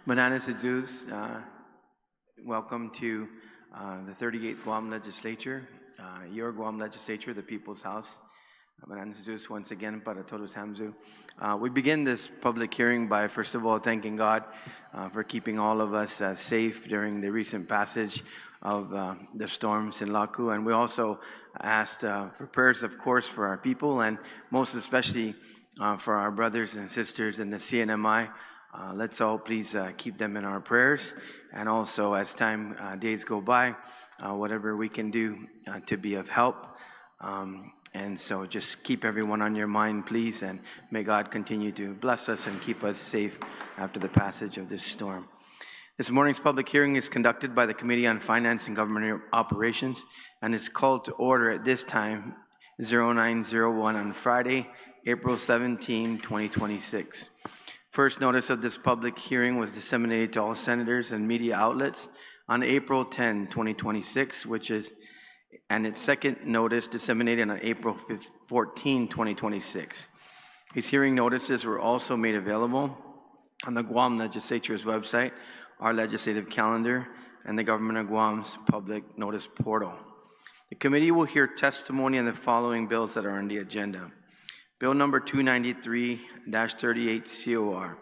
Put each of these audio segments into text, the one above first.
Matanane, welcome to the 38th Guam Legislature, your Guam Legislature, the People's House. Matanane once again, para todos hamzu. We begin this public hearing by, first of all, thanking God for keeping all of us safe during the recent passage of the storms in Laku. And we also asked for prayers, of course, for our people, and most especially for our brothers and sisters in the CNMI. Let's all please keep them in our prayers. And also, as days go by, whatever we can do to be of help. And so just keep everyone on your mind, please, and may God continue to bless us and keep us safe after the passage of this storm. This morning's public hearing is conducted by the Committee on Finance and Government Operations and is called to order at this time, 0901 on Friday, April 17, 2026. First notice of this public hearing was disseminated to all senators and media outlets on April 10, 2026, and its second notice disseminated on April 14, 2026. These hearing notices were also made available on the Guam Legislature's website, our legislative calendar, and the Government of Guam's public notice portal. The committee will hear testimony on the following bills that are on the agenda. Bill number 293-38 COR,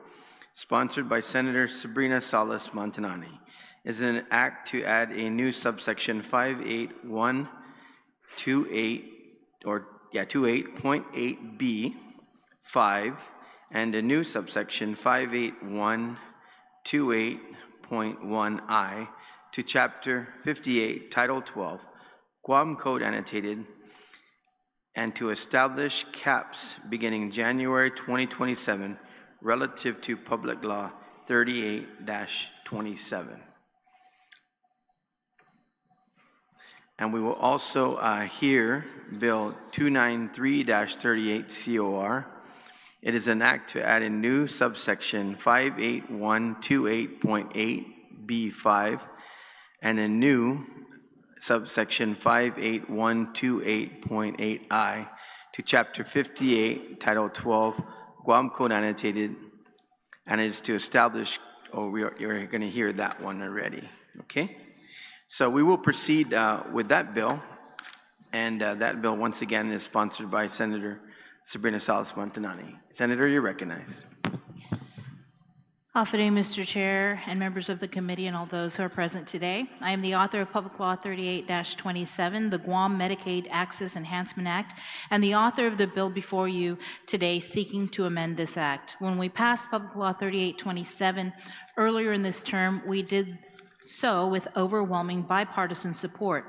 sponsored by Senator Sabrina Salas Matanane, is an act to add a new subsection 58128.8B5 and a new subsection 58128.1I to Chapter 58, Title 12, Guam Code Annotated, and to establish caps beginning January 2027 relative to Public Law 38-27. And we will also hear Bill 293-38 COR. It is an act to add a new subsection 58128.8B5 and a new subsection 58128.8I to Chapter 58, Title 12, Guam Code Annotated, and it is to establish, you're going to hear that one already, okay? So we will proceed with that bill, and that bill, once again, is sponsored by Senator Sabrina Salas Matanane. Senator, you're recognized. Afternoon, Mr. Chair and members of the committee and all those who are present today. I am the author of Public Law 38-27, the Guam Medicaid Access Enhancement Act, and the author of the bill before you today seeking to amend this act. When we passed Public Law 38-27 earlier in this term, we did so with overwhelming bipartisan support.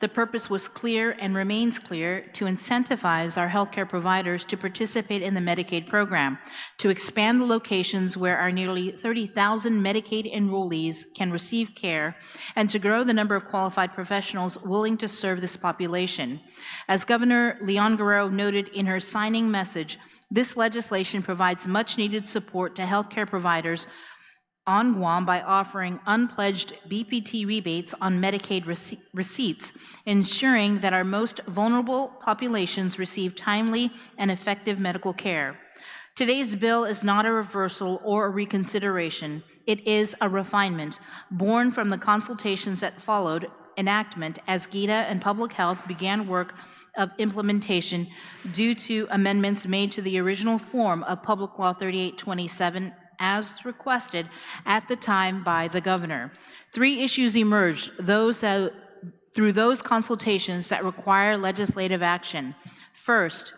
The purpose was clear and remains clear: to incentivize our healthcare providers to participate in the Medicaid program, to expand the locations where our nearly 30,000 Medicaid enrollees can receive care, and to grow the number of qualified professionals willing to serve this population. As Governor Leon Guerrero noted in her signing message, this legislation provides much-needed support to healthcare providers on Guam by offering unpledged BPT rebates on Medicaid receipts, ensuring that our most vulnerable populations receive timely and effective medical care. Today's bill is not a reversal or a reconsideration. It is a refinement born from the consultations that followed enactment as GITA and Public Health began work of implementation due to amendments made to the original form of Public Law 38-27 as requested at the time by the governor. Three issues emerged through those consultations that require legislative action. First,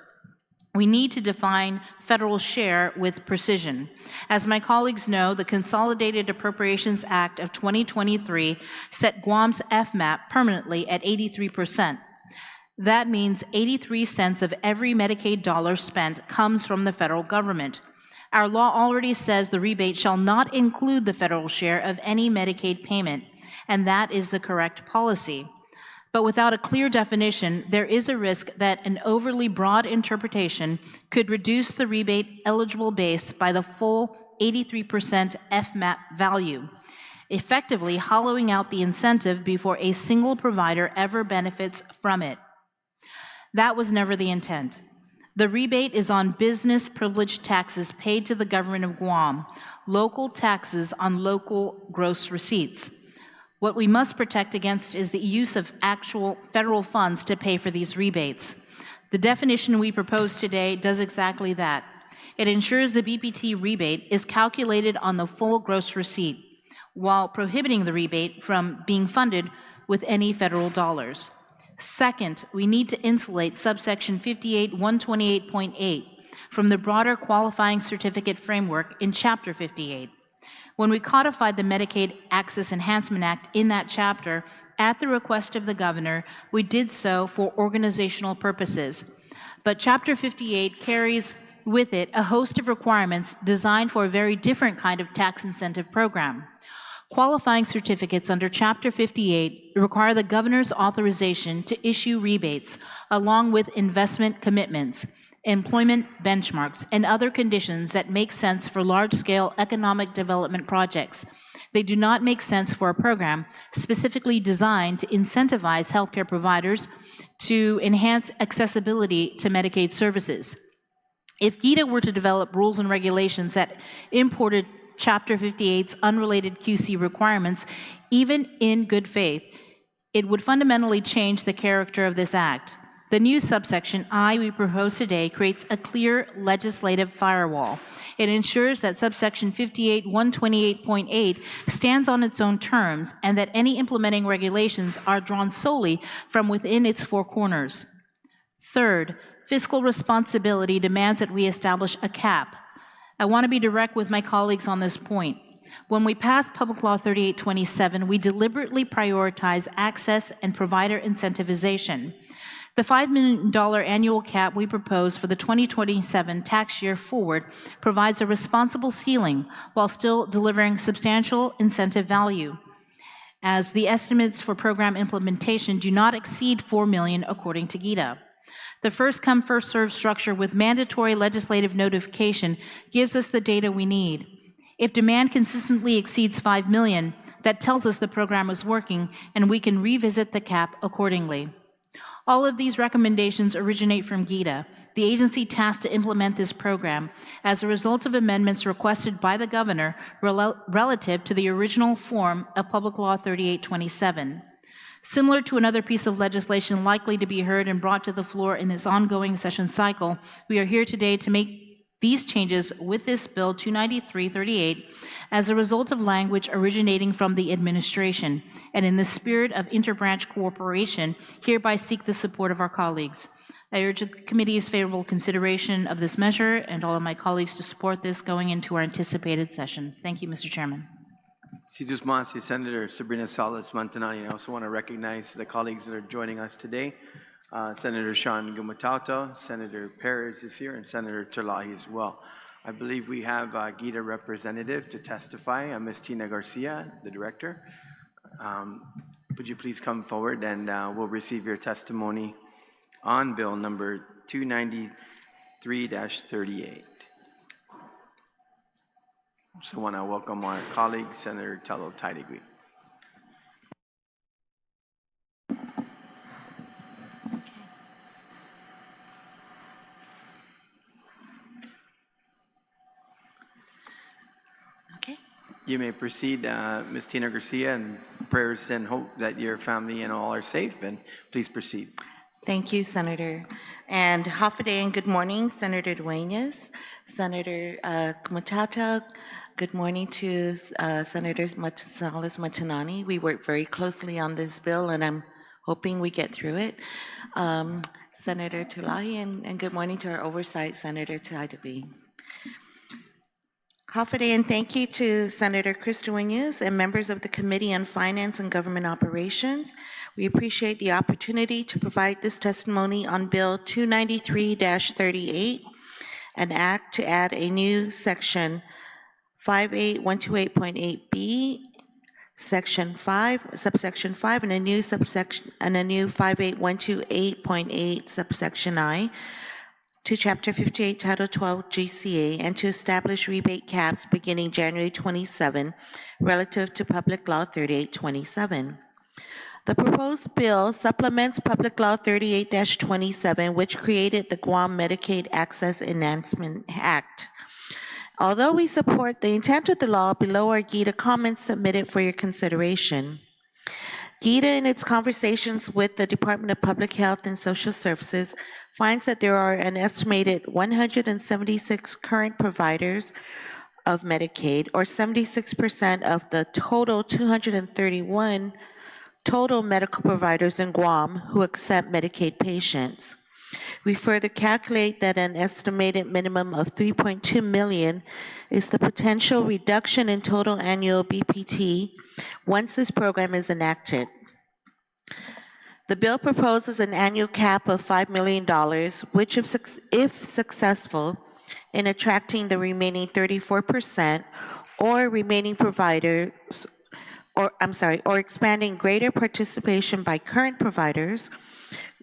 we need to define federal share with precision. As my colleagues know, the Consolidated Appropriations Act of 2023 set Guam's FMAP permanently at 83%. That means 83 cents of every Medicaid dollar spent comes from the federal government. Our law already says the rebate shall not include the federal share of any Medicaid payment, and that is the correct policy. But without a clear definition, there is a risk that an overly broad interpretation could reduce the rebate eligible base by the full 83% FMAP value, effectively hollowing out the incentive before a single provider ever benefits from it. That was never the intent. The rebate is on business privilege taxes paid to the government of Guam, local taxes on local gross receipts. What we must protect against is the use of actual federal funds to pay for these rebates. The definition we propose today does exactly that. It ensures the BPT rebate is calculated on the full gross receipt, while prohibiting the rebate from being funded with any federal dollars. Second, we need to insulate subsection 58-128.8 from the broader qualifying certificate framework in Chapter 58. When we codified the Medicaid Access Enhancement Act in that chapter, at the request of the governor, we did so for organizational purposes. But Chapter 58 carries with it a host of requirements designed for a very different kind of tax incentive program. Qualifying certificates under Chapter 58 require the governor's authorization to issue rebates, along with investment commitments, employment benchmarks, and other conditions that make sense for large-scale economic development projects. They do not make sense for a program specifically designed to incentivize healthcare providers to enhance accessibility to Medicaid services. If GITA were to develop rules and regulations that imported Chapter 58's unrelated QC requirements, even in good faith, it would fundamentally change the character of this act. The new subsection I we propose today creates a clear legislative firewall. It ensures that subsection 58-128.8 stands on its own terms and that any implementing regulations are drawn solely from within its four corners. Third, fiscal responsibility demands that we establish a cap. I want to be direct with my colleagues on this point. When we passed Public Law 3827, we deliberately prioritized access and provider incentivization. The $5 million annual cap we propose for the 2027 tax year forward provides a responsible ceiling while still delivering substantial incentive value, as the estimates for program implementation do not exceed $4 million according to GITA. The first-come, first-served structure with mandatory legislative notification gives us the data we need. If demand consistently exceeds $5 million, that tells us the program is working, and we can revisit the cap accordingly. All of these recommendations originate from GITA, the agency tasked to implement this program, as a result of amendments requested by the governor relative to the original form of Public Law 3827. Similar to another piece of legislation likely to be heard and brought to the floor in this ongoing session cycle, we are here today to make these changes with this Bill 293-38 as a result of language originating from the administration, and in the spirit of interbranch cooperation, hereby seek the support of our colleagues. I urge the committee's favorable consideration of this measure and all of my colleagues to support this going into our anticipated session. Thank you, Mr. Chairman. Senator Sabrina Salas Matanane. I also want to recognize the colleagues that are joining us today. Senator Sean Gumatauta, Senator Perez is here, and Senator Terlahi as well. I believe we have a GITA representative to testify, Ms. Tina Garcia, the director. Would you please come forward and we'll receive your testimony on bill number 293-38. So I want to welcome our colleague, Senator Talo Taidigui. Okay. You may proceed, Ms. Tina Garcia, and prayers and hope that your family and all are safe, and please proceed. Thank you, Senator. And Hafaday and good morning, Senator Duenas, Senator Kumatata. Good morning to Senator Salas Matanane. We work very closely on this bill, and I'm hoping we get through it. Senator Tulahi, and good morning to our oversight, Senator Taidigui. Hafaday, and thank you to Senator Christoper and members of the Committee on Finance and Government Operations. We appreciate the opportunity to provide this testimony on Bill 293-38, an act to add a new section 58128.8B, section 5, subsection 5, and a new subsection and a new 58128.8 subsection I to Chapter 58, Title 12 GCA, and to establish rebate caps beginning January 27 relative to Public Law 3827. The proposed bill supplements Public Law 38-27, which created the Guam Medicaid Access Enhancement Act. Although we support the intent of the law, below are GITA comments submitted for your consideration. GITA, in its conversations with the Department of Public Health and Social Services, finds that there are an estimated 176 current providers of Medicaid, or 76% of the total 231 total medical providers in Guam who accept Medicaid patients. We further calculate that an estimated minimum of 3.2 million is the potential reduction in total annual BPT once this program is enacted. The bill proposes an annual cap of $5 million, which if successful in attracting the remaining 34% or remaining providers, or expanding greater participation by current providers,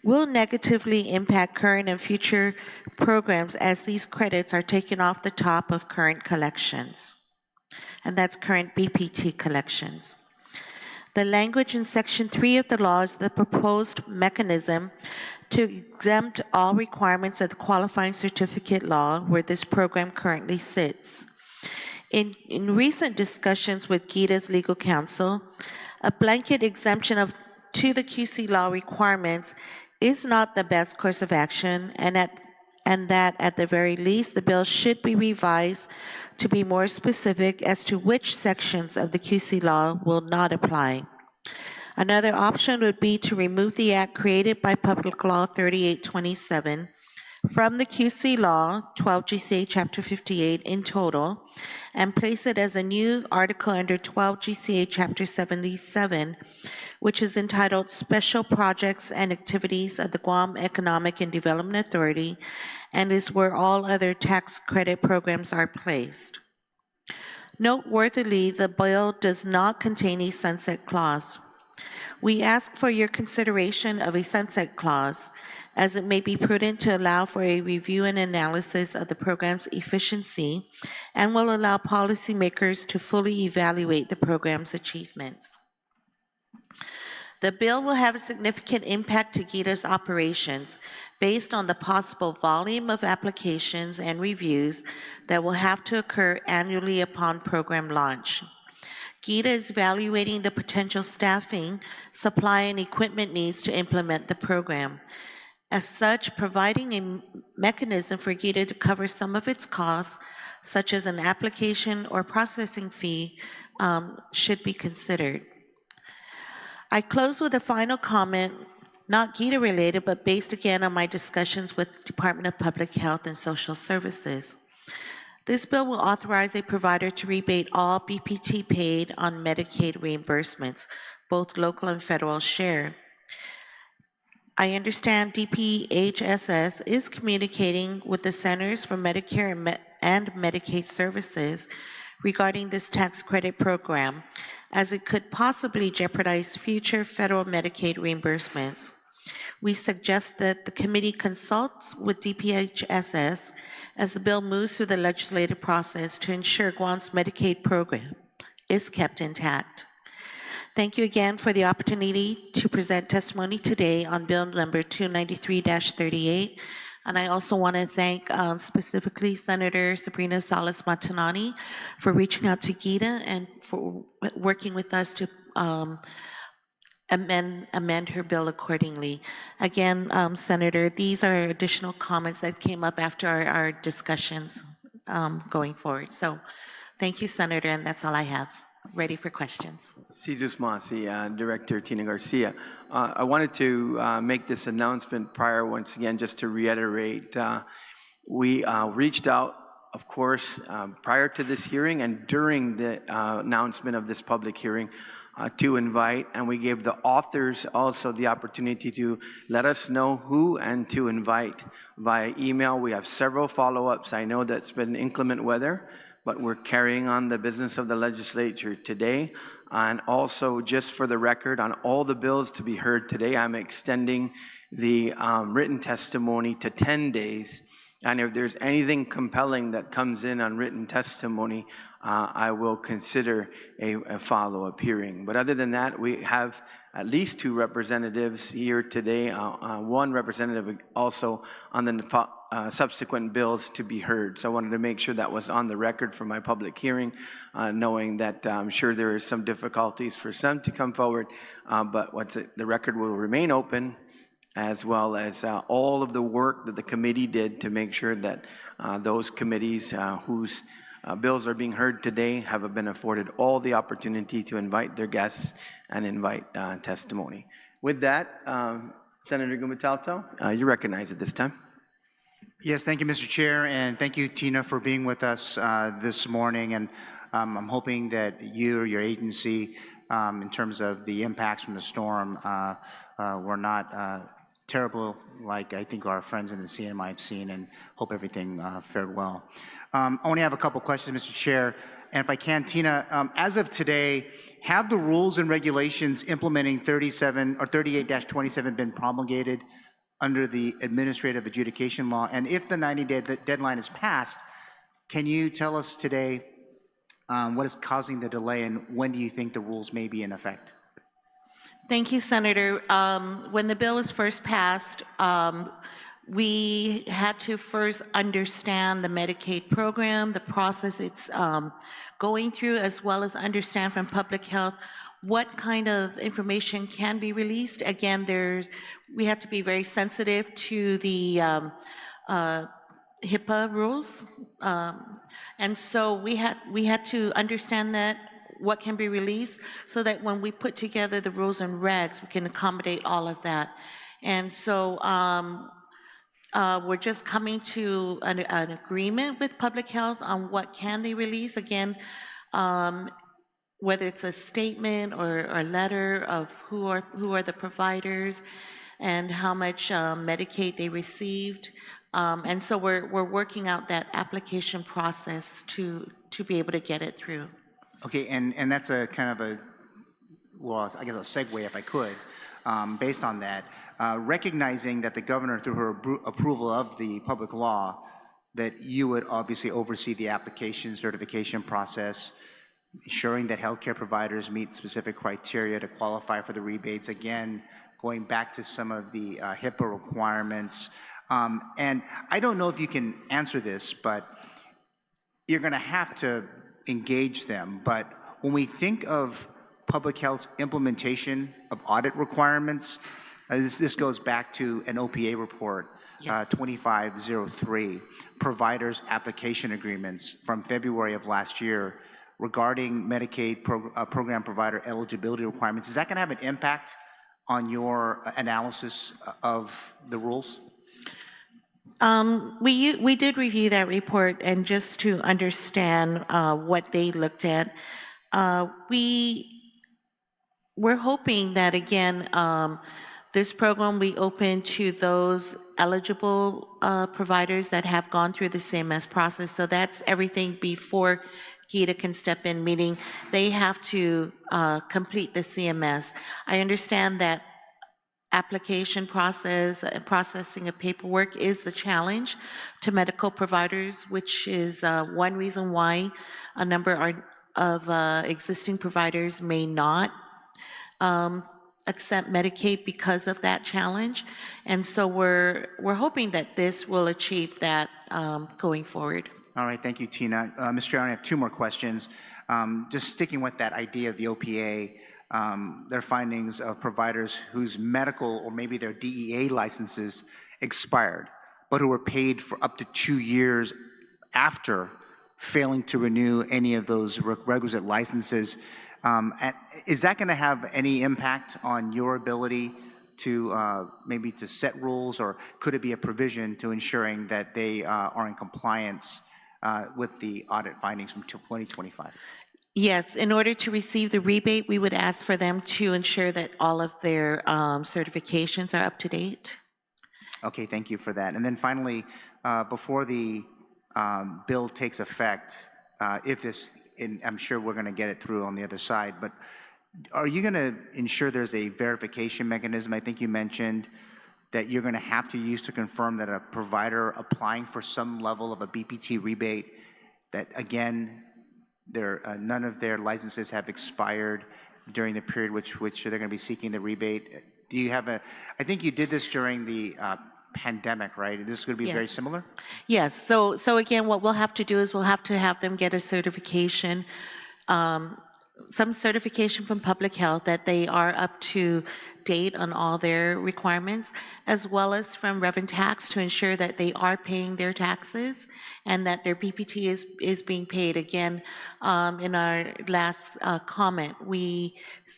will negatively impact current and future programs as these credits are taken off the top of current collections. And that's current BPT collections. The language in Section 3 of the law is the proposed mechanism to exempt all requirements of the qualifying certificate law where this program currently sits. In recent discussions with GITA's legal counsel, a blanket exemption to the QC law requirements is not the best course of action, and that at the very least, the bill should be revised to be more specific as to which sections of the QC law will not apply. Another option would be to remove the act created by Public Law 3827 from the QC law, 12 GCA Chapter 58 in total, and place it as a new article under 12 GCA Chapter 77, which is entitled Special Projects and Activities of the Guam Economic and Development Authority, and is where all other tax credit programs are placed. Noteworthily, the bill does not contain a sunset clause. We ask for your consideration of a sunset clause, as it may be prudent to allow for a review and analysis of the program's efficiency and will allow policymakers to fully evaluate the program's achievements. The bill will have a significant impact to GITA's operations based on the possible volume of applications and reviews that will have to occur annually upon program launch. GITA is evaluating the potential staffing, supply, and equipment needs to implement the program. As such, providing a mechanism for GITA to cover some of its costs, such as an application or processing fee, should be considered. I close with a final comment, not GITA related, but based again on my discussions with Department of Public Health and Social Services. This bill will authorize a provider to rebate all BPT paid on Medicaid reimbursements, both local and federal share. I understand DPHSS is communicating with the Centers for Medicare and Medicaid Services regarding this tax credit program, as it could possibly jeopardize future federal Medicaid reimbursements. We suggest that the committee consults with DPHSS as the bill moves through the legislative process to ensure Guam's Medicaid program is kept intact. Thank you again for the opportunity to present testimony today on Bill number 293-38. And I also want to thank specifically Senator Sabrina Salas Matanane for reaching out to GITA and for working with us to amend her bill accordingly. Again, Senator, these are additional comments that came up after our discussions going forward. So thank you, Senator, and that's all I have. Ready for questions. Jesus Masi, Director Tina Garcia. I wanted to make this announcement prior, once again, just to reiterate. We reached out, of course, prior to this hearing and during the announcement of this public hearing to invite, and we gave the authors also the opportunity to let us know who and to invite via email. We have several follow-ups. I know that's been inclement weather, but we're carrying on the business of the legislature today. And also, just for the record, on all the bills to be heard today, I'm extending the written testimony to 10 days. And if there's anything compelling that comes in on written testimony, I will consider a follow-up hearing. But other than that, we have at least 2 representatives here today, 1 representative also on the subsequent bills to be heard. So I wanted to make sure that was on the record for my public hearing, knowing that I'm sure there are some difficulties for some to come forward, but the record will remain open, as well as all of the work that the committee did to make sure that those committees whose bills are being heard today have been afforded all the opportunity to invite their guests and invite testimony. With that, Senator Gumatalto, you're recognized at this time. Yes, thank you, Mr. Chair, and thank you, Tina, for being with us this morning. And I'm hoping that you or your agency, in terms of the impacts from the storm, were not terrible like I think our friends in the CNMI have seen, and hope everything fared well. I only have a couple questions, Mr. Chair, and if I can, Tina, as of today, have the rules and regulations implementing 37 or 38-27 been promulgated under the administrative adjudication law? And if the 90-day deadline is passed, can you tell us today what is causing the delay, and when do you think the rules may be in effect? Thank you, Senator. When the bill was first passed, we had to first understand the Medicaid program, the process it's going through, as well as understand from public health what kind of information can be released. Again, we have to be very sensitive to the HIPAA rules, and so we had to understand that what can be released, so that when we put together the rules and regs, we can accommodate all of that. And so we're just coming to an agreement with public health on what can they release. Again, whether it's a statement or a letter of who are the providers and how much Medicaid they received. And so we're working out that application process to be able to get it through. Okay, and that's a kind of a, well, I guess a segue if I could, based on that, recognizing that the governor, through her approval of the public law, that you would obviously oversee the application certification process, ensuring that healthcare providers meet specific criteria to qualify for the rebates, again, going back to some of the HIPAA requirements. And I don't know if you can answer this, but you're gonna have to engage them. But when we think of public health's implementation of audit requirements, this goes back to an OPA report, yes. 2503, providers application agreements from February of last year regarding Medicaid program provider eligibility requirements. Is that going to have an impact on your analysis of the rules? We did review that report, and just to understand what they looked at, we're hoping that, again, this program we open to those eligible providers that have gone through the CMS process. So that's everything before GITA can step in, meaning they have to complete the CMS. I understand that application process and processing of paperwork is the challenge to medical providers, which is one reason why a number of existing providers may not accept Medicaid because of that challenge. And so we're hoping that this will achieve that going forward. All right, thank you, Tina. Mr. Chair, I have 2 more questions. Just sticking with that idea of the OPA, their findings of providers whose medical or maybe their DEA licenses expired, but who were paid for up to 2 years after failing to renew any of those requisite licenses. Is that going to have any impact on your ability to maybe to set rules, or could it be a provision to ensuring that they are in compliance with the audit findings from 2025? Yes, in order to receive the rebate, we would ask for them to ensure that all of their certifications are up to date. Okay, thank you for that. And then finally, before the bill takes effect, if this, and I'm sure we're going to get it through on the other side, but are you going to ensure there's a verification mechanism? I think you mentioned that you're going to have to use to confirm that a provider applying for some level of a BPT rebate, that again, none of their licenses have expired, during the period which they're going to be seeking the rebate. Do you have I think you did this during the pandemic, right? This is going to be very Yes. similar? Yes, so again, what we'll have to do is we'll have to have them get a certification, some certification from public health that they are up to date on all their requirements, as well as from Revenue Tax to ensure that they are paying their taxes and that their BPT is being paid. Again, in our last comment, we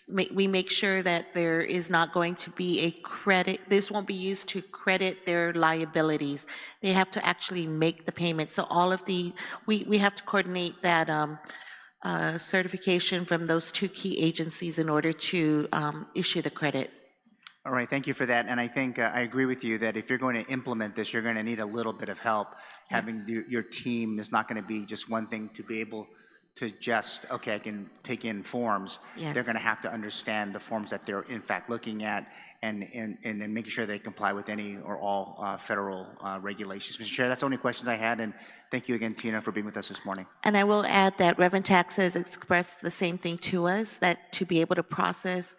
make sure that there is not going to be a credit, this won't be used to credit their liabilities. They have to actually make the payment. So all of we have to coordinate that certification from those two key agencies in order to issue the credit. All right, thank you for that. And I think I agree with you that if you're going to implement this, you're going to need a little bit of help. Having your team is not going to be just one thing to be able to just, okay, I can take in forms. Yes. They're going to have to understand the forms that they're in fact looking at and making sure they comply with any or all federal regulations. Mr. Chair, that's the only questions I had, and thank you again, Tina, for being with us this morning. And I will add that Revenue Tax has expressed the same thing to us, that to be able to process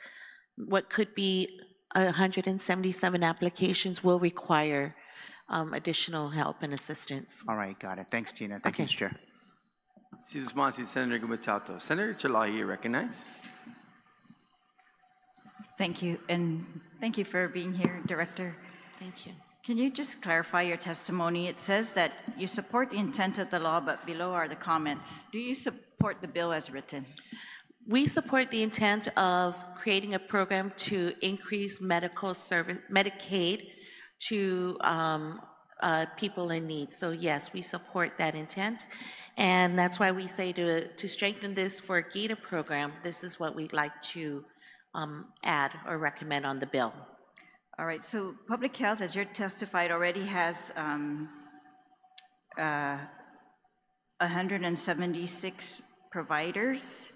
what could be 177 applications will require additional help and assistance. All right, got it. Thanks, Tina. Thank you, Mr. Chair. Senator Gumatato. Senator Chalahi, you recognize. Thank you, and thank you for being here, Director. Thank you. Can you just clarify your testimony? It says that you support the intent of the law, but below are the comments. Do you support the bill as written? We support the intent of creating a program to increase medical service, Medicaid to people in need. So yes, we support that intent. And that's why we say to strengthen this for a GITA program, this is what we'd like to add or recommend on the bill. All right, so public health, as you're testified, already has 176 providers.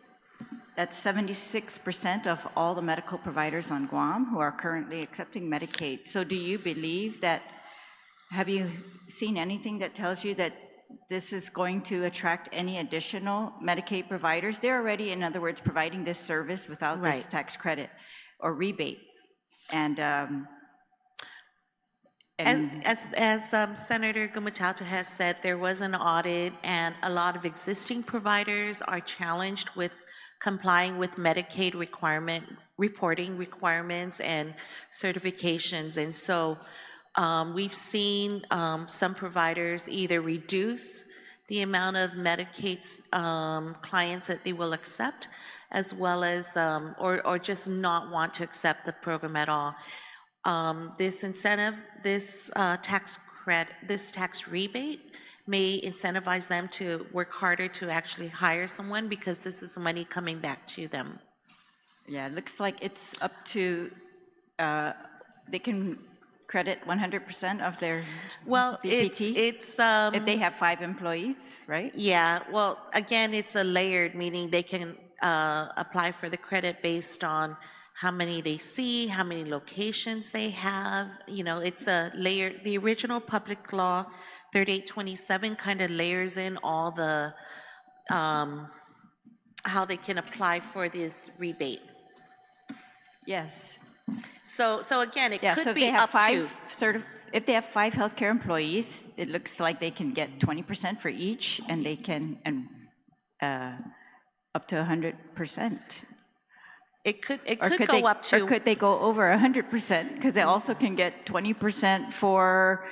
That's 76% of all the medical providers on Guam who are currently accepting Medicaid. So do you believe that, have you seen anything that tells you that this is going to attract any additional Medicaid providers? They're already, in other words, providing this service without this tax credit or rebate. And as Senator Gumatato has said, there was an audit, and a lot of existing providers are challenged with complying with Medicaid reporting requirements and certifications. And so we've seen some providers either reduce the amount of Medicaid clients that they will accept, as well as, or just not want to accept the program at all. This incentive, this tax rebate may incentivize them to work harder to actually hire someone, because this is money coming back to them. yeah, it looks like it's up to, they can credit 100% of their BPT? it's if they have 5 employees, right? yeah, well, again, it's a layered, meaning they can apply for the credit based on how many they see, how many locations they have. You know, it's a layer. The original public law 3827 kind of layers in all the how they can apply for this rebate. Yes. So again, it Yeah, could so if be they have up five to. if they have 5 healthcare employees, it looks like they can get 20% for each, and they can, up to 100%. It could Or go up to. Or could they go over 100%? Because they also can get 20% for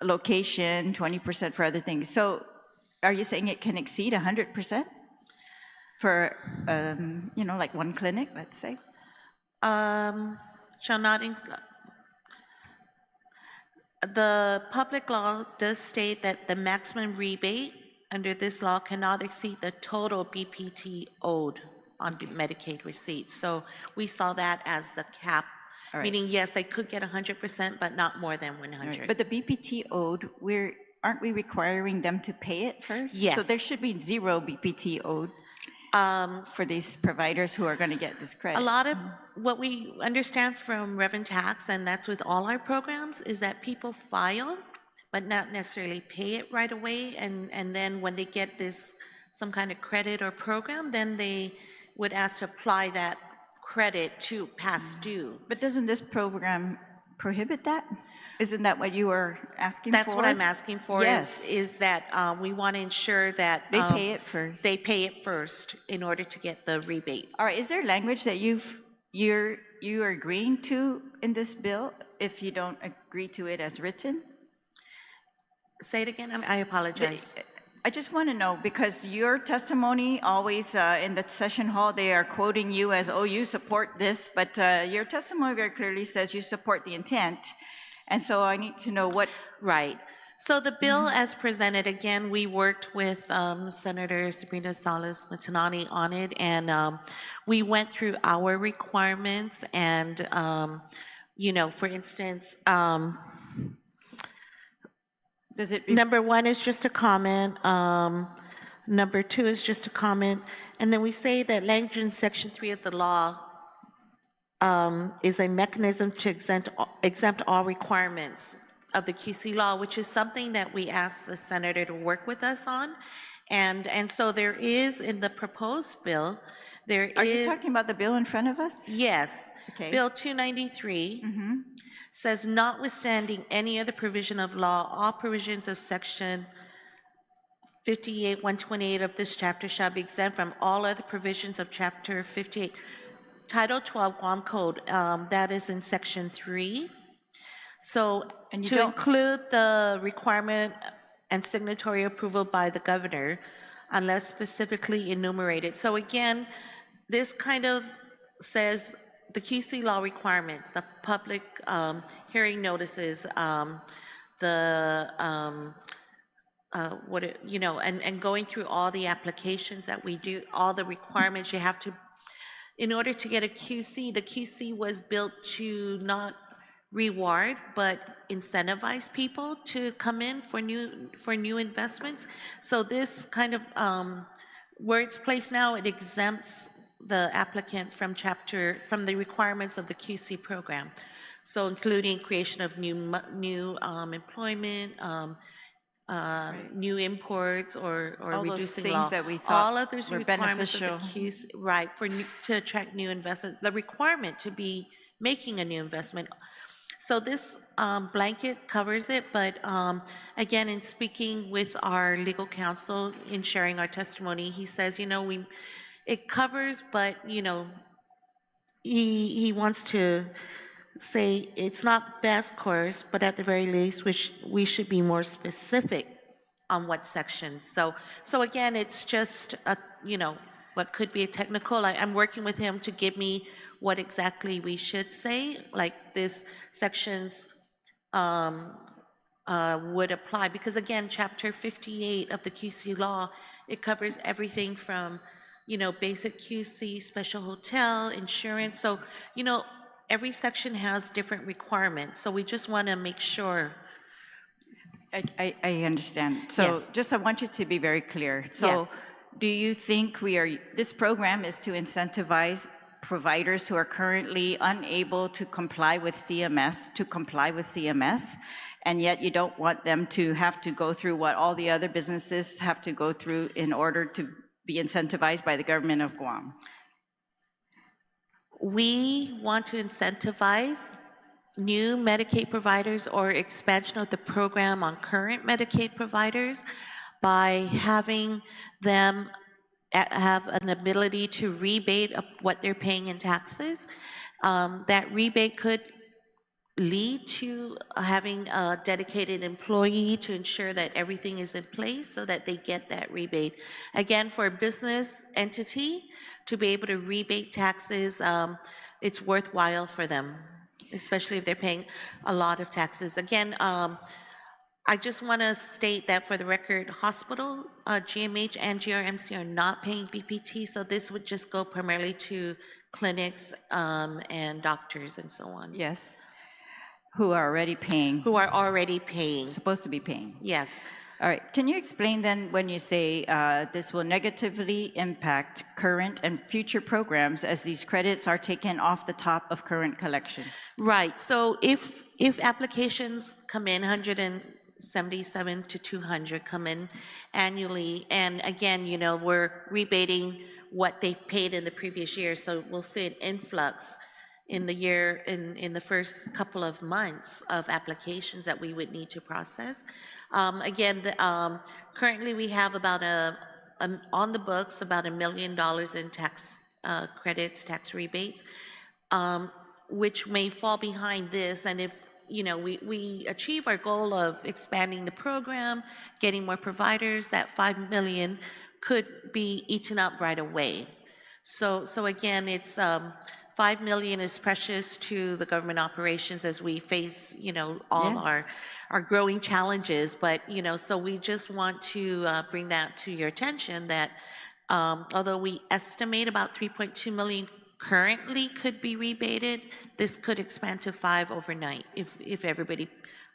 location, 20% for other things. So are you saying it can exceed 100% for, you know, like one clinic, let's say? Shall not, the public law does state that the maximum rebate under this law cannot exceed the total BPT owed on Medicaid receipts. So we saw that as the cap, meaning yes, they could get 100%, but not more than 100. Right. But the BPT owed, aren't we requiring them to pay it first? Yes. So there should be 0 BPT owed for these providers who are going to get this credit. A lot of what we understand from Revenue Tax, and that's with all our programs, is that people file, but not necessarily pay it right away. And then when they get this, some kind of credit or program, then they would ask to apply that credit to past due. But doesn't this program prohibit that? Isn't that what you were asking for? That's what I'm asking for, Yes. is that we want to ensure that They pay it first. they pay it first in order to get the rebate. All right, is there language that you're agreeing to in this bill if you don't agree to it as written? Say it again, I apologize. I just want to know, because your testimony always in the session hall, they are quoting you as, oh, you support this, but your testimony very clearly says you support the intent. And so I need to know what. Right. So the bill as presented, again, we worked with Senator Sabrina, Salas, Matanane on it, and we went through our requirements and, you know, for instance, Does it? number one is just a comment. Number two is just a comment. And then we say that language in Section 3 of the law is a mechanism to exempt all requirements of the QC law, which is something that we asked the senator to work with us on. And so there is in the proposed bill, Are you talking about the bill in front of us? Yes. Okay. Bill 293 says, notwithstanding any other provision of law, all provisions of Section 58-128 of this chapter shall be exempt from all other provisions of Chapter 58. Title 12 Guam Code, that is in Section 3. So And you to don't- include the requirement and signatory approval by the governor, unless specifically enumerated. So again, this kind of says the QC law requirements, the public hearing notices, and going through all the applications that we do, all the requirements you have to, in order to get a QC, the QC was built to not reward, but incentivize people to come in for new investments. So this kind of, where it's placed now, it exempts the applicant from the requirements of the QC program. So including creation of new employment, new imports, or All those reducing things law. that we thought all of those were requirements beneficial. of the QC, right, to attract new investments. The requirement to be making a new investment. So this blanket covers it, but again, in speaking with our legal counsel, in sharing our testimony, he says, it covers, but, he wants to say it's not best course, but at the very least, we should be more specific on what sections. So again, it's just, what could be a technical. I'm working with him to give me what exactly we should say, like this sections would apply. Because again, Chapter 58 of the QC law, it covers everything from, basic QC, special hotel, insurance. So, every section has different requirements. So we just want to make sure. I understand. So Yes. I want you to be very clear. So Yes. do you think this program is to incentivize providers who are currently unable to comply with CMS, and yet you don't want them to have to go through what all the other businesses have to go through in order to be incentivized by the government of Guam? We want to incentivize new Medicaid providers or expansion of the program on current Medicaid providers by having them have an ability to rebate what they're paying in taxes. That rebate could lead to having a dedicated employee to ensure that everything is in place so that they get that rebate. Again, for a business entity to be able to rebate taxes, it's worthwhile for them, especially if they're paying a lot of taxes. Again, I just want to state that for the record, hospital, GMH and GRMC are not paying BPT, so this would just go primarily to clinics and doctors and so on. Yes. Who are already paying. Who are already paying. Supposed to be paying. Yes. All right. Can you explain then when you say this will negatively impact current and future programs as these credits are taken off the top of current collections? Right. So if applications come in, 177 to 200 come in annually, and again, we're rebating what they've paid in the previous year. So we'll see an influx in the year, in the first couple of months of applications that we would need to process. Again, currently we have about on the books, about $1 million in tax credits, tax rebates, which may fall behind this. And if, you know, we achieve our goal of expanding the program, getting more providers, that $5 million could be eaten up right away. So again, it's $5 million is precious to the government operations as we face, you know, all Yes. our growing challenges. But, you know, so we just want to bring that to your attention that although we estimate about 3.2 million currently could be rebated, this could expand to 5 overnight if everybody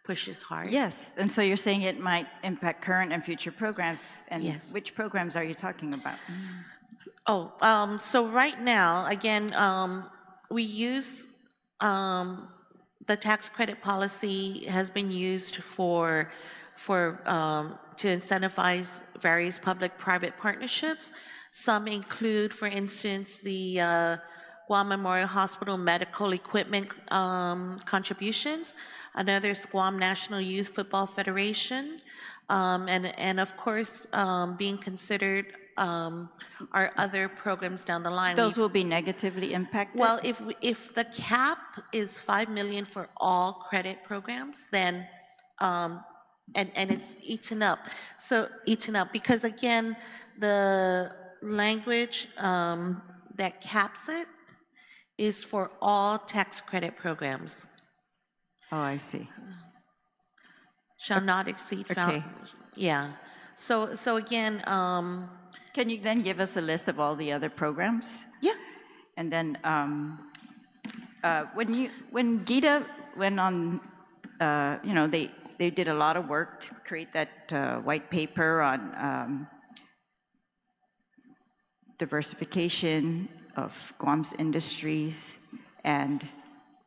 pushes hard. Yes, and so you're saying it might impact current and future programs, and Yes. which programs are you talking about? Oh, so right now, again, we use, the tax credit policy has been used to incentivize various public-private partnerships. Some include, for instance, the Guam Memorial Hospital medical equipment contributions. Another is Guam National Youth Football Federation. And of course, being considered are other programs down the line. Those will be negatively impacted? Well, if the cap is $5 million for all credit programs, then and it's eaten up. So eaten up because again, the language that caps it is for all tax credit programs. Oh, I see. Shall not exceed. Okay. Yeah. So again. Can you then give us a list of all the other programs? Yeah. And then when Gita went on, you know, they did a lot of work to create that white paper on diversification of Guam's industries and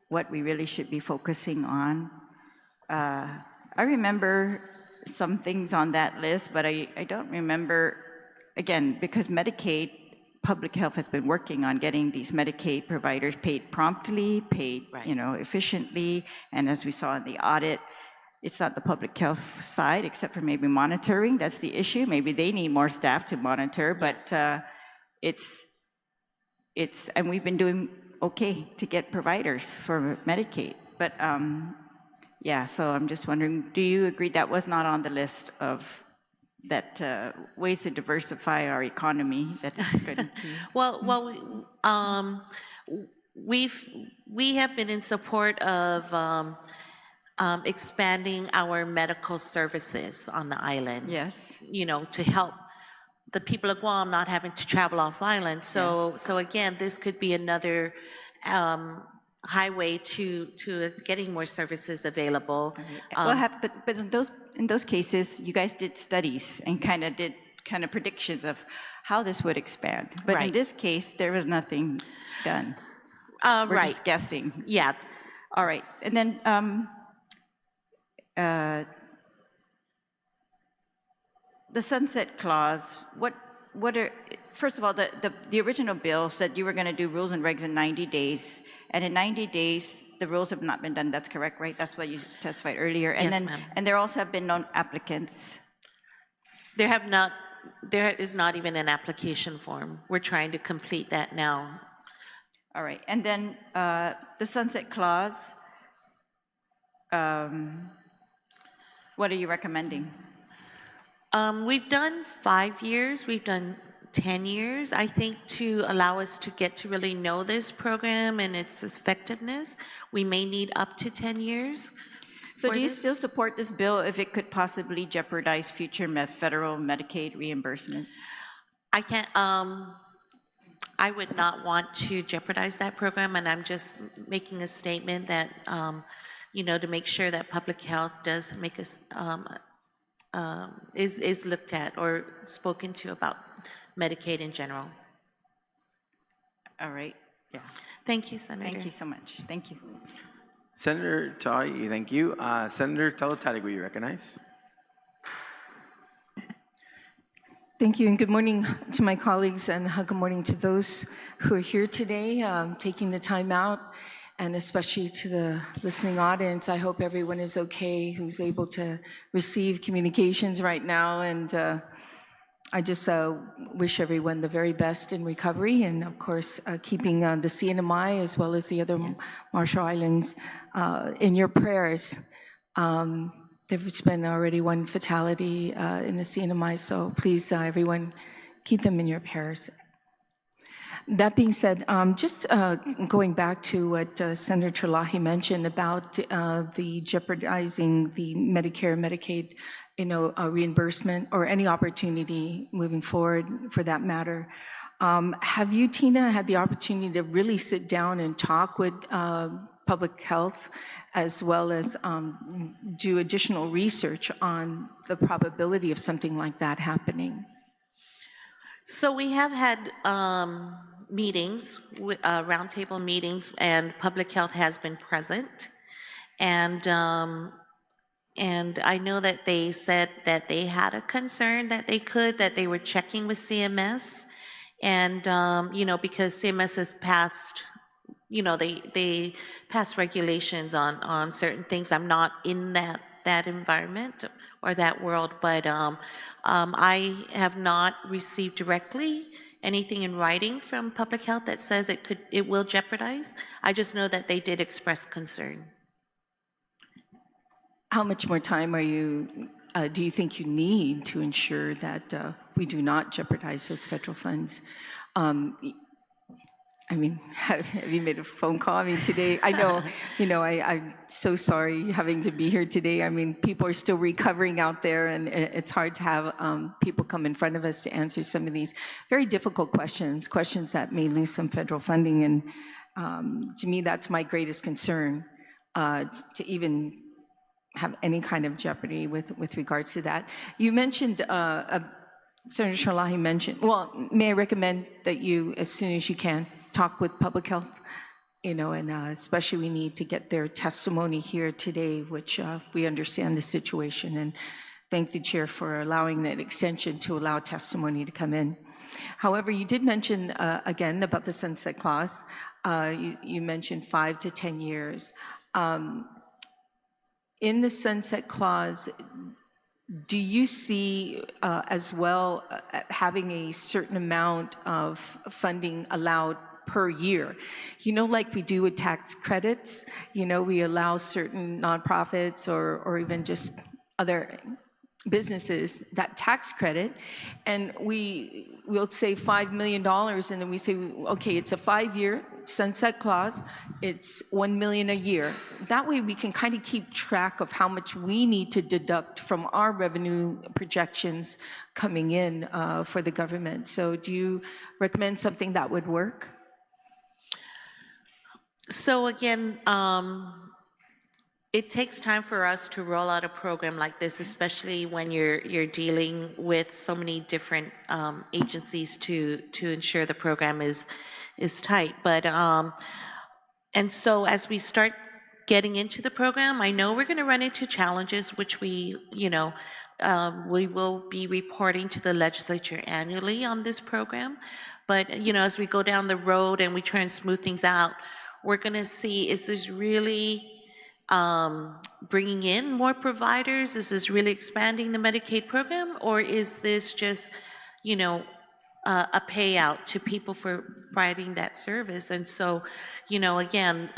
what we really should be focusing on. I remember some things on that list, but I don't remember, again, because Medicaid, public health has been working on getting these Medicaid providers paid promptly, paid, Right. you know, efficiently, and as we saw in the audit, it's not the public health side, except for maybe monitoring. That's the issue. Maybe they need more staff to monitor, but it's, and we've been doing okay to get providers for Medicaid. But yeah, so I'm just wondering, do you agree that was not on the list of that ways to diversify our economy that is going to? We have been in support of expanding our medical services on the island. Yes. You know, to help the people of Guam not having to travel off island. So again, this could be another highway to getting more services available. But in those cases, you guys did studies and did predictions of how this would expand. But in this case, there was nothing done. We're just guessing. Yeah. All right. And then the sunset clause, what are, first of all, the original bill said you were going to do rules and regs in 90 days, and in 90 days, the rules have not been done. That's correct, right? That's what you testified earlier. And Yes, ma'am. And there also have been no applicants. There is not even an application form. We're trying to complete that now. All right. And then the sunset clause, what are you recommending? We've done 5 years, we've done 10 years, I think, to allow us to get to really know this program and its effectiveness. We may need up to 10 years. So do you still support this bill if it could possibly jeopardize future federal Medicaid reimbursements? I can't, I would not want to jeopardize that program, and I'm just making a statement that, you know, to make sure that public health does make us, is looked at or spoken to about Medicaid in general. All right. Yeah. Thank you, Senator. Thank you so much. Thank you. Senator Tai, thank you. Senator Talatatic, will you recognize? Thank you, and good morning to my colleagues, and good morning to those who are here today, taking the time out, and especially to the listening audience. I hope everyone is okay who's able to receive communications right now, and I just wish everyone the very best in recovery, and of course, keeping the CNMI as well as the other Marshall Islands in your prayers. There's been already one fatality in the CNMI, so please, everyone, keep them in your prayers. That being said, just going back to what Senator Lahi mentioned about the jeopardizing the Medicare, Medicaid, reimbursement or any opportunity moving forward for that matter. Have you, Tina, had the opportunity to really sit down and talk with public health as well as do additional research on the probability of something like that happening? So we have had meetings, roundtable meetings, and public health has been present. And I know that they said that they had a concern that they were checking with CMS. And, because CMS has passed, they pass regulations on certain things. I'm not in that environment or that world, but I have not received directly anything in writing from public health that says it will jeopardize. I just know that they did express concern. How much more time do you think you need to ensure that we do not jeopardize those federal funds? Have you made a phone call? Today, I know, I'm so sorry having to be here today. People are still recovering out there, and it's hard to have people come in front of us to answer some of these very difficult questions that may lose some federal funding. And to me, that's my greatest concern, to even have any kind of jeopardy with regards to that. You mentioned, Senator Sharlahi mentioned, may I recommend that you, as soon as you can, talk with public health, and especially we need to get their testimony here today, which we understand the situation, and thank the chair for allowing that extension to allow testimony to come in. However, you did mention, again, about the sunset clause. You mentioned 5 to 10 years. In the sunset clause, do you see as well having a certain amount of funding allowed per year? Like we do with tax credits, we allow certain nonprofits or even just other businesses that tax credit, and we'll say $5 million, and then we say, okay, it's a 5-year sunset clause, it's $1 million a year. That way we can kind of keep track of how much we need to deduct from our revenue projections coming in for the government. So do you recommend something that would work? So again, it takes time for us to roll out a program like this, especially when you're dealing with so many different agencies to ensure the program is tight. But and so as we start getting into the program, I know we're going to run into challenges, which we will be reporting to the legislature annually on this program. But as we go down the road and we try and smooth things out, we're going to see, is this really bringing in more providers? Is this really expanding the Medicaid program? Or is this just, a payout to people for providing that service? And so, again,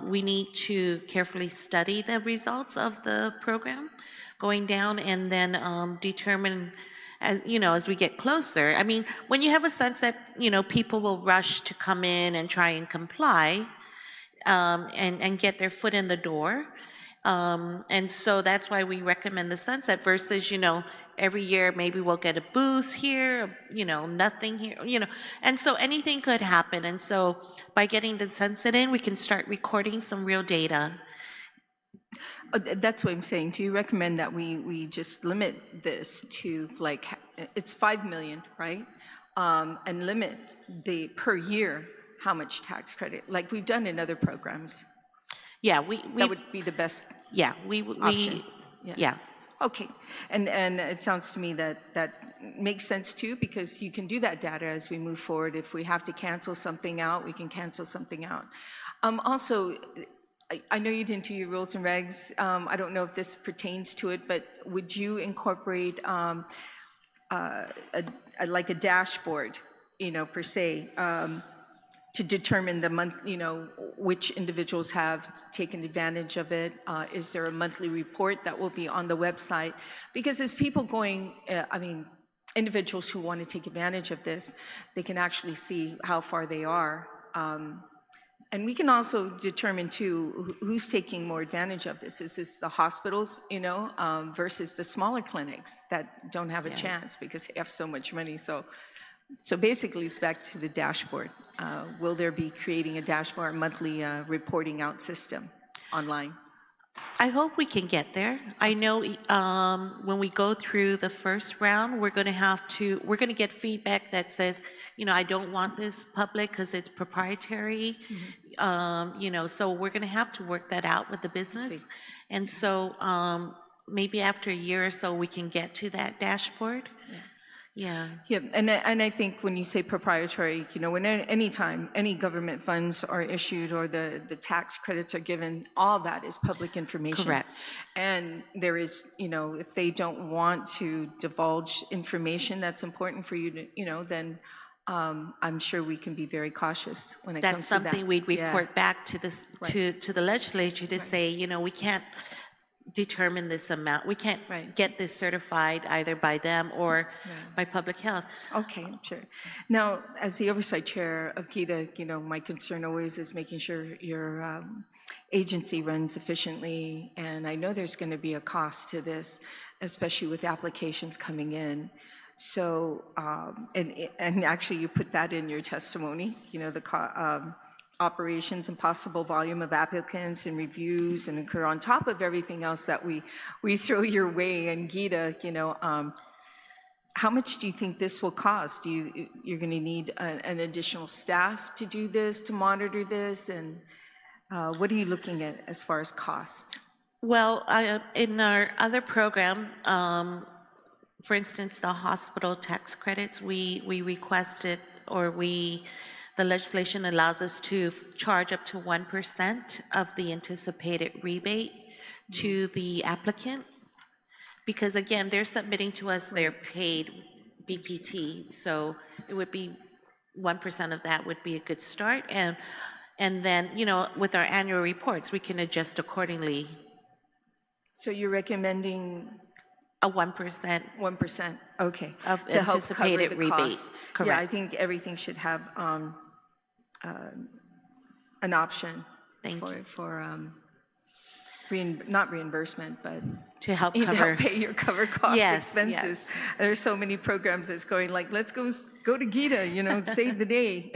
we need to carefully study the results of the program going down, and then determine, as we get closer. When you have a sunset, people will rush to come in and try and comply, and get their foot in the door. And so that's why we recommend the sunset versus, every year maybe we'll get a boost here, nothing here, and so anything could happen. And so by getting the sunset in, we can start recording some real data. That's what I'm saying. Do you recommend that we just limit this to, like, it's $5 million, right? And limit the per year how much tax credit, like we've done in other programs? Yeah, that would be the best option. Yeah. Okay, and it sounds to me that that makes sense too, because you can do that data as we move forward. If we have to cancel something out, we can cancel something out. Also, I know you didn't do your rules and regs. I don't know if this pertains to it, but would you incorporate like a dashboard, you know, per se, to determine the month, you know, which individuals have taken advantage of it? Is there a monthly report that will be on the website? Because as people going, I mean, individuals who want to take advantage of this, they can actually see how far they are. And we can also determine too, who's taking more advantage of this. Is this the hospitals, you know, versus the smaller clinics that don't have a chance because they have so much money. So basically it's back to the dashboard. Will there be creating a dashboard, monthly reporting out system online? I hope we can get there. I know when we go through the first round, we're going to get feedback that says, you know, I don't want this public because it's proprietary. You know, so we're going to have to work that out with the business. And so maybe after a year or so, we can get to that dashboard. Yeah. Yeah, and I think when you say proprietary, you know, when anytime any government funds are issued or the tax credits are given, all that is public information. Correct. And there is, you know, if they don't want to divulge information that's important for you to, you know, then I'm sure we can be very cautious when it comes to that. That's something we'd report back to this to the legislature to say, you know, we can't determine this amount. We can't get this certified either by them or by public health. Okay, sure. Now, as the oversight chair of GITA, you know, my concern always is making sure your agency runs efficiently, and I know there's going to be a cost to this, especially with applications coming in. So, and actually you put that in your testimony, you know, the operations and possible volume of applicants and reviews and incur on top of everything else that we throw your way. And Gita, you know, how much do you think this will cost? You're going to need an additional staff to do this, to monitor this, and what are you looking at as far as cost? Well, in our other program, for instance, the hospital tax credits, we requested, or the legislation allows us to charge up to 1% of the anticipated rebate to the applicant. Because again, they're submitting to us their paid BPT, so it would be 1% of that would be a good start. And then, you know, with our annual reports, we can adjust accordingly. So you're recommending a 1%. 1%, okay. Of to help cover anticipated the rebate. costs. Correct. Yeah, I think everything should have an option not reimbursement, but to help you know, cover, pay your cost expenses. Yes. There's so many programs that's going like, let's go to GITA, you know, save the day.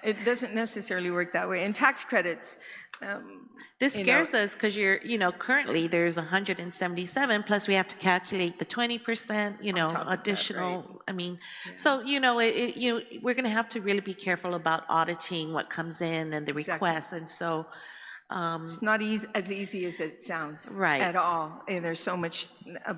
It doesn't necessarily work that way. And tax credits. This scares us because you know, currently there's 177, plus we have to calculate the 20%, you know, additional, that, right? I mean, so, you know, we're going to have to really be careful about auditing what comes in and the requests. And so, it's not as easy as it sounds at all. And there's so much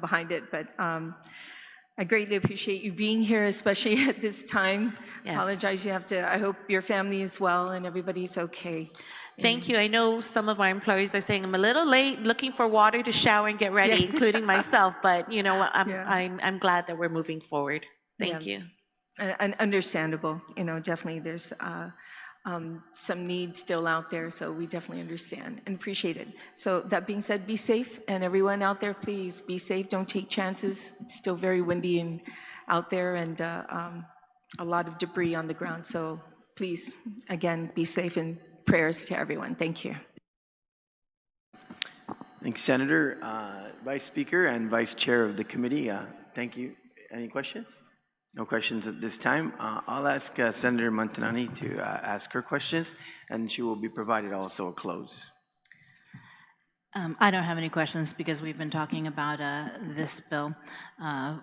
behind it, but I greatly appreciate you being here, especially at this time. Yes. Apologize, you have to, I hope your family is well and everybody's okay. Thank you. I know some of our employees are saying I'm a little late, looking for water to shower and get ready, including myself, but you know, I'm glad that we're moving forward. Thank you. And understandable, you know, definitely there's some need still out there, so we definitely understand and appreciate it. So that being said, be safe, and everyone out there, please be safe. Don't take chances. It's still very windy and out there, and a lot of debris on the ground. So please, again, be safe, and prayers to everyone. Thank you. Thanks, Senator. Vice Speaker and Vice Chair of the committee, thank you. Any questions? No questions at this time. I'll ask Senator Matanane to ask her questions, and she will be provided also a close. I don't have any questions because we've been talking about this bill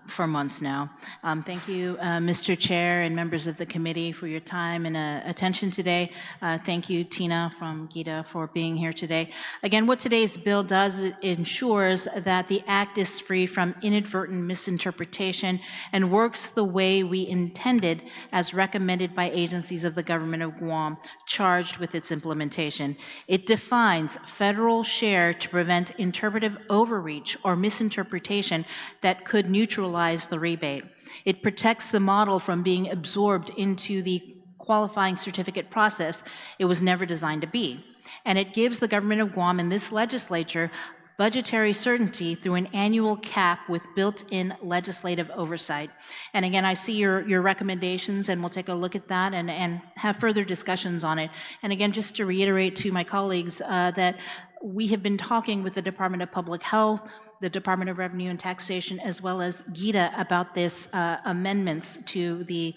for months now. Thank you, Mr. Chair and members of the committee for your time and attention today. Thank you, Tina from GITA, for being here today. Again, what today's bill does, it ensures that the act is free from inadvertent misinterpretation and works the way we intended as recommended by agencies of the government of Guam charged with its implementation. It defines federal share to prevent interpretive overreach or misinterpretation that could neutralize the rebate. It protects the model from being absorbed into the qualifying certificate process it was never designed to be. And it gives the government of Guam and this legislature budgetary certainty through an annual cap with built-in legislative oversight. And again, I see your recommendations, and we'll take a look at that and have further discussions on it. And again, just to reiterate to my colleagues that we have been talking with the Department of Public Health, the Department of Revenue and Taxation, as well as GITA about this amendments to the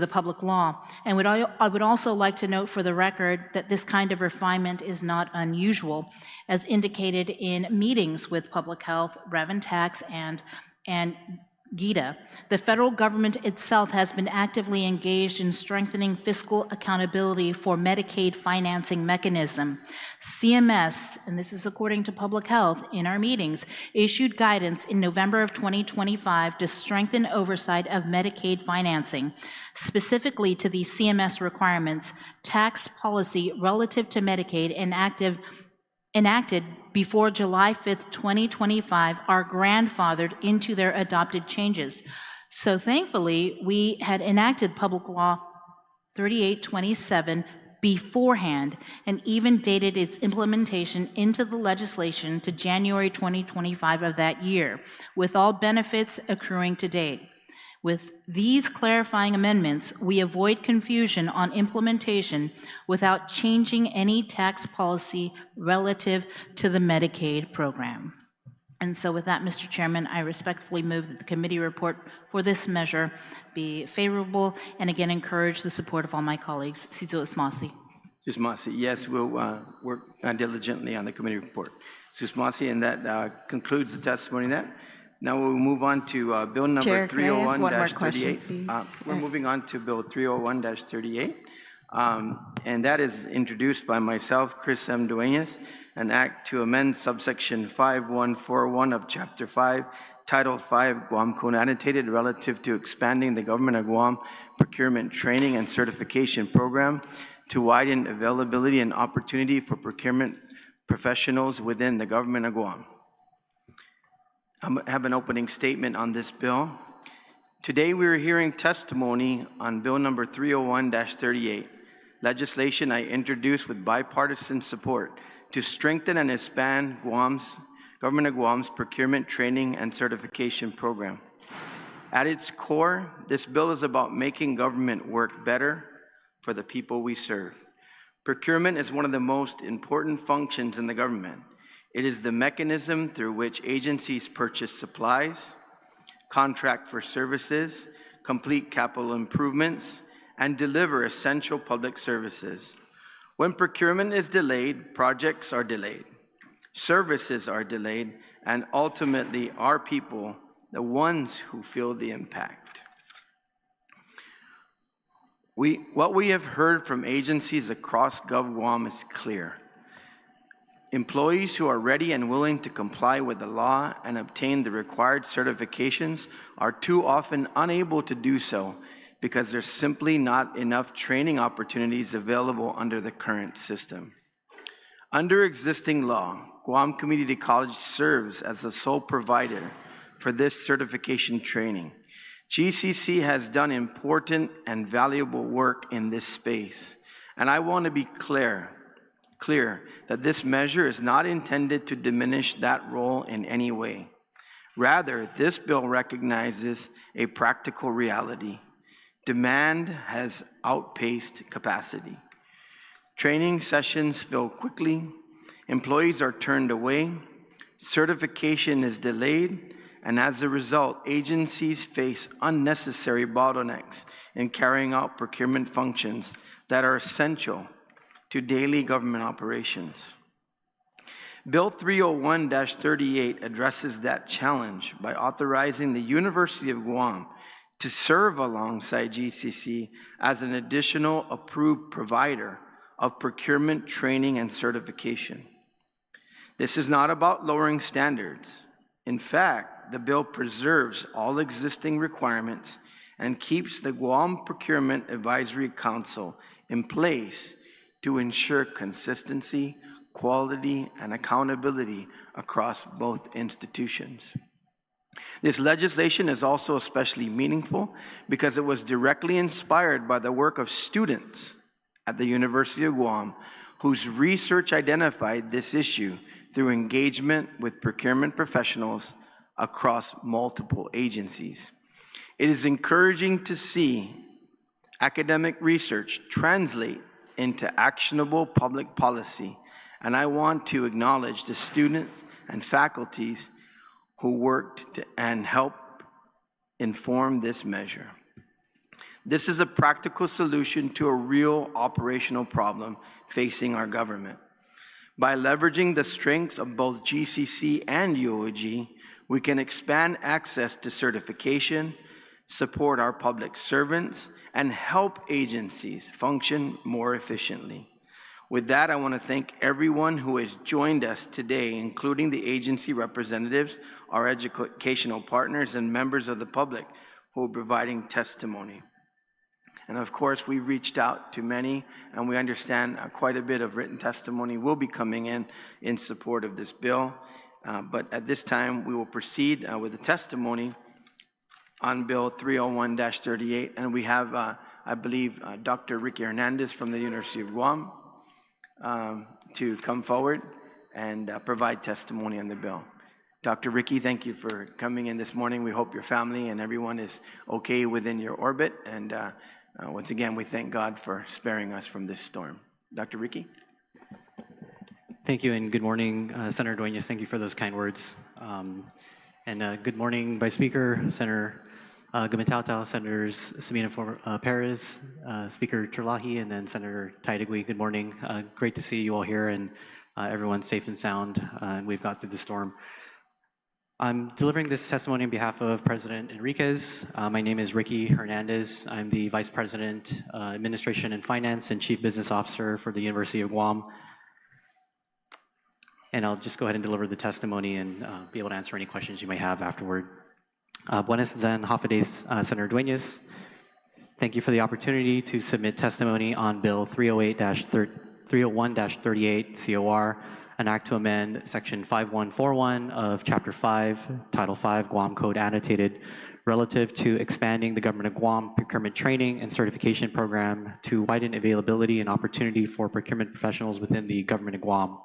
public law. And I would also like to note for the record that this kind of refinement is not unusual, as indicated in meetings with Public Health, Rev and Tax, and GITA. The federal government itself has been actively engaged in strengthening fiscal accountability for Medicaid financing mechanism. CMS, and this is according to Public Health in our meetings, issued guidance in November of 2025 to strengthen oversight of Medicaid financing. Specifically to the CMS requirements, tax policy relative to Medicaid enacted before July 5th, 2025 are grandfathered into their adopted changes. So thankfully, we had enacted Public Law 3827 beforehand and even dated its implementation into the legislation to January 2025 of that year, with all benefits accruing to date. With these clarifying amendments, we avoid confusion on implementation without changing any tax policy relative to the Medicaid program. And so with that, Mr. Chairman, I respectfully move that the committee report for this measure be favorable and again encourage the support of all my colleagues. Sizo Ismasi. Ismasi, yes, we'll work diligently on the committee report. Ismasi, and that concludes the testimony then. Now we'll move on to bill number Chair, can I ask one more question, 301-38. please? We're moving on to bill 301-38, and that is introduced by myself, Chris M. Duenas, an act to amend subsection 5141 of Chapter 5, Title 5, Guam Code Annotated, relative to expanding the Government of Guam Procurement Training and Certification Program to widen availability and opportunity for procurement professionals within the Government of Guam. I have an opening statement on this bill. Today we are hearing testimony on bill number 301-38, legislation I introduced with bipartisan support to strengthen and expand Government of Guam's procurement training and certification program. At its core, this bill is about making government work better for the people we serve. Procurement is one of the most important functions in the government. It is the mechanism through which agencies purchase supplies, contract for services, complete capital improvements, and deliver essential public services. When procurement is delayed, projects are delayed, services are delayed, and ultimately our people, the ones who feel the impact. What we have heard from agencies across GovGuam is clear. Employees who are ready and willing to comply with the law and obtain the required certifications are too often unable to do so because there's simply not enough training opportunities available under the current system. Under existing law, Guam Community College serves as the sole provider for this certification training. GCC has done important and valuable work in this space, and I want to be clear that this measure is not intended to diminish that role in any way. Rather, this bill recognizes a practical reality. Demand has outpaced capacity. Training sessions fill quickly, employees are turned away, certification is delayed, and as a result, agencies face unnecessary bottlenecks in carrying out procurement functions that are essential to daily government operations. Bill 301-38 addresses that challenge by authorizing the University of Guam to serve alongside GCC as an additional approved provider of procurement, training, and certification. This is not about lowering standards. In fact, the bill preserves all existing requirements and keeps the Guam Procurement Advisory Council in place to ensure consistency, quality, and accountability across both institutions. This legislation is also especially meaningful because it was directly inspired by the work of students at the University of Guam whose research identified this issue through engagement with procurement professionals across multiple agencies. It is encouraging to see academic research translate into actionable public policy, and I want to acknowledge the students and faculties who worked and helped inform this measure. This is a practical solution to a real operational problem facing our government. By leveraging the strengths of both GCC and UOG, we can expand access to certification, support our public servants, and help agencies function more efficiently. With that, I want to thank everyone who has joined us today, including the agency representatives, our educational partners, and members of the public who are providing testimony. And of course, we reached out to many, and we understand quite a bit of written testimony will be coming in support of this bill. But at this time, we will proceed with the testimony on Bill 301-38, and we have, I believe, Dr. Ricky Hernandez from the University of Guam to come forward and provide testimony on the bill. Dr. Ricky, thank you for coming in this morning. We hope your family and everyone is okay within your orbit, and once again, we thank God for sparing us from this storm. Dr. Ricky? Thank you, and good morning, Senator Duenas. Thank you for those kind words. And good morning, Vice Speaker, Senator Gumatauta, Senators Sabina, Perez, Speaker Terlahi, and then Senator Taitigui. Good morning. Great to see you all here, and everyone's safe and sound, and we've got through the storm. I'm delivering this testimony on behalf of President Enriquez. My name is Ricky Hernandez. I'm the Vice President, Administration and Finance, and Chief Business Officer for the University of Guam. And I'll just go ahead and deliver the testimony and be able to answer any questions you may have afterward. Buenas and Hafades, Senator Duenas. Thank you for the opportunity to submit testimony on Bill 301-38 COR, an act to amend Section 5141 of Chapter 5, Title 5, Guam Code Annotated, relative to expanding the Government of Guam procurement training and certification program to widen availability and opportunity for procurement professionals within the Government of Guam.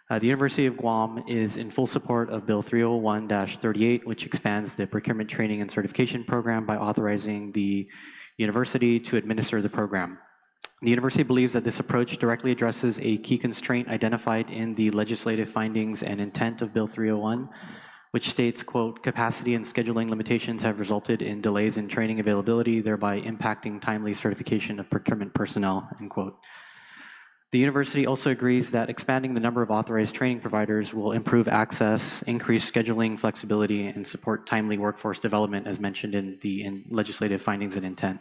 The University of Guam is in full support of Bill 301-38, which expands the procurement training and certification program by authorizing the university to administer the program. The university believes that this approach directly addresses a key constraint identified in the legislative findings and intent of Bill 301, which states, quote, capacity and scheduling limitations have resulted in delays in training availability, thereby impacting timely certification of procurement personnel, end quote. The university also agrees that expanding the number of authorized training providers will improve access, increase scheduling flexibility, and support timely workforce development as mentioned in the legislative findings and intent.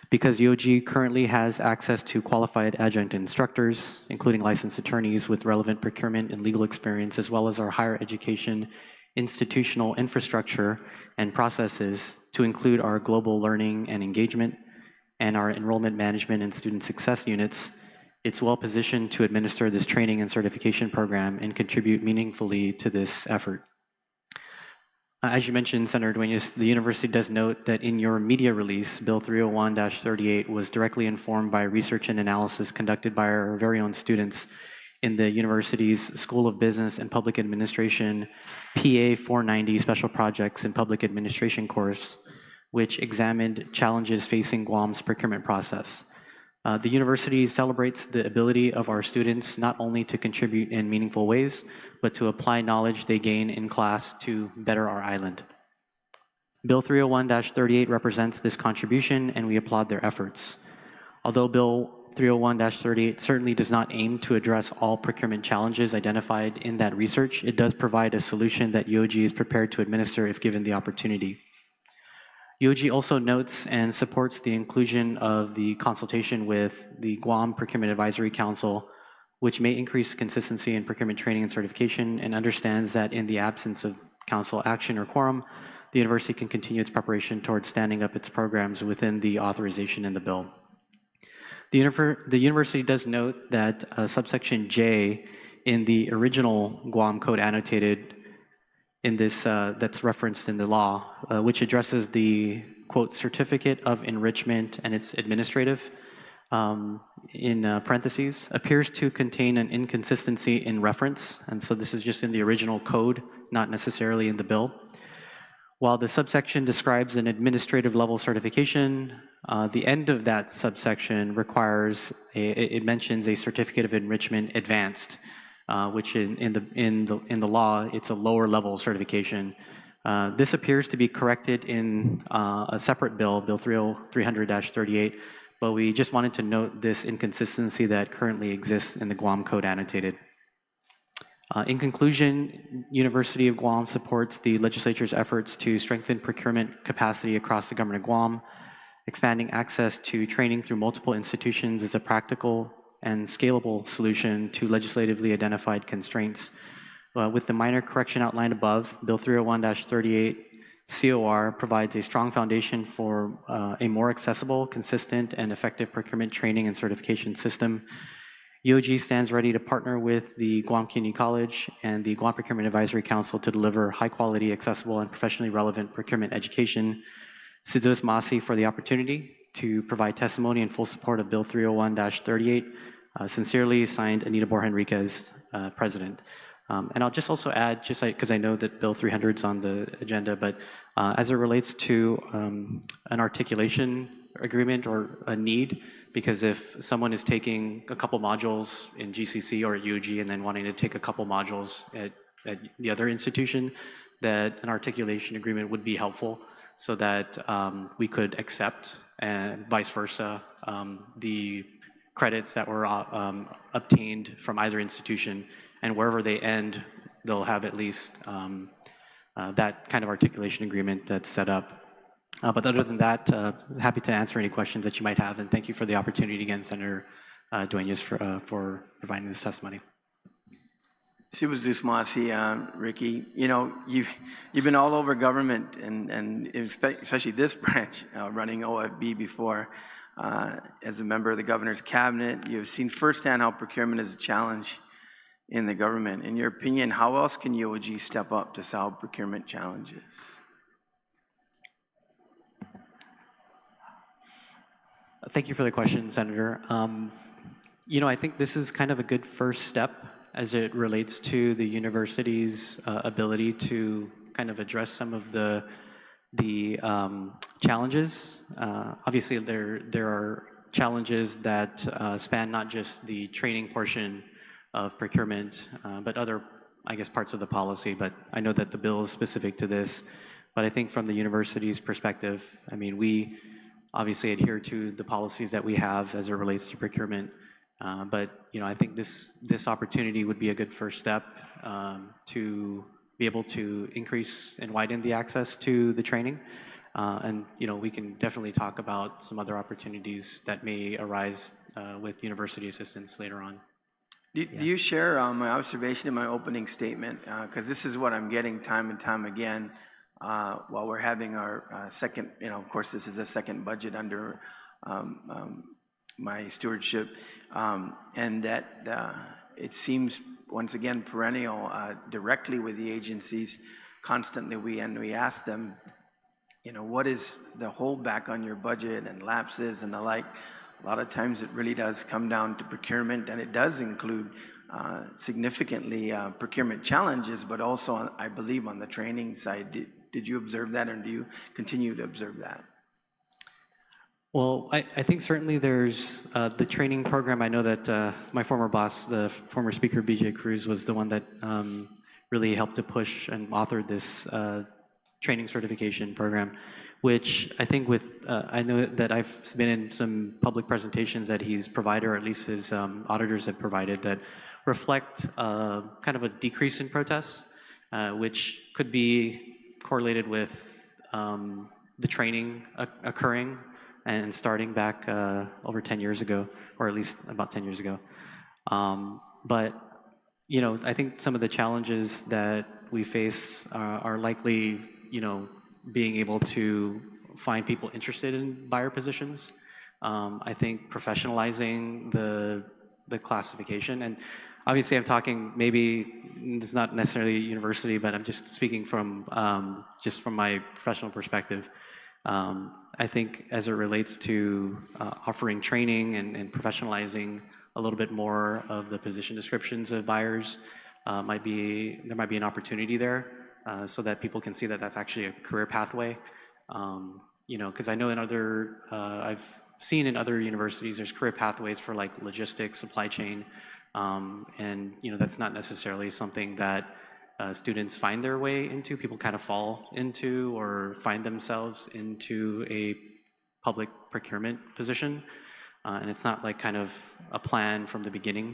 Because UOG currently has access to qualified adjunct instructors, including licensed attorneys with relevant procurement and legal experience, as well as our higher education institutional infrastructure and processes to include our global learning and engagement and our enrollment management and student success units, it's well positioned to administer this training and certification program and contribute meaningfully to this effort. As you mentioned, Senator Duenas, the university does note that in your media release, Bill 301-38 was directly informed by research and analysis conducted by our very own students in the university's School of Business and Public Administration PA 490 Special Projects and Public Administration course, which examined challenges facing Guam's procurement process. The university celebrates the ability of our students not only to contribute in meaningful ways, but to apply knowledge they gain in class to better our island. Bill 301-38 represents this contribution, and we applaud their efforts. Although Bill 301-38 certainly does not aim to address all procurement challenges identified in that research. It does provide a solution that UOG is prepared to administer if given the opportunity. UOG also notes and supports the inclusion of the consultation with the Guam Procurement Advisory Council, which may increase consistency in procurement training and certification, and understands that in the absence of council action or quorum, the university can continue its preparation towards standing up its programs within the authorization in the bill. The university does note that subsection J in the original Guam Code Annotated in this, that's referenced in the law, which addresses the, quote, certificate of enrichment and its administrative, in parentheses, appears to contain an inconsistency in reference. And so this is just in the original code, not necessarily in the bill. While the subsection describes an administrative level certification, the end of that subsection requires, it mentions a certificate of enrichment advanced, which in the law, it's a lower level certification. This appears to be corrected in a separate bill, Bill 300-38, but we just wanted to note this inconsistency that currently exists in the Guam Code Annotated. In conclusion, University of Guam supports the legislature's efforts to strengthen procurement capacity across the government of Guam. Expanding access to training through multiple institutions is a practical and scalable solution to legislatively identified constraints. With the minor correction outlined above, Bill 301-38 COR provides a strong foundation for a more accessible, consistent, and effective procurement training and certification system. UOG stands ready to partner with the Guam Community College and the Guam Procurement Advisory Council to deliver high-quality, accessible, and professionally relevant procurement education. Sidus Masi for the opportunity to provide testimony in full support of Bill 301-38. Sincerely signed, Anita Borja-Enriquez, President. And I'll just also add, just because I know that Bill 300 is on the agenda, but as it relates to an articulation agreement or a need, because if someone is taking a couple modules in GCC or at UOG and then wanting to take a couple modules at the other institution, that an articulation agreement would be helpful so that we could accept and vice versa the credits that were obtained from either institution, and wherever they end, they'll have at least that kind of articulation agreement that's set up. But other than that, happy to answer any questions that you might have, and thank you for the opportunity again, Senator Duenas, for providing this testimony. Subhazus Masi, Ricky, you know, you've been all over government, and especially this branch, running OFB before. As a member of the governor's cabinet, you've seen firsthand how procurement is a challenge in the government. In your opinion, how else can UOG step up to solve procurement challenges? Thank you for the question, Senator. You know, I think this is kind of a good first step as it relates to the university's ability to kind of address some of the challenges. Obviously, there are challenges that span not just the training portion of procurement, but other, I guess, parts of the policy. But I know that the bill is specific to this. But I think from the university's perspective, I mean, we obviously adhere to the policies that we have as it relates to procurement. But you know, I think this opportunity would be a good first step to be able to increase and widen the access to the training. And you know, we can definitely talk about some other opportunities that may arise with university assistance later on. Do you share my observation in my opening statement? Because this is what I'm getting time and time again while we're having our second, you know, of course, this is a second budget under my stewardship, and that it seems, once again, perennial, directly with the agencies, constantly we ask them, you know, what is the holdback on your budget and lapses and the like. A lot of times it really does come down to procurement, and it does include significantly procurement challenges, but also, I believe, on the training side. Did you observe that, or do you continue to observe that? Well, I think certainly there's the training program. I know that my former boss, the former Speaker BJ Cruz, was the one that really helped to push and authored this training certification program. which I think I know that I've been in some public presentations that he's provided, or at least his auditors have provided, that reflect kind of a decrease in protests, which could be correlated with the training occurring and starting back over 10 years ago, or at least about 10 years ago. But, you know, I think some of the challenges that we face are likely, you know, being able to find people interested in buyer positions. I think professionalizing the classification, and obviously I'm talking, maybe it's not necessarily a university, but I'm just speaking from my professional perspective. I think as it relates to offering training and professionalizing a little bit more of the position descriptions of buyers, there might be an opportunity there, so that people can see that that's actually a career pathway. You know, because I know I've seen in other universities, there's career pathways for like logistics, supply chain, and you know, that's not necessarily something that students find their way into. People kind of fall into or find themselves into a public procurement position, and it's not like kind of a plan from the beginning.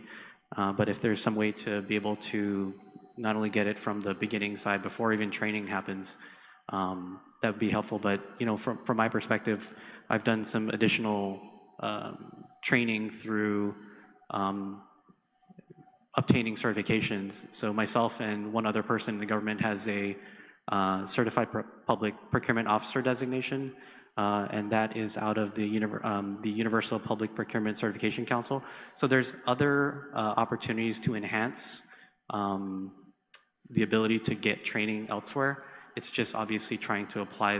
But if there's some way to be able to not only get it from the beginning side before even training happens, that would be helpful. But you know, from my perspective, I've done some additional training through obtaining certifications. So myself and one other person in the government has a certified public procurement officer designation, and that is out of the Universal Public Procurement Certification Council. So there's other opportunities to enhance the ability to get training elsewhere. It's just obviously trying to apply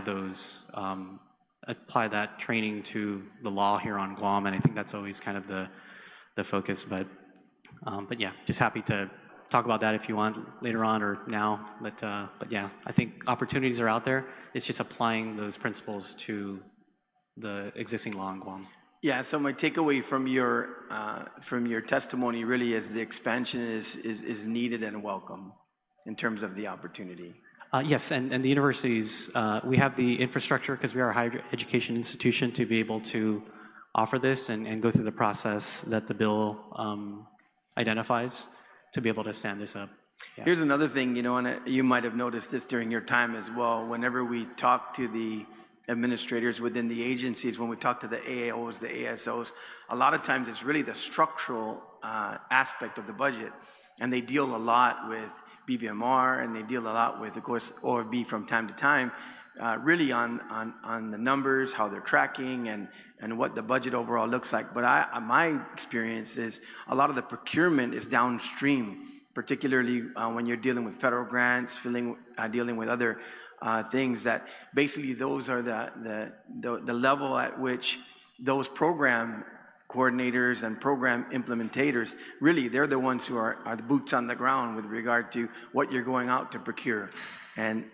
that training to the law here on Guam, and I think that's always kind of the focus. But yeah, just happy to talk about that if you want later on or now. But yeah, I think opportunities are out there. It's just applying those principles to the existing law in Guam. Yeah, so my takeaway from your testimony really is the expansion is needed and welcome in terms of the opportunity. Yes, and the universities, we have the infrastructure because we are a higher education institution to be able to offer this and go through the process that the bill identifies to be able to stand this up. Yeah. Here's another thing, you know, and you might have noticed this during your time as well. Whenever we talk to the administrators within the agencies, when we talk to the AAOs, the ASOs, a lot of times it's really the structural aspect of the budget. And they deal a lot with BBMR, and they deal a lot with, of course, OFB from time to time, really on the numbers, how they're tracking, and what the budget overall looks like. But my experience is a lot of the procurement is downstream, particularly when you're dealing with federal grants, dealing with other things that basically those are the level at which those program coordinators and program implementators, really they're the ones who are the boots on the ground with regard to what you're going out to procure and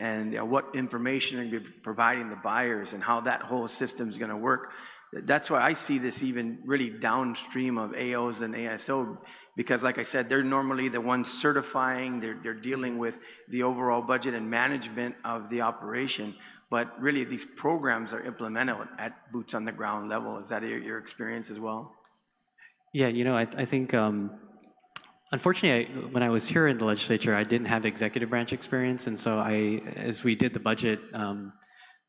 what information you're providing the buyers and how that whole system is going to work. That's why I see this even really downstream of AOs and ASO, because like I said, they're normally the ones certifying, they're dealing with the overall budget and management of the operation, but really these programs are implemented at boots on the ground level. Is that your experience as well? Yeah, you know, I think, unfortunately, when I was here in the legislature, I didn't have executive branch experience, and so as we did the budget,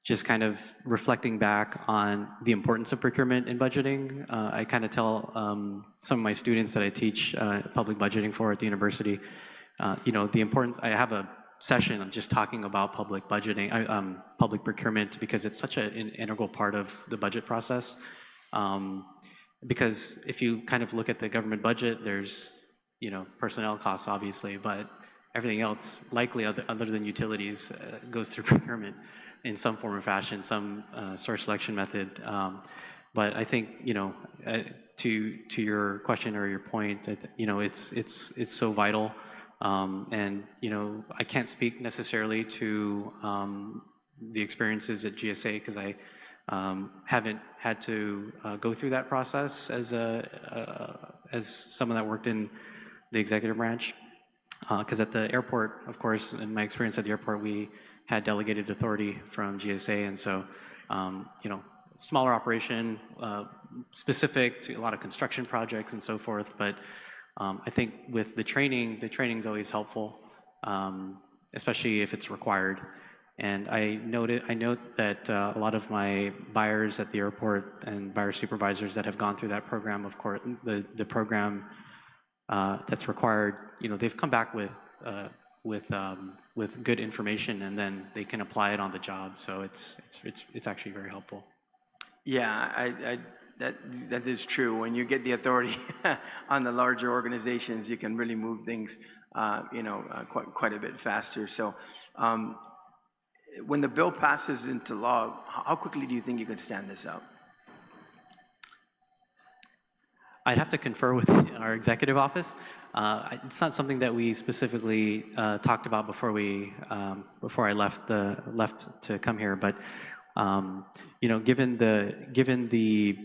just kind of reflecting back on the importance of procurement in budgeting, I kind of tell some of my students that I teach public budgeting for at the university, you know, the importance. I have a session of just talking about public budgeting, public procurement, because it's such an integral part of the budget process. Because if you kind of look at the government budget, there's, you know, personnel costs obviously, but everything else, likely other than utilities, goes through procurement in some form or fashion, some source selection method. But I think, you know, to your question or your point, that, you know, it's so vital. And, you know, I can't speak necessarily to the experiences at GSA because I haven't had to go through that process as someone that worked in the executive branch. Because at the airport, of course, in my experience at the airport, we had delegated authority from GSA, and so you know, smaller operation, specific to a lot of construction projects and so forth. But I think with the training is always helpful, especially if it's required. And I note that a lot of my buyers at the airport and buyer supervisors that have gone through that program, of course, the program that's required, you know, they've come back with good information, and then they can apply it on the job. So it's actually very helpful. Yeah, that is true. When you get the authority on the larger organizations, you can really move things, you know, quite a bit faster. So, when the bill passes into law, how quickly do you think you could stand this up? I'd have to confer with our executive office. It's not something that we specifically talked about before I left to come here. But you know, given the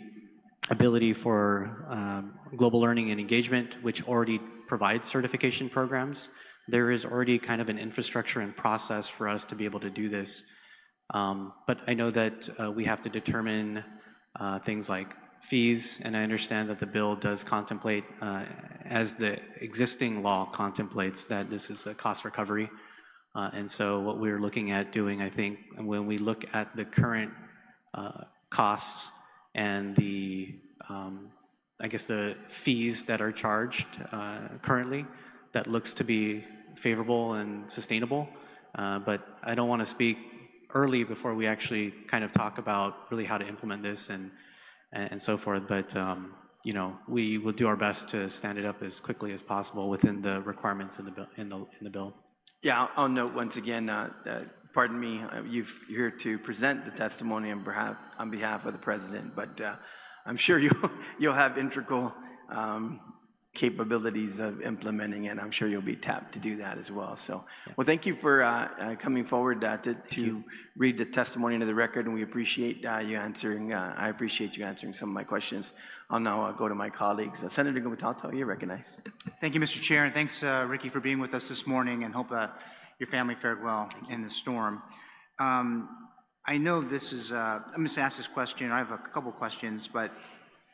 ability for global learning and engagement, which already provides certification programs, there is already kind of an infrastructure and process for us to be able to do this. But I know that we have to determine things like fees, and I understand that the bill does contemplate, as the existing law contemplates, that this is a cost recovery. And so what we're looking at doing, I think, when we look at the current costs and the, I guess, the fees that are charged currently, that looks to be favorable and sustainable. But I don't want to speak early before we actually kind of talk about really how to implement this and so forth. But you know, we will do our best to stand it up as quickly as possible within the requirements in the bill. In the bill. Yeah, I'll note once again, pardon me, you're here to present the testimony on behalf of the president, but I'm sure you'll have integral capabilities of implementing it. I'm sure you'll be tapped to do that as well. So, well, thank you for coming forward to read the testimony into the record, and we appreciate you answering. I appreciate you answering some of my questions. I'll now go to my colleagues. Senator Gumatauto, you're recognized. Thank you, Mr. Chair, and thanks, Ricky, for being with us this morning, and hope your family fared well in the storm. I know this is, I'm just ask this question. I have a couple questions, but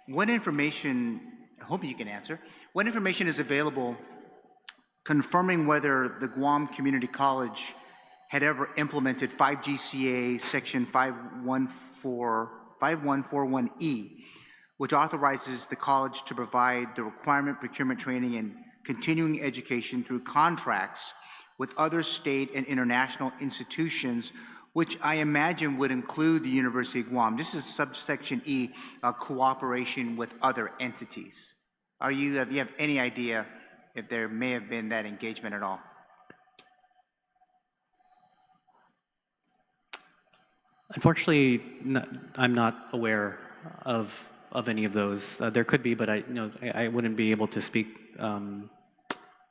what information, I hope you can answer, what information is available confirming whether the Guam Community College had ever implemented 5GCA section 5141E, which authorizes the college to provide the requirement procurement training and continuing education through contracts with other state and international institutions, which I imagine would include the University of Guam. This is subsection E, cooperation with other entities. Do you have any idea if there may have been that engagement at all? Unfortunately, I'm not aware of any of those. There could be, but I wouldn't be able to speak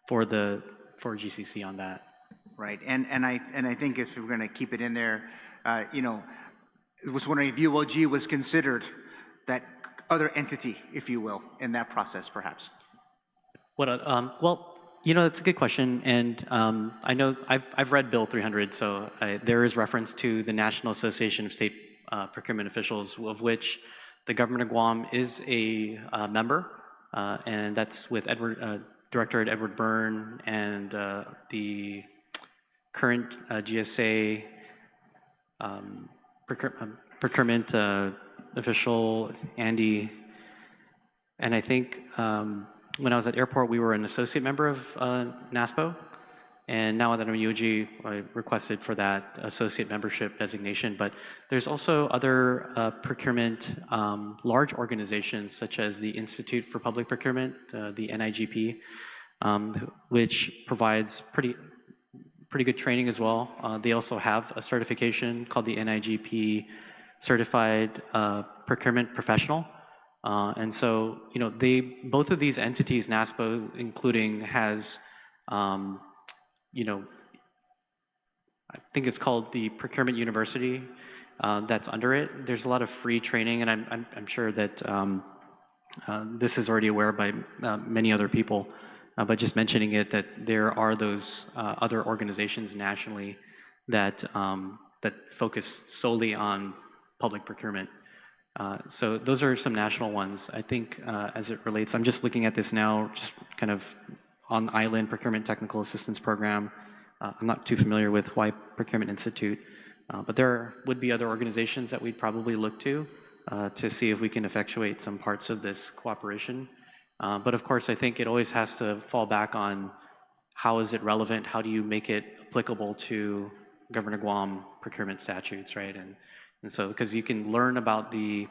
for GCC on that. Right, and I think if we're going to keep it in there, you know, I was wondering if ULG was considered that other entity, if you will, in that process, perhaps. Well, you know, that's a good question, and I know I've read Bill 300, so there is reference to the National Association of State Procurement Officials, of which the government of Guam is a member, and that's with Director Edward Byrne and the current GSA procurement official, Andy. And I think when I was at airport, we were an associate member of NASPO. And now that I'm at UOG, I requested for that associate membership designation. But there's also other procurement, large organizations, such as the Institute for Public Procurement, the NIGP, which provides pretty good training as well. They also have a certification called the NIGP Certified Procurement Professional. And so, you know, both of these entities, NASPO including, has, you know, I think it's called the Procurement University that's under it. There's a lot of free training, and I'm sure that this is already aware by many other people. But just mentioning it, that there are those other organizations nationally that that focus solely on public procurement. So those are some national ones. I think as it relates, I'm just looking at this now, just kind of on island procurement technical assistance program. I'm not too familiar with Hawaii Procurement Institute, but there would be other organizations that we'd probably look to see if we can effectuate some parts of this cooperation. But of course, I think it always has to fall back on how is it relevant? How do you make it applicable to Governor Guam procurement statutes, right? And so, because you can learn about the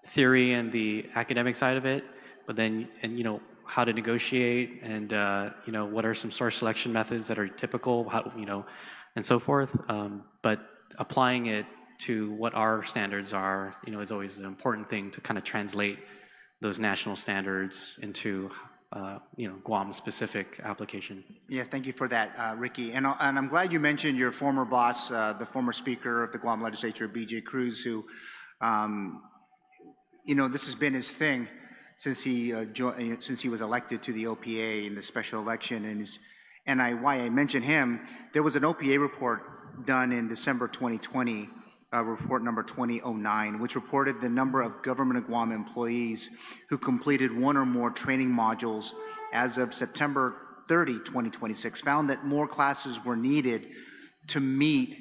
theory and the academic side of it, but then, you know, how to negotiate and, you know, what are some source selection methods that are typical, how, you know, and so forth. But applying it to what our standards are, you know, is always an important thing to kind of translate those national standards into, you know, Guam-specific application. Yeah, thank you for that, Ricky. And I'm glad you mentioned your former boss, the former Speaker of the Guam Legislature, B.J. Cruz, who, you know, this has been his thing since he was elected to the OPA in the special election. And why I mention him, there was an OPA report done in December 2020, report number 2009, which reported the number of Government of Guam employees who completed one or more training modules as of September 30, 2026, found that more classes were needed to meet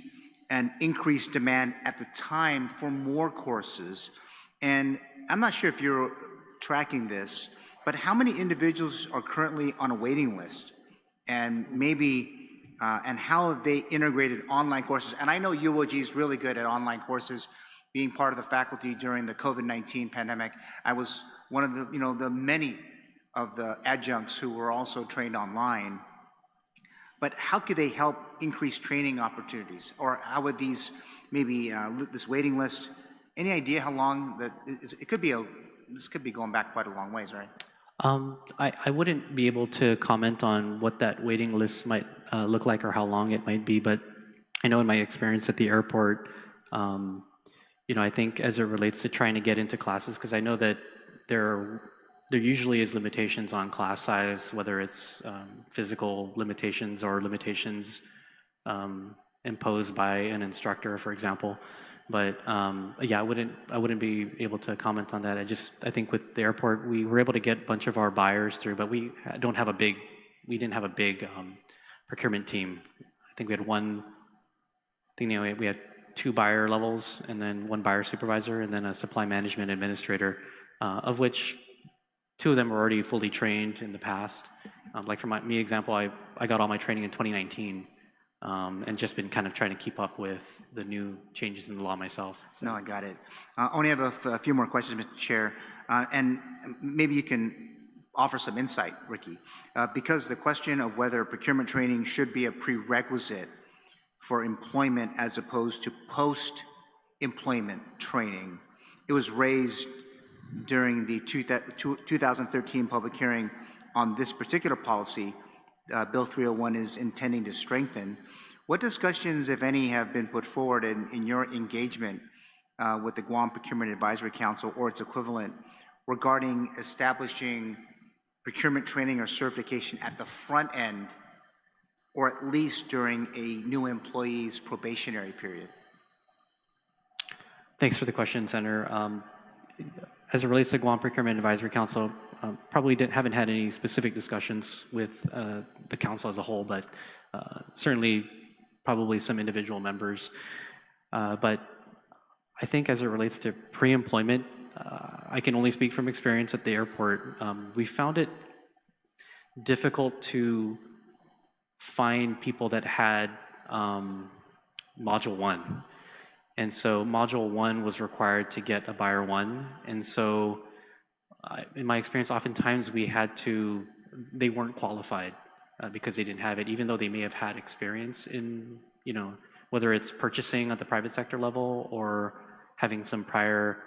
an increased demand at the time for more courses. And I'm not sure if you're tracking this, but how many individuals are currently on a waiting list? And maybe and how have they integrated online courses? And I know UOG is really good at online courses, being part of the faculty during the COVID-19 pandemic. I was one of the, you know, the many of the adjuncts who were also trained online. But how could they help increase training opportunities? Or how would these, maybe this waiting list, any idea how long that is? It could be this could be going back quite a long ways, right? I wouldn't be able to comment on what that waiting list might look like or how long it might be, but I know in my experience at the airport, you know, I think as it relates to trying to get into classes, because I know that there usually is limitations on class size, whether it's physical limitations or limitations imposed by an instructor, for example. But yeah, I wouldn't be able to comment on that. I think with the airport, we were able to get a bunch of our buyers through, but we didn't have a big procurement team. I think we had we had 2 buyer levels and then 1 buyer supervisor and then a supply management administrator, of which 2 of them were already fully trained in the past. Like for me example, I got all my training in 2019. And just been kind of trying to keep up with the new changes in the law myself. So. No, I got it. I only have a few more questions, Mr. Chair, and maybe you can offer some insight, Ricky, because the question of whether procurement training should be a prerequisite for employment as opposed to post-employment training, it was raised during the 2013 public hearing on this particular policy. Bill 301 is intending to strengthen. What discussions, if any, have been put forward in your engagement with the Guam Procurement Advisory Council or its equivalent regarding establishing procurement training or certification at the front end, or at least during a new employee's probationary period? Thanks for the question, Senator. As it relates to Guam Procurement Advisory Council, probably haven't had any specific discussions with the council as a whole, but certainly probably some individual members. But I think as it relates to pre-employment, I can only speak from experience at the airport. We found it difficult to find people that had Module 1. And so Module 1 was required to get a Buyer 1. And so in my experience, oftentimes they weren't qualified because they didn't have it, even though they may have had experience in, you know, whether it's purchasing at the private sector level or having some prior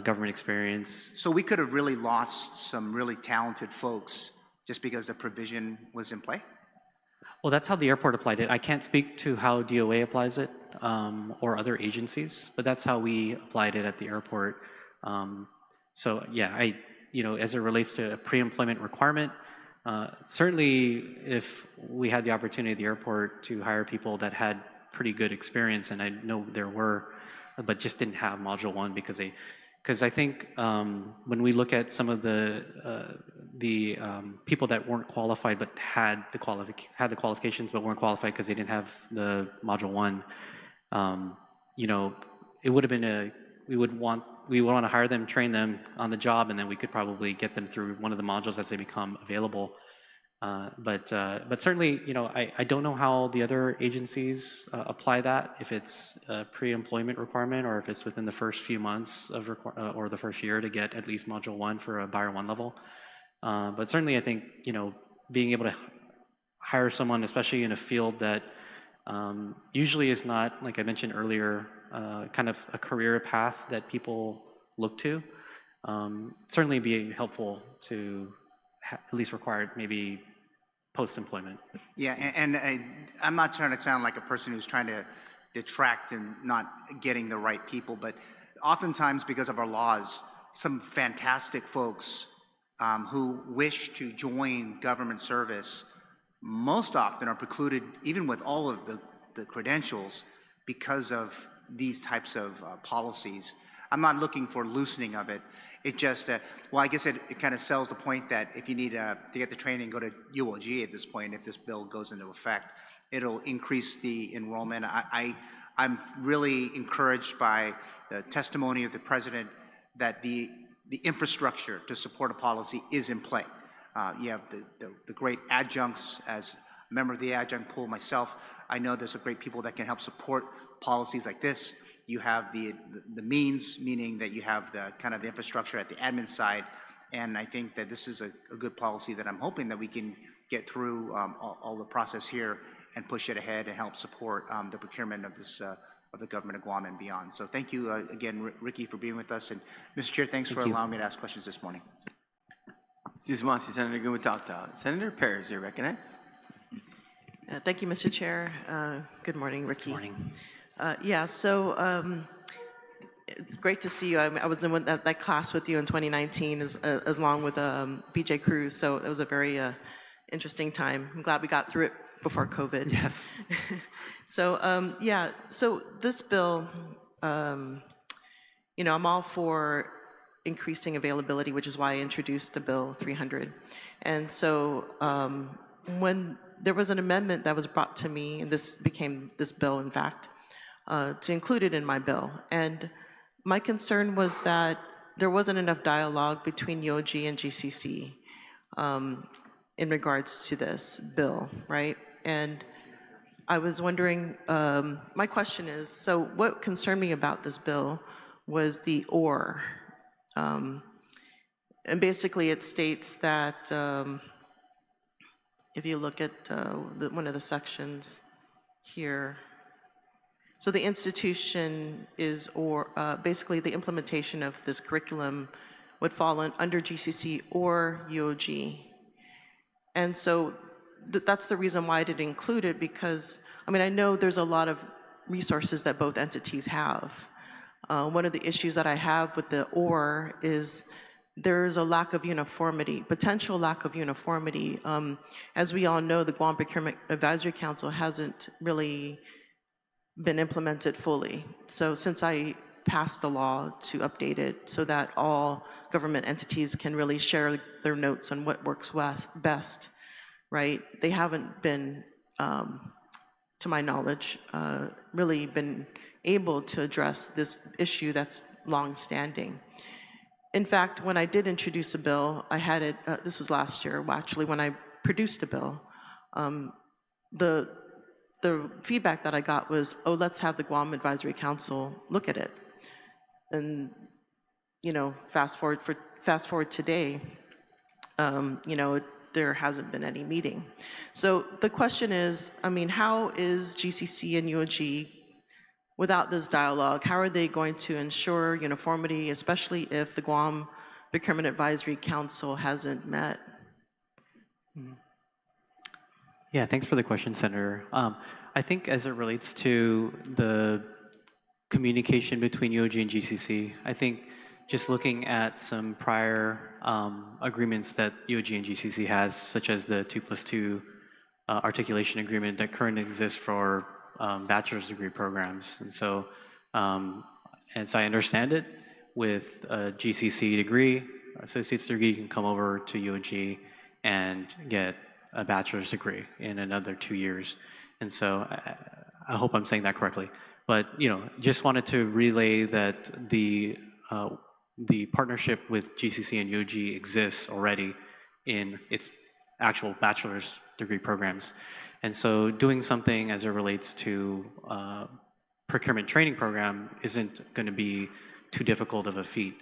government experience. So we could have really lost some really talented folks just because the provision was in play? Well, that's how the airport applied it. I can't speak to how DOA applies it or other agencies, but that's how we applied it at the airport. So yeah, you know, as it relates to a pre-employment requirement, certainly if we had the opportunity at the airport to hire people that had pretty good experience, and I know there were, but just didn't have Module 1 because I think when we look at some of the people that weren't qualified but had the qualifications but weren't qualified because they didn't have the Module 1, you know, it would have been we would want to hire them, train them on the job, and then we could probably get them through one of the modules as they become available. But certainly, you know, I don't know how the other agencies apply that, if it's a pre-employment requirement or if it's within the first few months of or the first year to get at least Module 1 for a Buyer 1 level. But certainly, I think, you know, being able to hire someone, especially in a field that usually is not, like I mentioned earlier, kind of a career path that people look to, certainly be helpful to at least required maybe post-employment. Yeah, and I'm not trying to sound like a person who's trying to detract and not getting the right people, but oftentimes because of our laws, some fantastic folks who wish to join government service most often are precluded, even with all of the credentials, because of these types of policies. I'm not looking for loosening of it. It just, well, I guess it kind of sells the point that if you need to get the training, go to UOG at this point. If this bill goes into effect, it'll increase the enrollment. I'm really encouraged by the testimony of the president that the infrastructure to support a policy is in play. You have the great adjuncts. As a member of the adjunct pool myself, I know there's some great people that can help support policies like this. You have the means, meaning that you have the kind of the infrastructure at the admin side, and I think that this is a good policy that I'm hoping that we can get through all the process here and push it ahead and help support the procurement of this of the government of Guam and beyond. So thank you again, Ricky, for being with us, and Mr. Chair, thanks for allowing me to ask questions this morning. Senator Gumatata. Senator Perez, you're recognized. Thank you, Mr. Chair. Good morning, Ricky. Good morning. Yeah, so it's great to see you. I was in that class with you in 2019 as long with BJ Cruz, so it was a very interesting time. I'm glad we got through it before COVID. Yes. So, yeah, so this bill, you know, I'm all for increasing availability, which is why I introduced a Bill 300. And so when there was an amendment that was brought to me, and this became this bill, in fact, to include it in my bill. And my concern was that there wasn't enough dialogue between UOG and GCC in regards to this bill, right? And I was wondering, my question is, so what concerned me about this bill was the or. And basically it states that, if you look at one of the sections here, so the institution is, or basically the implementation of this curriculum would fall under GCC or UOG. And so that's the reason why I didn't include it, because, I mean, I know there's a lot of resources that both entities have. One of the issues that I have with the or is there's a lack of uniformity, potential lack of uniformity. As we all know, the Guam Procurement Advisory Council hasn't really been implemented fully. So since I passed the law to update it so that all government entities can really share their notes on what works best, right? They haven't been, to my knowledge, really been able to address this issue that's long-standing. In fact, when I did introduce a bill, I had it, this was last year, actually, when I produced a bill, the feedback that I got was, oh, let's have the Guam Advisory Council look at it. And, you know, fast forward today, you know, there hasn't been any meeting. So the question is, I mean, how is GCC and UOG, without this dialogue, how are they going to ensure uniformity, especially if the Guam Procurement Advisory Council hasn't met? Yeah, thanks for the question, Senator. I think as it relates to the communication between UOG and GCC, I think just looking at some prior agreements that UOG and GCC has, such as the 2+2 articulation agreement that currently exists for bachelor's degree programs. And so as I understand it, with a GCC degree, associate's degree, you can come over to UOG and get a bachelor's degree in another 2 years. And so I hope I'm saying that correctly. But, you know, just wanted to relay that the partnership with GCC and UOG exists already in its actual bachelor's degree programs. And so doing something as it relates to procurement training program isn't going to be too difficult of a feat.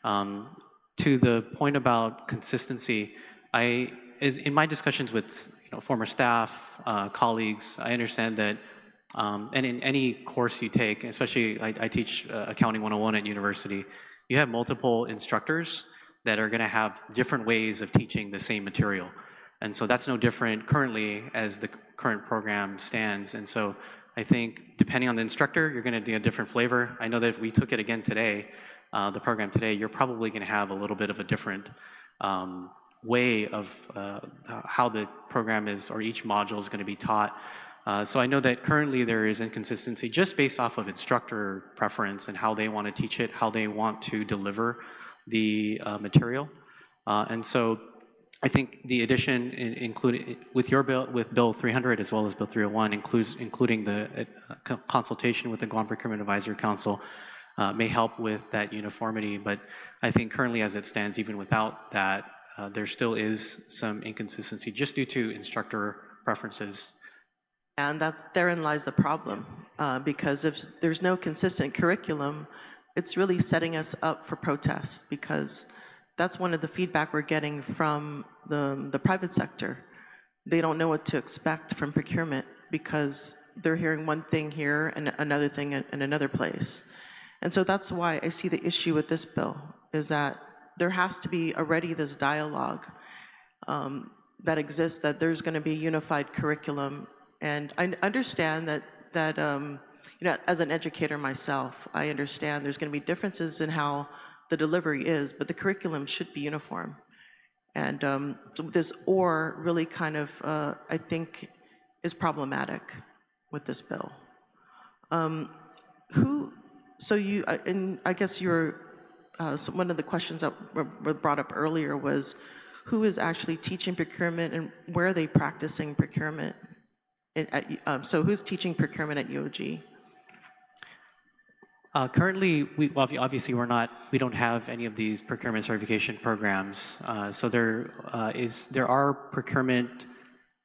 To the point about consistency, in my discussions with former staff, colleagues, I understand that, and in any course you take, especially I teach Accounting 101 at university, you have multiple instructors that are going to have different ways of teaching the same material. And so that's no different currently as the current program stands. And so I think depending on the instructor, you're going to do a different flavor. I know that if we took it again today, the program today, you're probably going to have a little bit of a different way of how the program is, or each module is going to be taught. So I know that currently there is inconsistency just based off of instructor preference and how they want to teach it, how they want to deliver the material. And so I think the addition, including with your bill, with Bill 300 as well as Bill 301, including the consultation with the Guam Procurement Advisory Council, may help with that uniformity. But I think currently, as it stands, even without that, there still is some inconsistency just due to instructor preferences. And therein lies the problem, because if there's no consistent curriculum, it's really setting us up for protest, because that's one of the feedback we're getting from the private sector. They don't know what to expect from procurement because they're hearing one thing here and another thing in another place. And so that's why I see the issue with this bill, is that there has to be already this dialogue that exists, that there's going to be a unified curriculum. And I understand that as an educator myself, I understand there's going to be differences in how the delivery is, but the curriculum should be uniform. And so this "or" really kind of, I think, is problematic with this bill. So you, and I guess so one of the questions that were brought up earlier was, who is actually teaching procurement and where are they practicing procurement? So who's teaching procurement at UOG? Currently, obviously we don't have any of these procurement certification programs. So there are procurement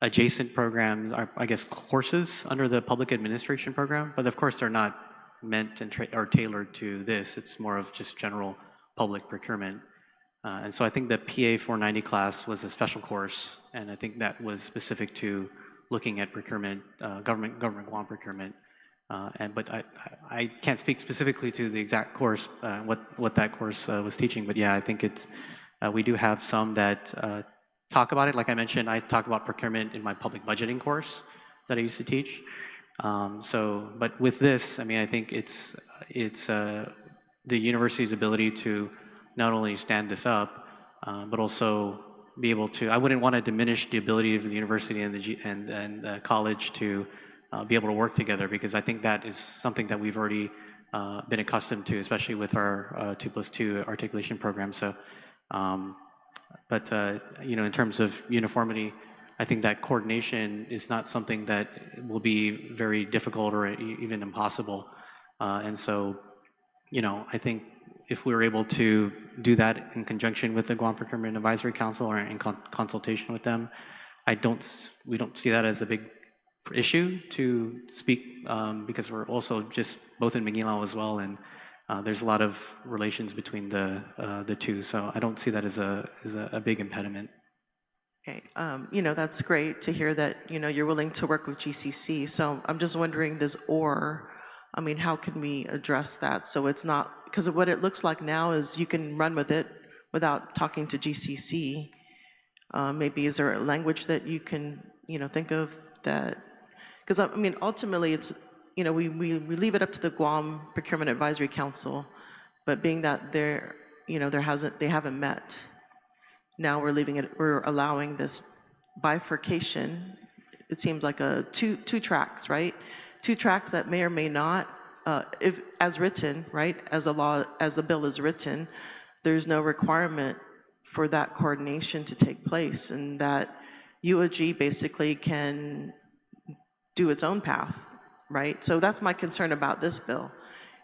adjacent programs, I guess courses under the public administration program, but of course they're not meant or tailored to this. It's more of just general public procurement. And so I think the PA 490 class was a special course, and I think that was specific to looking at procurement, government Guam procurement. But I can't speak specifically to the exact course, what that course was teaching. But yeah, I think we do have some that talk about it. Like I mentioned, I talk about procurement in my public budgeting course that I used to teach. But with this, I mean, I think it's the university's ability to not only stand this up, but also be able to. I wouldn't want to diminish the ability of the university and the college to be able to work together, because I think that is something that we've already been accustomed to, especially with our 2+2 articulation program. So, in terms of uniformity, I think that coordination is not something that will be very difficult or even impossible. And so, I think if we were able to do that in conjunction with the Guam Procurement Advisory Council or in consultation with them, we don't see that as a big issue to speak, because we're also just both in Manila as well, and there's a lot of relations between the two. So I don't see that as a big impediment. Okay, that's great to hear that, you're willing to work with GCC. So I'm just wondering this "or," I mean, how can we address that? So it's not, because what it looks like now is you can run with it without talking to GCC. Maybe is there a language that you can, think of that, because I mean, ultimately it's, we leave it up to the Guam Procurement Advisory Council, but being that they haven't met, now we're allowing this bifurcation. It seems like two tracks, right? Two tracks that may or may not if, as written, right, as a law, as the bill is written, there's no requirement for that coordination to take place, and that UOG basically can do its own path, right? So that's my concern about this bill,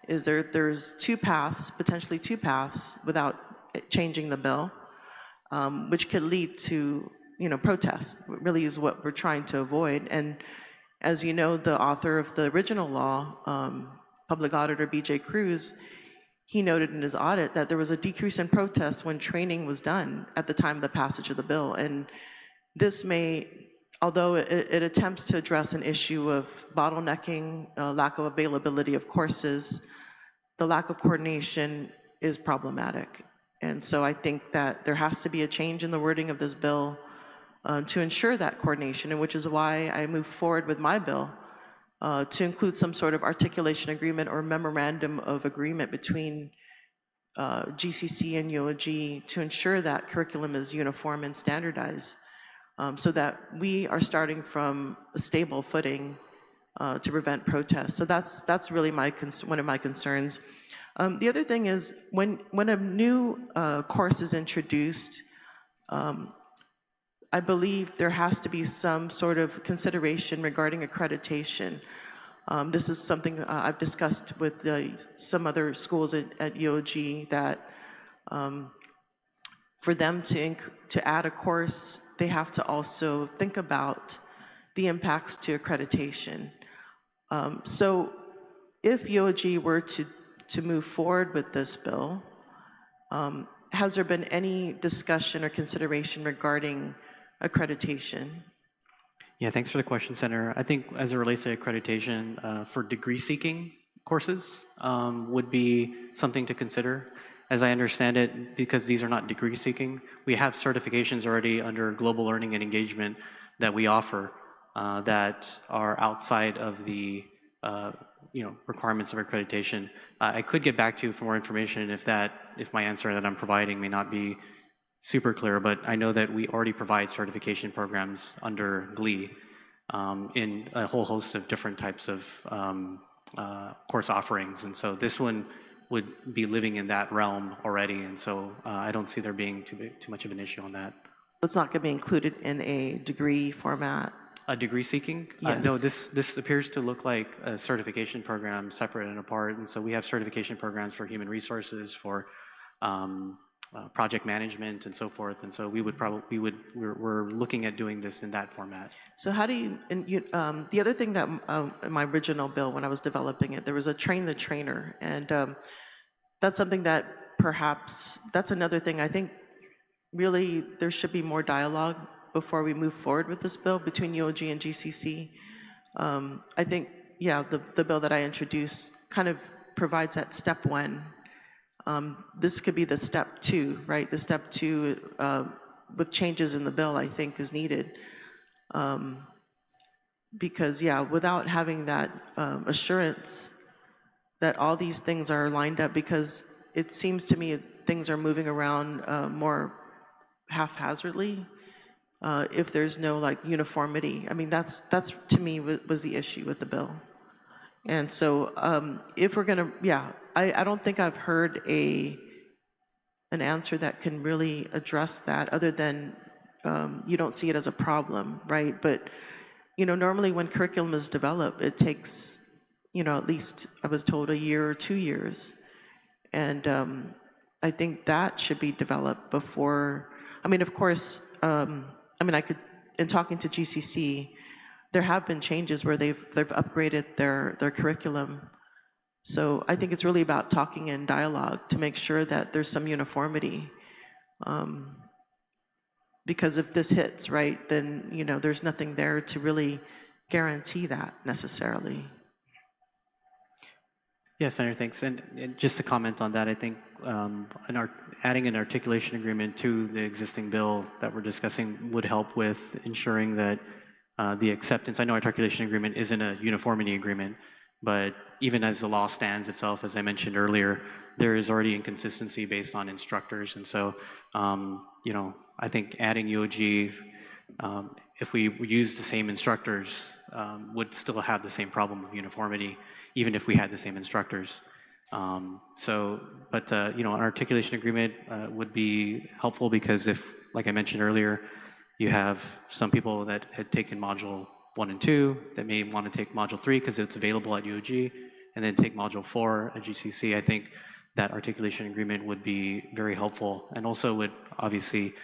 is there's two paths, potentially two paths, without changing the bill, which could lead to, you know, protest, really is what we're trying to avoid. And as you know, the author of the original law, Public Auditor B.J. Cruz, he noted in his audit that there was a decrease in protests when training was done at the time of the passage of the bill. And this may, although it attempts to address an issue of bottlenecking, lack of availability of courses, the lack of coordination is problematic. And so I think that there has to be a change in the wording of this bill to ensure that coordination, and which is why I moved forward with my bill to include some sort of articulation agreement or memorandum of agreement between GCC and UOG to ensure that curriculum is uniform and standardized, so that we are starting from a stable footing to prevent protests. So that's really one of my concerns. The other thing is when a new course is introduced, I believe there has to be some sort of consideration regarding accreditation. This is something I've discussed with some other schools at UOG, that for them to add a course, they have to also think about the impacts to accreditation. So if UOG were to move forward with this bill, has there been any discussion or consideration regarding accreditation? Yeah, thanks for the question, Senator. I think as it relates to accreditation for degree-seeking courses would be something to consider. As I understand it, because these are not degree-seeking, we have certifications already under global learning and engagement that we offer that are outside of the requirements of accreditation. I could get back to you for more information if my answer that I'm providing may not be super clear, but I know that we already provide certification programs under GLE in a whole host of different types of course offerings, and so this one would be living in that realm already, and so I don't see there being too much of an issue on that. It's not going to be included in a degree format? A degree seeking? Yes. No, this appears to look like a certification program separate and apart, and so we have certification programs for human resources, for project management and so forth, and so we're looking at doing this in that format. So how do you, the other thing that in my original bill when I was developing it, there was a train the trainer, and that's something that perhaps, that's another thing I think really there should be more dialogue before we move forward with this bill between UOG and GCC. I think, yeah, the bill that I introduced kind of provides that step one. This could be the step two, right? The step two with changes in the bill, I think, is needed. Because, yeah, without having that assurance that all these things are lined up, because it seems to me things are moving around more haphazardly if there's no like uniformity. I mean, that's to me was the issue with the bill. And so if we're gonna, yeah, I don't think I've heard an answer that can really address that, other than you don't see it as a problem, right? But, you know, normally when curriculum is developed, it takes, you know, at least I was told 1 year or 2 years. And I think that should be developed before, I mean, of course, I mean, I could, in talking to GCC, there have been changes where they've upgraded their curriculum. So I think it's really about talking and dialogue to make sure that there's some uniformity. Because if this hits, right, then, you know, there's nothing there to really guarantee that necessarily. Yeah, Senator, thanks. And just to comment on that, I think adding an articulation agreement to the existing bill that we're discussing would help with ensuring that the acceptance, I know articulation agreement isn't a uniformity agreement, but even as the law stands itself, as I mentioned earlier, there is already inconsistency based on instructors. And so, you know, I think adding UOG, if we use the same instructors, would still have the same problem of uniformity, even if we had the same instructors. You know, an articulation agreement would be helpful because if, like I mentioned earlier, you have some people that had taken module 1 and 2 that may want to take module 3 because it's available at UOG, and then take module 4 at GCC. I think that articulation agreement would be very helpful, and also would obviously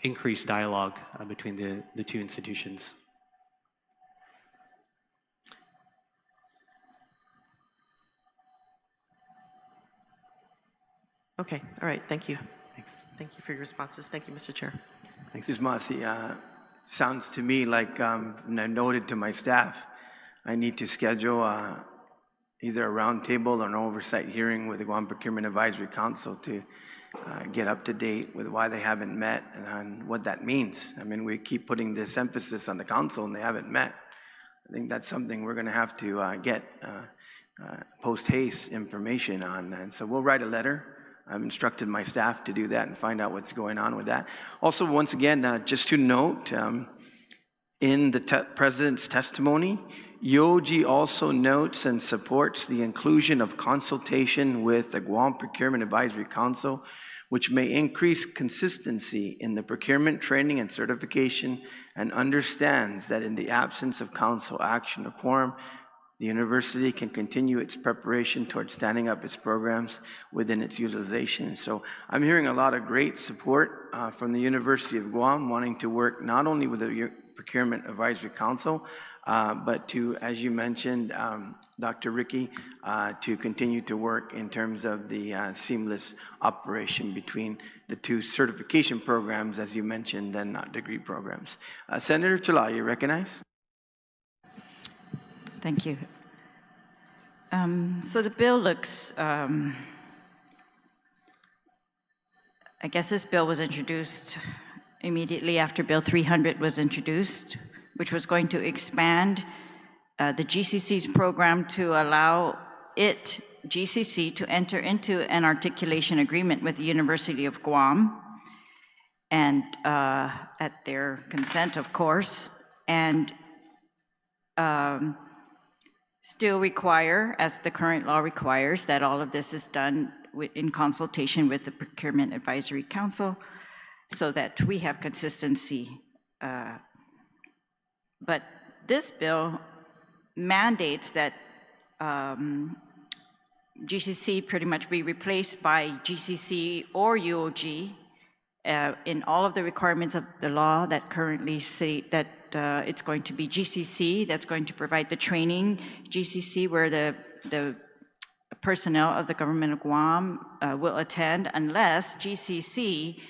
increase dialogue between the two institutions. Okay, all right, thank you. Thanks. Thank you for your responses. Thank you, Mr. Chair. Thanks. Ms. Masi, sounds to me like, and I noted to my staff, I need to schedule either a roundtable or an oversight hearing with the Guam Procurement Advisory Council to get up to date with why they haven't met and on what that means. I mean, we keep putting this emphasis on the council and they haven't met. I think that's something we're gonna have to get post-haste information on. And so we'll write a letter. I've instructed my staff to do that and find out what's going on with that. Also, once again, just to note, in the President's testimony, UOG also notes and supports the inclusion of consultation with the Guam Procurement Advisory Council, which may increase consistency in the procurement training and certification, and understands that in the absence of council action or quorum, the university can continue its preparation towards standing up its programs within its utilization. So I'm hearing a lot of great support from the University of Guam, wanting to work not only with the Procurement Advisory Council, but to, as you mentioned, Dr. Ricky, to continue to work in terms of the seamless operation between the two certification programs, as you mentioned, and not degree programs. Senator Chalai, you recognize? Thank you. So the bill looks, I guess this bill was introduced immediately after Bill 300 was introduced, which was going to expand the GCC's program to allow GCC, to enter into an articulation agreement with the University of Guam, and at their consent, of course, and still require, as the current law requires, that all of this is done in consultation with the Procurement Advisory Council so that we have consistency. But this bill mandates that GCC pretty much be replaced by GCC or UOG in all of the requirements of the law that currently say that it's going to be GCC that's going to provide the training, GCC where the personnel of the government of Guam will attend, unless GCC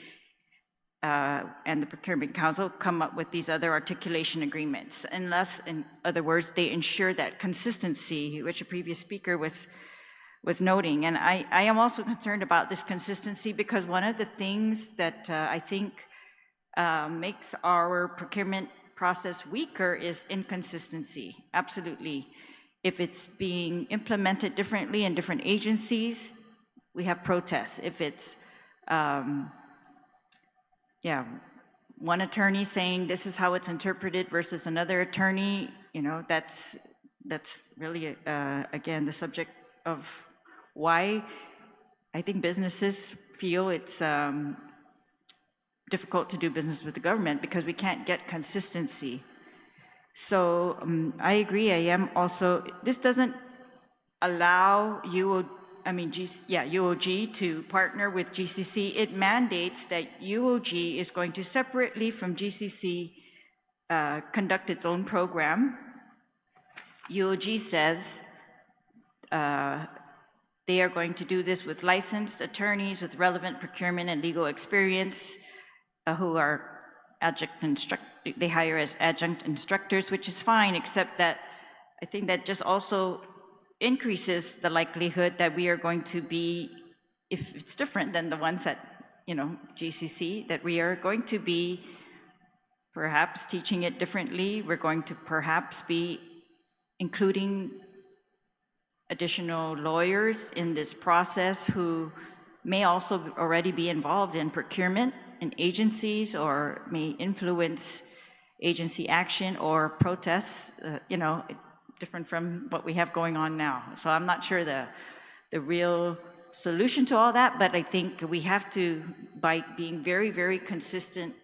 and the Procurement Council come up with these other articulation agreements, unless, in other words, they ensure that consistency, which a previous speaker was noting. And I am also concerned about this consistency because one of the things that I think makes our procurement process weaker is inconsistency, absolutely. If it's being implemented differently in different agencies, we have protests. If it's, one attorney saying this is how it's interpreted versus another attorney, you know, that's really, again, the subject of why I think businesses feel it's difficult to do business with the government, because we can't get consistency. So I agree. I am also, this doesn't allow UOG to partner with GCC. It mandates that UOG is going to separately from GCC conduct its own program. UOG says they are going to do this with licensed attorneys with relevant procurement and legal experience who are adjunct instructors. They hire as adjunct instructors, which is fine, except that I think that just also increases the likelihood that we are going to be, if it's different than the ones at, GCC, that we are going to be perhaps teaching it differently. We're going to perhaps be including additional lawyers in this process who may also already be involved in procurement in agencies, or may influence agency action or protests. different from what we have going on now. So I'm not sure the real solution to all that, but I think we have to, by being very, very consistent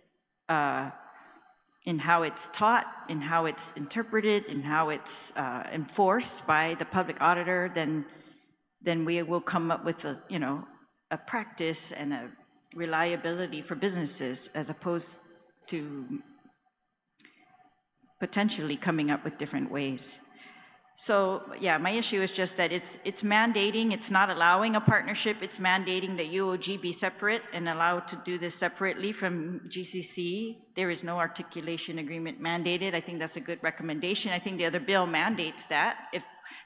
in how it's taught, in how it's interpreted, in how it's enforced by the public auditor, then we will come up with a, you know, a practice and a reliability for businesses, as opposed to potentially coming up with different ways. So yeah, my issue is just that it's mandating, it's not allowing a partnership, it's mandating that UOG be separate and allowed to do this separately from GCC. There is no articulation agreement mandated. I think that's a good recommendation. I think the other bill mandates that,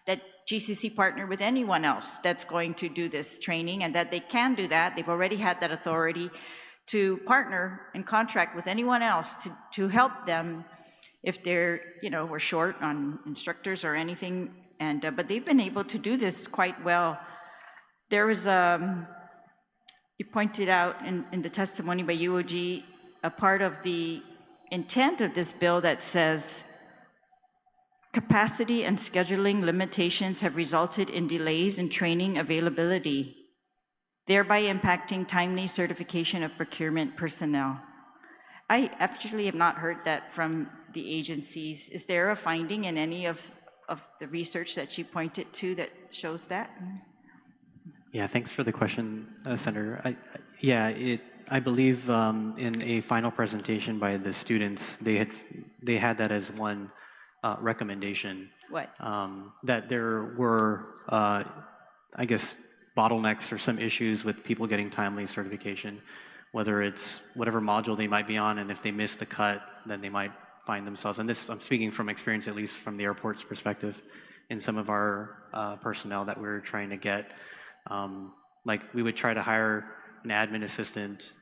that GCC partner with anyone else that's going to do this training, and that they can do that. They've already had that authority to partner and contract with anyone else to help them if they're, you know, we're short on instructors or anything, and but they've been able to do this quite well. There was, you pointed out in the testimony by UOG, a part of the intent of this bill that says, capacity and scheduling limitations have resulted in delays in training availability, thereby impacting timely certification of procurement personnel. I actually have not heard that from the agencies. Is there a finding in any of the research that you pointed to that shows that? Yeah, thanks for the question, Senator. I believe in a final presentation by the students, they had that as one recommendation. What? That there were, I guess, bottlenecks or some issues with people getting timely certification, whether it's whatever module they might be on, and if they miss the cut, then they might find themselves, and this, I'm speaking from experience, at least from the airport's perspective, in some of our personnel that we're trying to get. Like, we would try to hire an admin assistant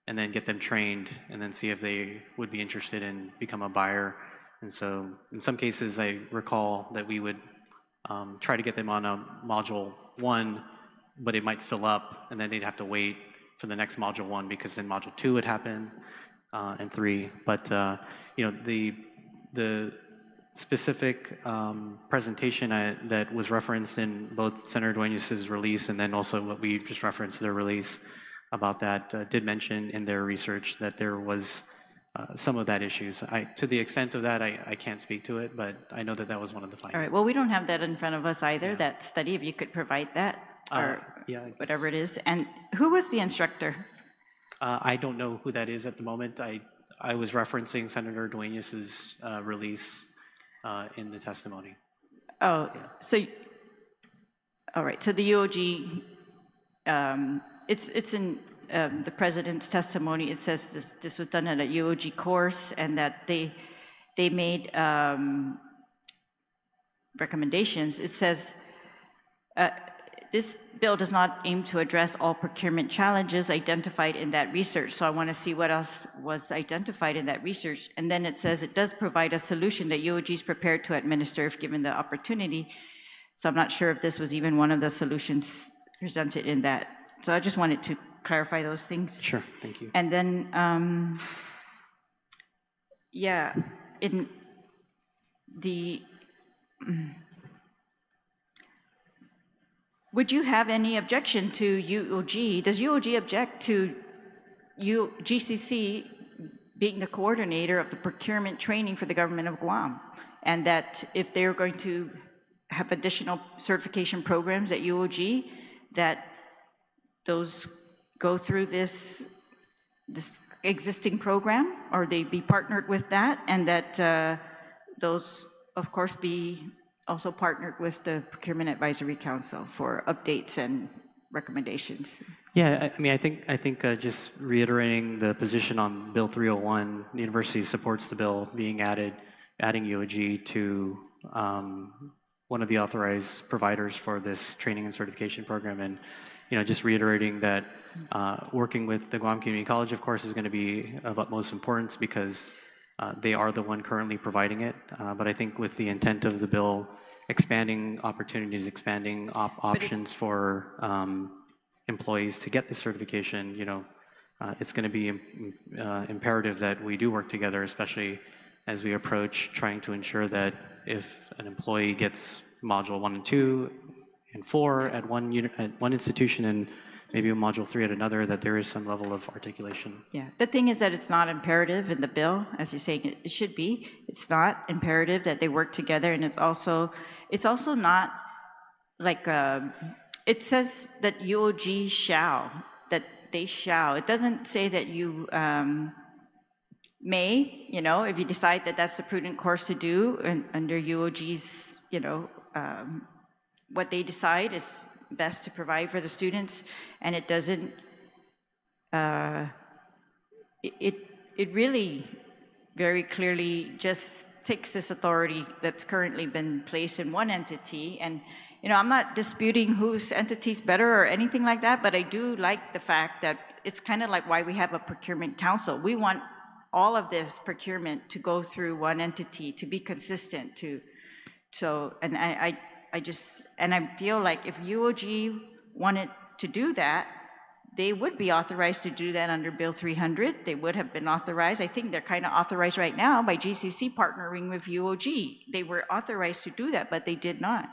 and then get them trained and then see if they would be interested in become a buyer. And so in some cases, I recall that we would try to get them on a module 1, but it might fill up, and then they'd have to wait for the next module 1, because then module 2 would happen, and 3. But you know, the specific presentation that was referenced in both Senator Duenas' release and then also what we just referenced, their release about that, did mention in their research that there was some of that issues. To the extent of that, I can't speak to it, but I know that that was one of the findings. All right, well, we don't have that in front of us either, that study, if you could provide that, or yeah, whatever it is. And who was the instructor? I don't know who that is at the moment. I was referencing Senator Duenas' release in the testimony. Oh, Yeah. so, all right, so the UOG, it's in the president's testimony. It says this was done at a UOG course, and that they made recommendations. It says, this bill does not aim to address all procurement challenges identified in that research. So I want to see what else was identified in that research. And then it says it does provide a solution that UOG is prepared to administer if given the opportunity. So I'm not sure if this was even one of the solutions presented in that. So I just wanted to clarify those things. Sure, thank you. And then, yeah, in the, would you have any objection to UOG? Does UOG object to GCC being the coordinator of the procurement training for the government of Guam? And that if they're going to have additional certification programs at UOG, that those go through this existing program, or they be partnered with that, and that those, of course, be also partnered with the Procurement Advisory Council for updates and recommendations. Yeah, I mean, I think just reiterating the position on Bill 301, the university supports the bill being adding UOG to one of the authorized providers for this training and certification program, and just reiterating that working with the Guam Community College, of course, is going to be of utmost importance because they are the one currently providing it. But I think with the intent of the bill, expanding opportunities, expanding options for employees to get the certification, it's going to be imperative that we do work together, especially as we approach trying to ensure that if an employee gets module 1 and 2 and 4 at one unit, at one institution and maybe a module 3 at another, that there is some level of articulation. Yeah, the thing is that it's not imperative in the bill, as you're saying it should be. It's not imperative that they work together, and it's also not like, it says that UOG shall, that they shall. It doesn't say that you may, you know, if you decide that that's the prudent course to do, and under UOG's, you know, what they decide is best to provide for the students, and it doesn't, it really very clearly just takes this authority that's currently been placed in one entity. And, you know, I'm not disputing whose entity's better or anything like that, but I do like the fact that it's kind of like why we have a procurement council. We want all of this procurement to go through one entity, to be consistent, and I feel like if UOG wanted to do that, they would be authorized to do that under Bill 300. They would have been authorized. I think they're kind of authorized right now by GCC partnering with UOG. They were authorized to do that, but they did not.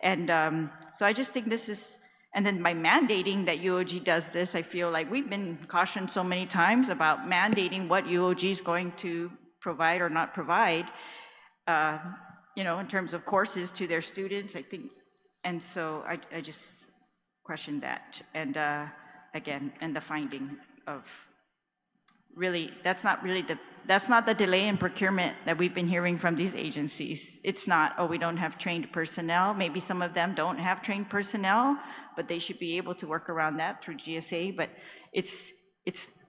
And so I just think this is, and then by mandating that UOG does this, I feel like we've been cautioned so many times about mandating what UOG is going to provide or not provide, you know, in terms of courses to their students, I think. And so I just question that. And again, and the finding of really, that's not the delay in procurement that we've been hearing from these agencies. It's not, oh, we don't have trained personnel. Maybe some of them don't have trained personnel, but they should be able to work around that through GSA. But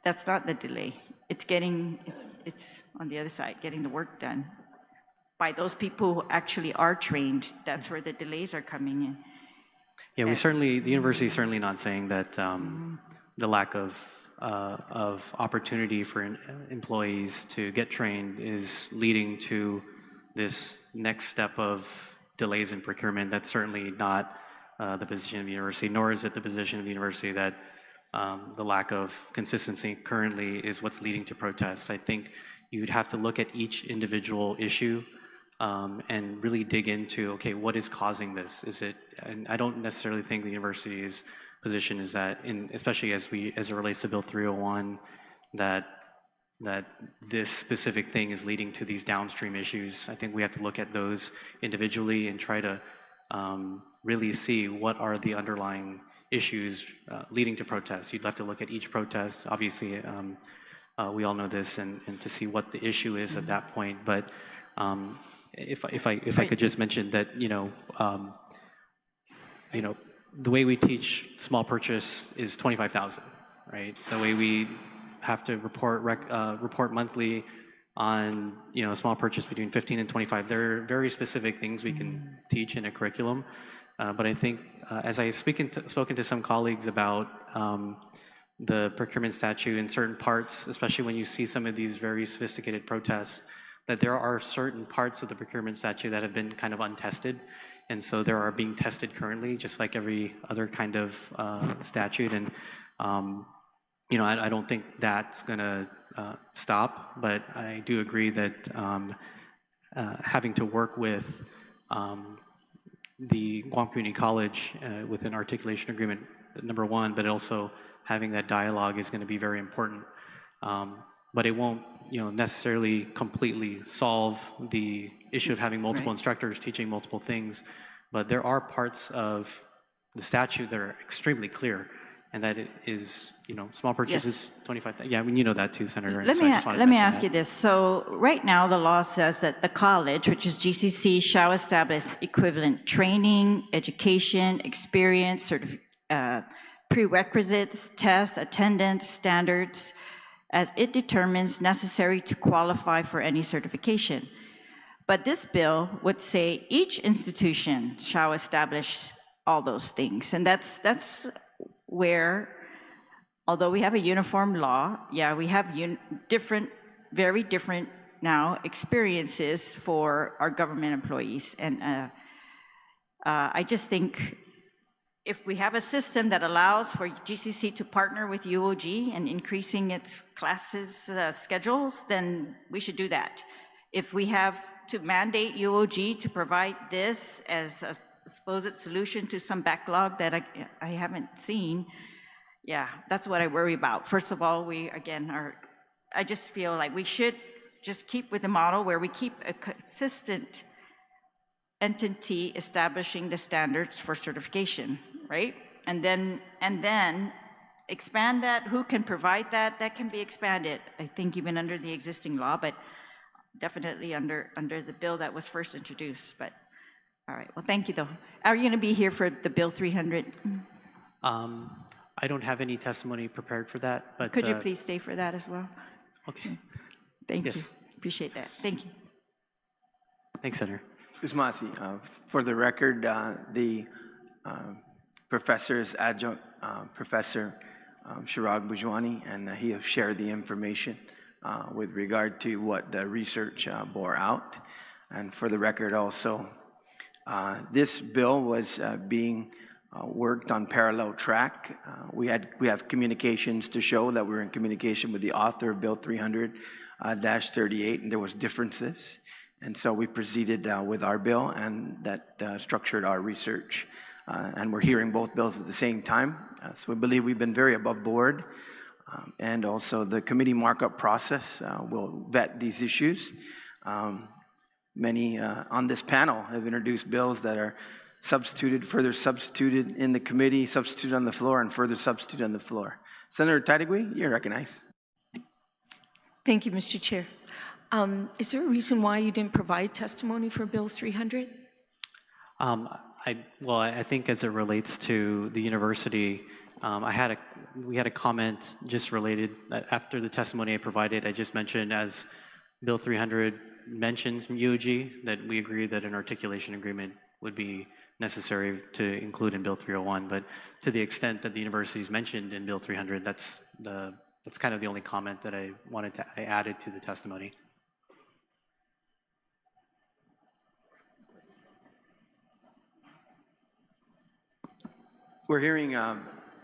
that's not the delay. It's on the other side, getting the work done by those people who actually are trained. That's where the delays are coming in. Yeah, the university is certainly not saying that the lack of opportunity for employees to get trained is leading to this next step of delays in procurement. That's certainly not the position of the university, nor is it the position of the university that the lack of consistency currently is what's leading to protests. I think you'd have to look at each individual issue and really dig into, okay, what is causing this? Is it, and I don't necessarily think the university's position is that, especially as it relates to Bill 301, that this specific thing is leading to these downstream issues. I think we have to look at those individually and try to really see what are the underlying issues leading to protests. You'd have to look at each protest. Obviously, we all know this, and to see what the issue is at that point. But if I could just mention that, the way we teach small purchase is 25,000, right? The way we have to report monthly on small purchase between 15 and 25. There are very specific things we can teach in a curriculum, but I think as I spoken to some colleagues about the procurement statute in certain parts, especially when you see some of these very sophisticated protests, that there are certain parts of the procurement statute that have been kind of untested, and so there are being tested currently, just like every other kind of statute. And I don't think that's going to stop, but I do agree that having to work with the Guam Community College with an articulation agreement, number one, but also having that dialogue is going to be very important. But it won't necessarily completely solve the issue of having multiple instructors teaching multiple things. But there are parts of the statute that are extremely clear, and that it is, small purchases, 25,000. Yeah, I mean, you know that too, Senator. Let me ask you this. So right now, the law says that the college, which is GCC, shall establish equivalent training, education, experience, prerequisites, tests, attendance, standards, as it determines necessary to qualify for any certification. But this bill would say each institution shall establish all those things. And that's where, although we have a uniform law, yeah, we have very different now experiences for our government employees. And I just think if we have a system that allows for GCC to partner with UOG and increasing its classes schedules, then we should do that. if we have to mandate UOG to provide this as a supposed solution to some backlog that I haven't seen, yeah, that's what I worry about. First of all, I just feel like we should just keep with the model where we keep a consistent entity establishing the standards for certification, right? And then expand that. Who can provide that? That can be expanded, I think, even under the existing law, but definitely under the bill that was first introduced. But all right, well, thank you, though. Are you going to be here for the Bill 300? I don't have any testimony prepared for that, but... Could you please stay for that as well? Okay. Thank you. Yes. Appreciate that. Thank you. Thanks, Senator. Ms. Masi, for the record, the professor's adjunct, Professor Chirag Bujwani, and he has shared the information with regard to what the research bore out. And for the record also, this bill was being worked on parallel track. We have communications to show that we were in communication with the author of Bill 300-38, and there was differences. And so we proceeded with our bill, and that structured our research. And we're hearing both bills at the same time. So we believe we've been very above board. And also the committee markup process will vet these issues. Many on this panel have introduced bills that are substituted, further substituted in the committee, substituted on the floor, and further substituted on the floor. Senator Tadigui, you're recognized. Thank you, Mr. Chair. Is there a reason why you didn't provide testimony for Bill 300? I think as it relates to the university, we had a comment just related, after the testimony I provided, I just mentioned as Bill 300 mentions UOG, that we agree that an articulation agreement would be necessary to include in Bill 301, but to the extent that the university is mentioned in Bill 300, that's kind of the only comment that I added to the testimony. We're hearing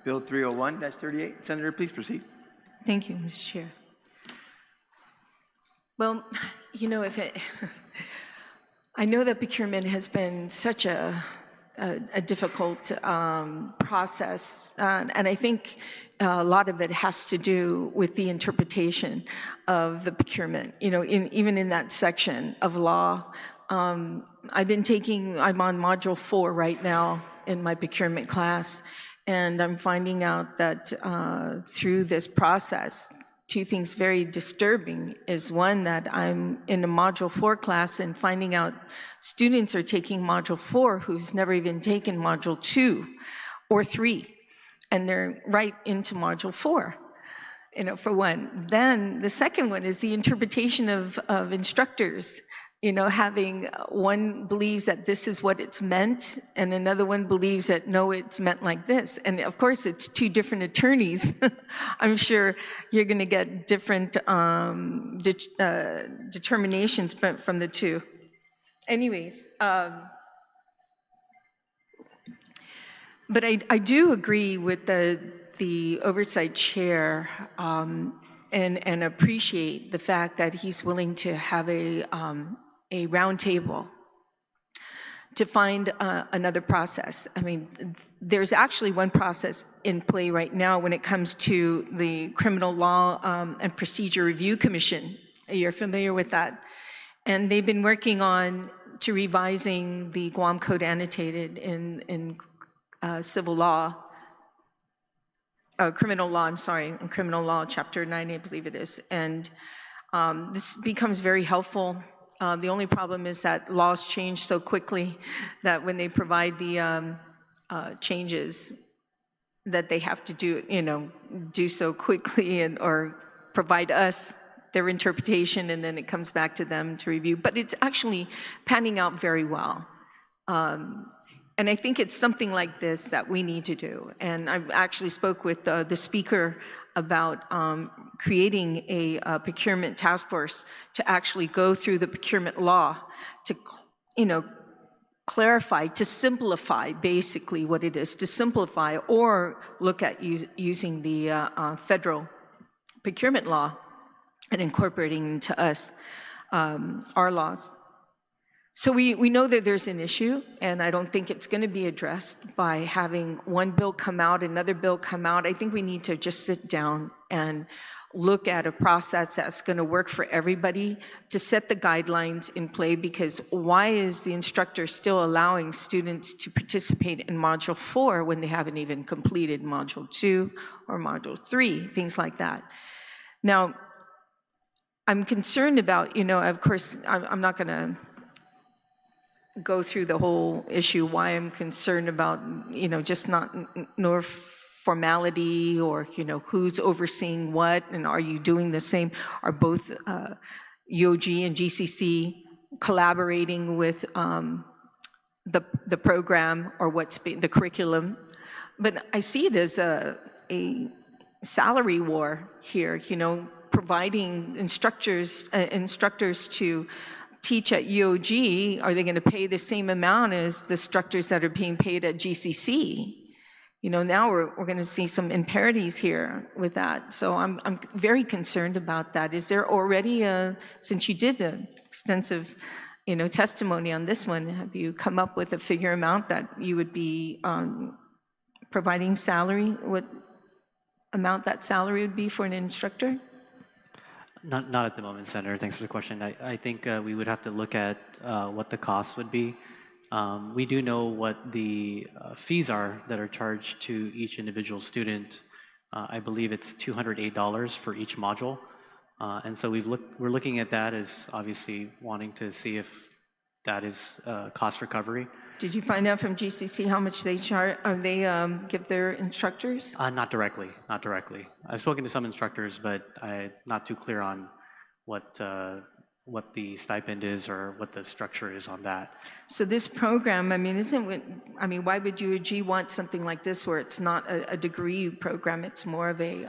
Bill 301-38. Senator, please proceed. Thank you, Mr. Chair. Well, you know, I know that procurement has been such a difficult process, and I think a lot of it has to do with the interpretation of the procurement. You know, even in that section of law, I'm on Module 4 right now in my procurement class, and I'm finding out that through this process, two things very disturbing is one, that I'm in a Module 4 class and finding out students are taking Module 4 who's never even taken Module 2 or 3, and they're right into Module 4, you know, for one. Then the second one is the interpretation of instructors. You know, having one believes that this is what it's meant, and another one believes that no, it's meant like this. And of course, it's two different attorneys. I'm sure you're going to get different determinations from the two. Anyways, but I do agree with the oversight chair and appreciate the fact that he's willing to have a roundtable to find another process. I mean, there's actually one process in play right now when it comes to the Criminal Law and Procedure Review Commission. You're familiar with that? And they've been working on to revising the Guam Code Annotated in civil law, criminal law, I'm sorry, in criminal law, chapter 9, I believe it is. And this becomes very helpful. The only problem is that laws change so quickly that when they provide the changes that they have to do so quickly or provide us their interpretation, and then it comes back to them to review. But it's actually panning out very well. And I think it's something like this that we need to do. And I actually spoke with the speaker about creating a procurement task force to actually go through the procurement law to, clarify, to simplify basically what it is, to simplify, or look at using the federal procurement law and incorporating into us. our laws. So we know that there's an issue, and I don't think it's going to be addressed by having one bill come out, another bill come out. I think we need to just sit down and look at a process that's going to work for everybody to set the guidelines in play, because why is the instructor still allowing students to participate in Module 4 when they haven't even completed Module 2 or Module 3, things like that. Now, I'm concerned about, of course, I'm not going to go through the whole issue, why I'm concerned about, just not nor formality or, who's overseeing what, and are you doing the same? Are both UOG and GCC collaborating with the program or the curriculum? But I see it as a salary war here, providing instructors to teach at UOG. Are they going to pay the same amount as the instructors that are being paid at GCC? Now we're going to see some imparities here with that. So I'm very concerned about that. Is there already since you did an extensive, testimony on this one, have you come up with a figure amount that you would be providing salary? What amount that salary would be for an instructor? Not at the moment, Senator. Thanks for the question. I think we would have to look at what the cost would be. We do know what the fees are that are charged to each individual student. I believe it's $208 for each module. And so we're looking at that as obviously wanting to see if that is cost recovery. Did you find out from GCC how much they charge? They give their instructors? Not directly. I've spoken to some instructors, but I'm not too clear on what the stipend is or what the structure is on that. So this program, why would UOG want something like this where it's not a degree program, it's more of a,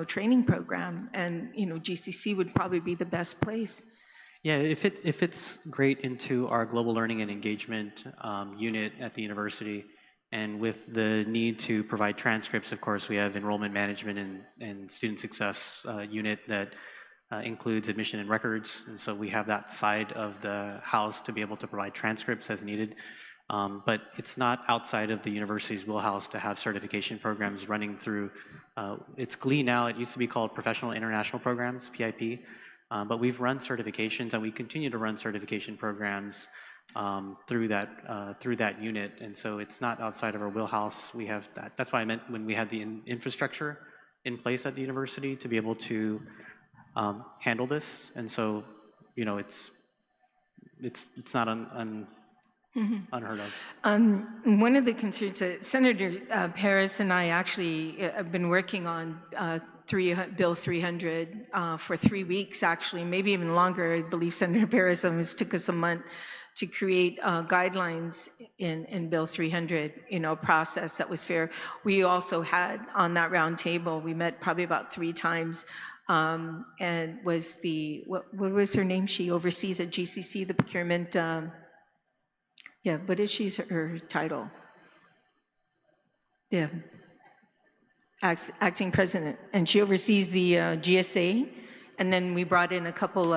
training program, and, GCC would probably be the best place. Yeah, if it fits great into our global learning and engagement unit at the university, and with the need to provide transcripts, of course, we have enrollment management and student success unit that includes admission and records, and so we have that side of the house to be able to provide transcripts as needed. But it's not outside of the university's wheelhouse to have certification programs running through. It's GLE now. It used to be called Professional International Programs, PIP. But we've run certifications, and we continue to run certification programs through that unit, and so it's not outside of our wheelhouse. We have that. That's why I meant when we had the infrastructure in place at the university to be able to handle this, and so it's not unheard of. One of the concerns, Senator Perez and I actually have been working on Bill 300 for 3 weeks, actually, maybe even longer. I believe Senator Perez took us a month to create guidelines in Bill 300, a process that was fair. We also had on that round table, we met probably about 3 times, and was what was her name? She oversees at GCC the procurement. Yeah, what is her title? Yeah, acting president, and she oversees the GSA. And then we brought in a couple.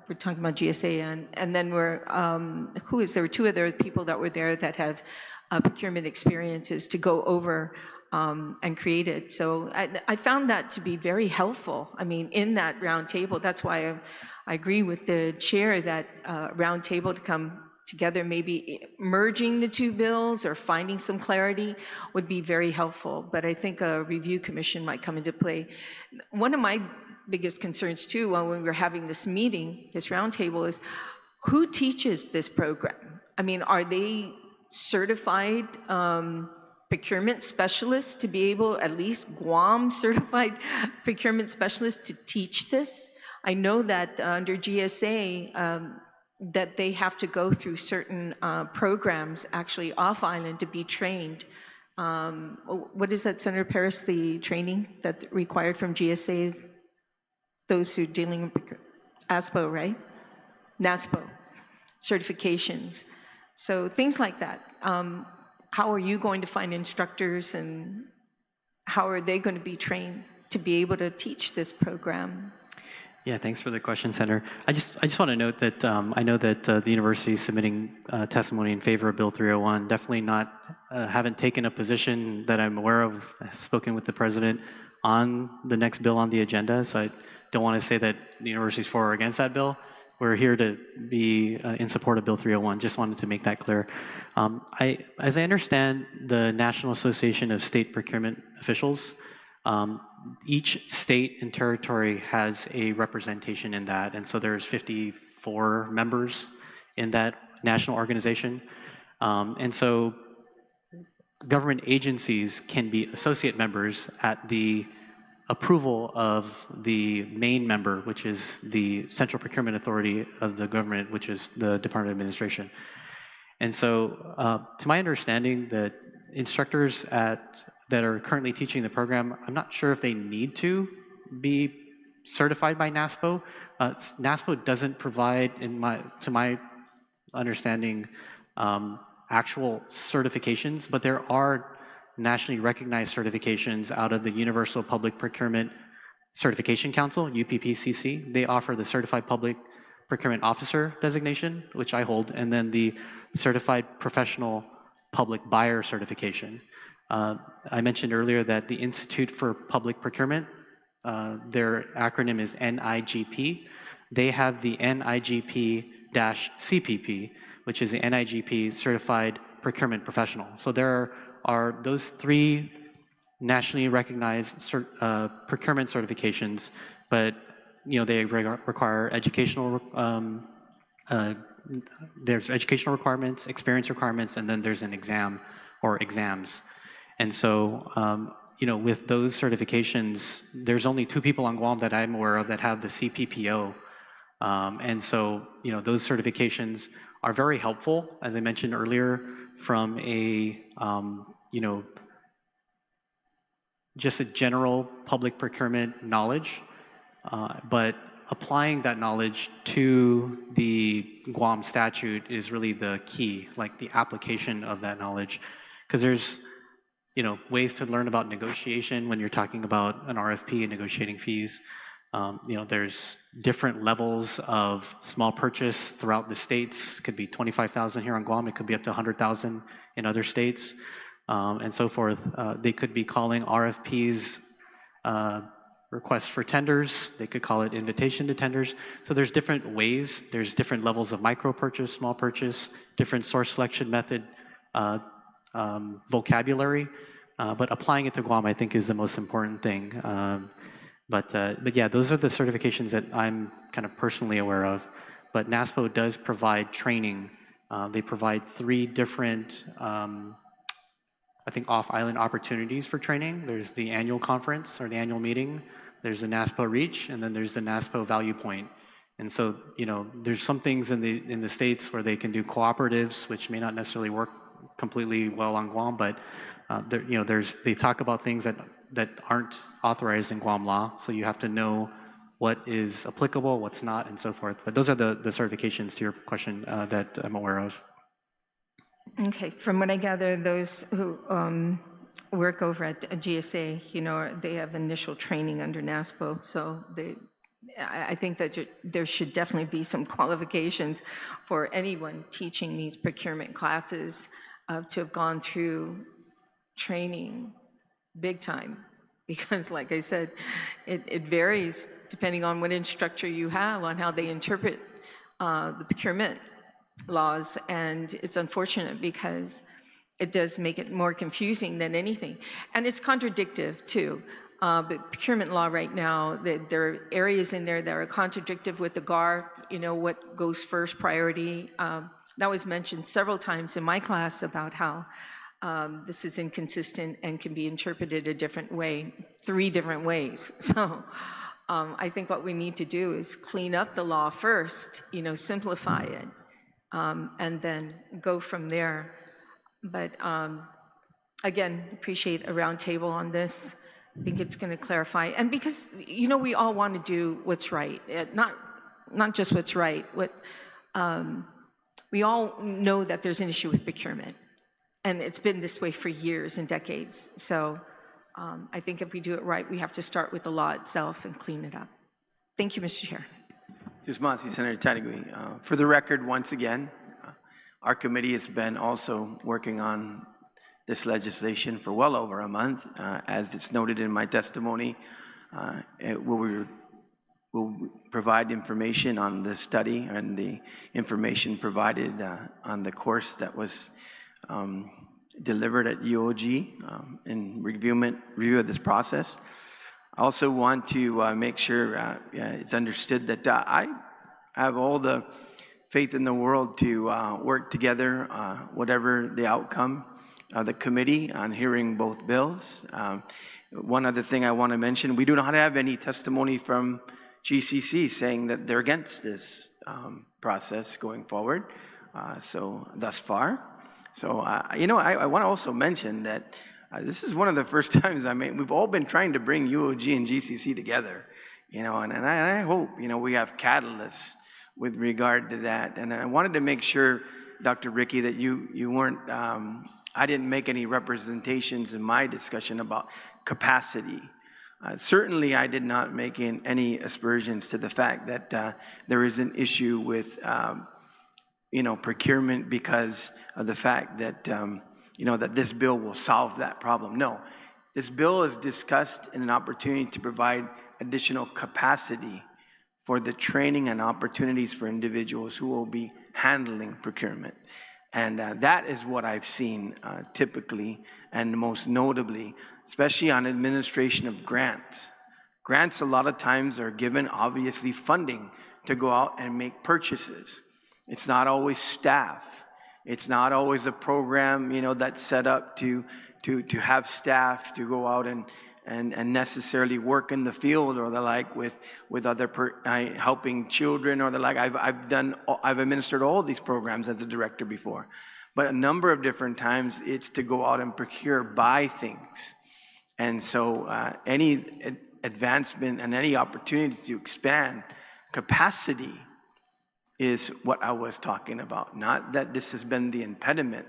We're talking about GSA, and then there were 2 other people that were there that have procurement experiences to go over and create it. So I found that to be very helpful. In that round table, that's why I agree with the chair that round table to come together, maybe merging the 2 bills or finding some clarity would be very helpful. But I think a review commission might come into play. One of my biggest concerns too, when we were having this meeting, this roundtable, is who teaches this program? Are they certified procurement specialists to be able, at least Guam certified procurement specialists to teach this? I know that under GSA, that they have to go through certain programs actually off island to be trained. What is that, Senator Perez, the training that required from GSA, those who are dealing with ASPO, right? NASPO, certifications. So things like that. How are you going to find instructors, and how are they going to be trained to be able to teach this program? Yeah, thanks for the question, Senator. I just want to note that I know that the university is submitting testimony in favor of Bill 301. Definitely not, haven't taken a position that I'm aware of, spoken with the president on the next bill on the agenda, so I don't want to say that the university is for or against that bill. We're here to be in support of Bill 301. Just wanted to make that clear. As I understand the National Association of State Procurement Officials, each state and territory has a representation in that, and so there's 54 members in that national organization. And so government agencies can be associate members at the approval of the main member, which is the Central Procurement Authority of the government, which is the Department of Administration. And so, to my understanding, that instructors that are currently teaching the program, I'm not sure if they need to be certified by NASPO. NASPO doesn't provide, to my understanding, actual certifications, but there are nationally recognized certifications out of the Universal Public Procurement Certification Council, UPPCC. They offer the Certified Public Procurement Officer designation, which I hold, and then the Certified Professional Public Buyer certification. I mentioned earlier that the Institute for Public Procurement, their acronym is NIGP. They have the NIGP-CPP, which is the NIGP Certified Procurement Professional. So there are those three nationally recognized procurement certifications, but they require educational. There's educational requirements, experience requirements, and then there's an exam or exams. And so, with those certifications, there's only 2 people on Guam that I'm aware of that have the CPPO. And so, those certifications are very helpful, as I mentioned earlier, from a, just a general public procurement knowledge, but applying that knowledge to the Guam statute is really the key, like the application of that knowledge. Because there's, ways to learn about negotiation when you're talking about an RFP and negotiating fees. There's different levels of small purchase throughout the states. It could be 25,000 here on Guam. It could be up to 100,000 in other states, and so forth. They could be calling RFPs requests for tenders. They could call it invitation to tenders. So there's different ways. There's different levels of micro purchase, small purchase, different source selection method, vocabulary. But applying it to Guam, I think, is the most important thing. But yeah, those are the certifications that I'm kind of personally aware of. But NASPO does provide training. They provide 3 different, I think, off-island opportunities for training. There's the annual conference or the annual meeting. There's the NASPO Reach, and then there's the NASPO Value Point. And so, there's some things in the States where they can do cooperatives, which may not necessarily work completely well on Guam, but they talk about things that aren't authorized in Guam law, so you have to know what is applicable, what's not, and so forth. But those are the certifications to your question that I'm aware of. Okay, from what I gather, those who work over at GSA, they have initial training under NASPO, so I think that there should definitely be some qualifications for anyone teaching these procurement classes to have gone through training big time, because like I said, it varies depending on what instructor you have on how they interpret the procurement laws, and it's unfortunate because it does make it more confusing than anything, and it's contradictive too. But procurement law right now, there are areas in there that are contradictive with the GAR, what goes first priority. That was mentioned several times in my class about how this is inconsistent and can be interpreted a different way, 3 different ways. So I think what we need to do is clean up the law first, simplify it, and then go from there. But again, appreciate a roundtable on this. I think it's going to clarify. And because, we all want to do what's right, not just what's right. We all know that there's an issue with procurement. And it's been this way for years and decades. So I think if we do it right, we have to start with the law itself and clean it up. Thank you, Mr. Chair. Jusmasi, Senator Tadegui. For the record, once again, our committee has been also working on this legislation for well over a month. As it's noted in my testimony, we'll provide information on the study and the information provided on the course that was delivered at UOG in review of this process. I also want to make sure it's understood that I have all the faith in the world to work together, whatever the outcome of the committee on hearing both bills. One other thing I want to mention, we do not have any testimony from GCC saying that they're against this process going forward, so thus far. So, I want to also mention that this is one of the first times, we've all been trying to bring UOG and GCC together, and I hope, we have catalysts with regard to that. And I wanted to make sure, Dr. Ricky, that you weren't, I didn't make any representations in my discussion about capacity. Certainly, I did not make any aspersions to the fact that there is an issue with, procurement because of the fact that, that this bill will solve that problem. No, this bill is discussed in an opportunity to provide additional capacity for the training and opportunities for individuals who will be handling procurement. And that is what I've seen typically and most notably, especially on administration of grants. Grants a lot of times are given, obviously, funding to go out and make purchases. It's not always staff. It's not always a program, that's set up to have staff to go out and necessarily work in the field or the like with other helping children or the like. I've administered all these programs as a director before, but a number of different times it's to go out and procure, buy things. And so any advancement and any opportunity to expand capacity is what I was talking about. Not that this has been the impediment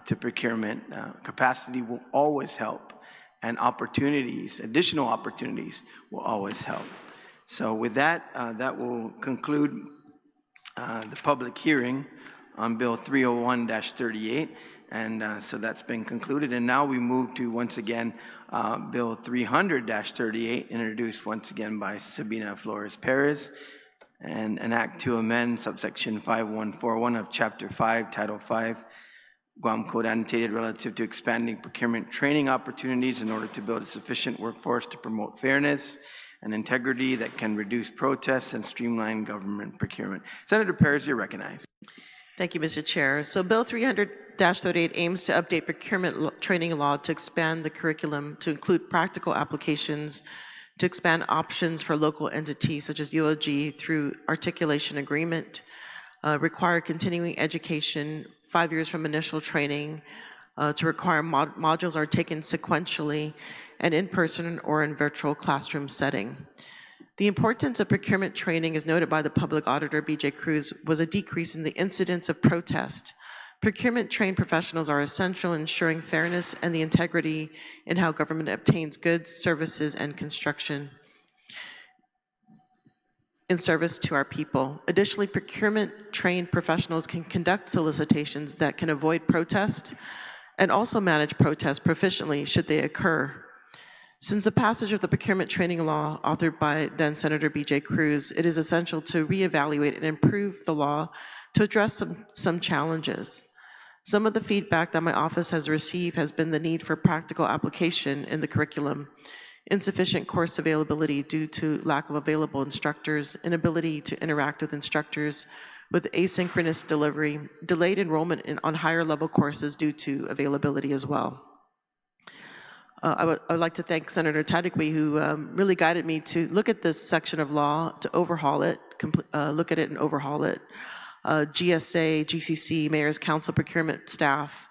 to procurement. Capacity will always help, and opportunities, additional opportunities, will always help. So with that, that will conclude the public hearing on Bill 301-38, and so that's been concluded. And now we move to, once again, Bill 300-38, introduced once again by Sabina Flores Perez, and an act to amend subsection 5141 of Chapter 5, Title 5, Guam Code Annotated, relative to expanding procurement training opportunities in order to build a sufficient workforce to promote fairness and integrity that can reduce protests and streamline government procurement. Senator Perez, you're recognized. Thank you, Mr. Chair. So Bill 300-38 aims to update procurement training law to expand the curriculum to include practical applications, to expand options for local entities such as UOG through articulation agreement, require continuing education 5 years from initial training, to require modules are taken sequentially and in person or in virtual classroom setting. The importance of procurement training, as noted by the public auditor, B.J. Cruz, was a decrease in the incidence of protest. Procurement-trained professionals are essential in ensuring fairness and the integrity in how government obtains goods, services, and construction in service to our people. Additionally, procurement-trained professionals can conduct solicitations that can avoid protest and also manage protests proficiently should they occur. Since the passage of the procurement training law authored by then Senator B.J. Cruz, it is essential to reevaluate and improve the law to address some challenges. Some of the feedback that my office has received has been the need for practical application in the curriculum, insufficient course availability due to lack of available instructors, inability to interact with instructors, with asynchronous delivery, delayed enrollment on higher level courses due to availability as well. I would like to thank Senator Tadegui, who really guided me to look at this section of law, to overhaul it, look at it and overhaul it. GSA, GCC, Mayor's Council, procurement staff,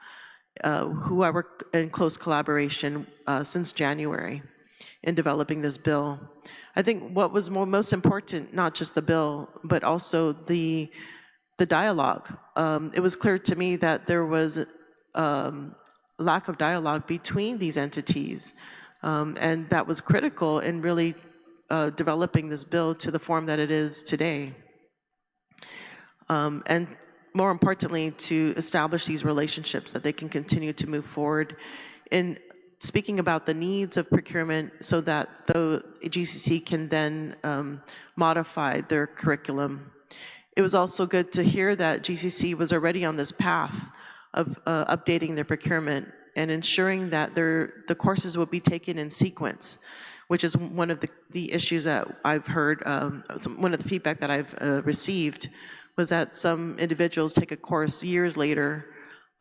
who I work in close collaboration since January in developing this bill. I think what was most important, not just the bill, but also the dialogue. It was clear to me that there was lack of dialogue between these entities, and that was critical in really developing this bill to the form that it is today. And more importantly, to establish these relationships that they can continue to move forward in speaking about the needs of procurement so that the GCC can then modify their curriculum. It was also good to hear that GCC was already on this path of updating their procurement and ensuring that the courses will be taken in sequence, which is one of the issues that I've heard, one of the feedback that I've received was that some individuals take a course years later,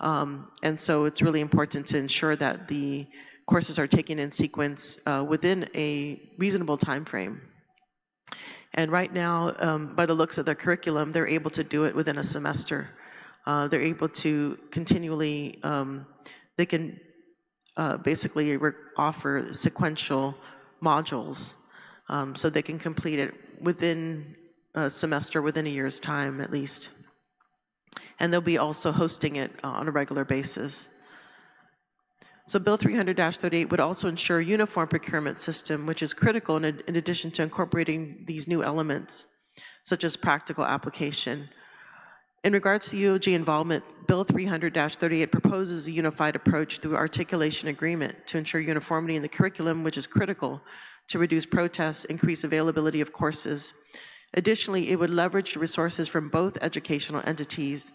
and so it's really important to ensure that the courses are taken in sequence within a reasonable time frame. And right now, by the looks of their curriculum, they're able to do it within a semester. They're able to continually, they can basically offer sequential modules so they can complete it within a semester, within a year's time at least. And they'll be also hosting it on a regular basis. So Bill 300-38 would also ensure a uniform procurement system, which is critical in addition to incorporating these new elements, such as practical application. In regards to UOG involvement, Bill 300-38 proposes a unified approach through articulation agreement to ensure uniformity in the curriculum, which is critical to reduce protests, increase availability of courses. Additionally, it would leverage the resources from both educational entities,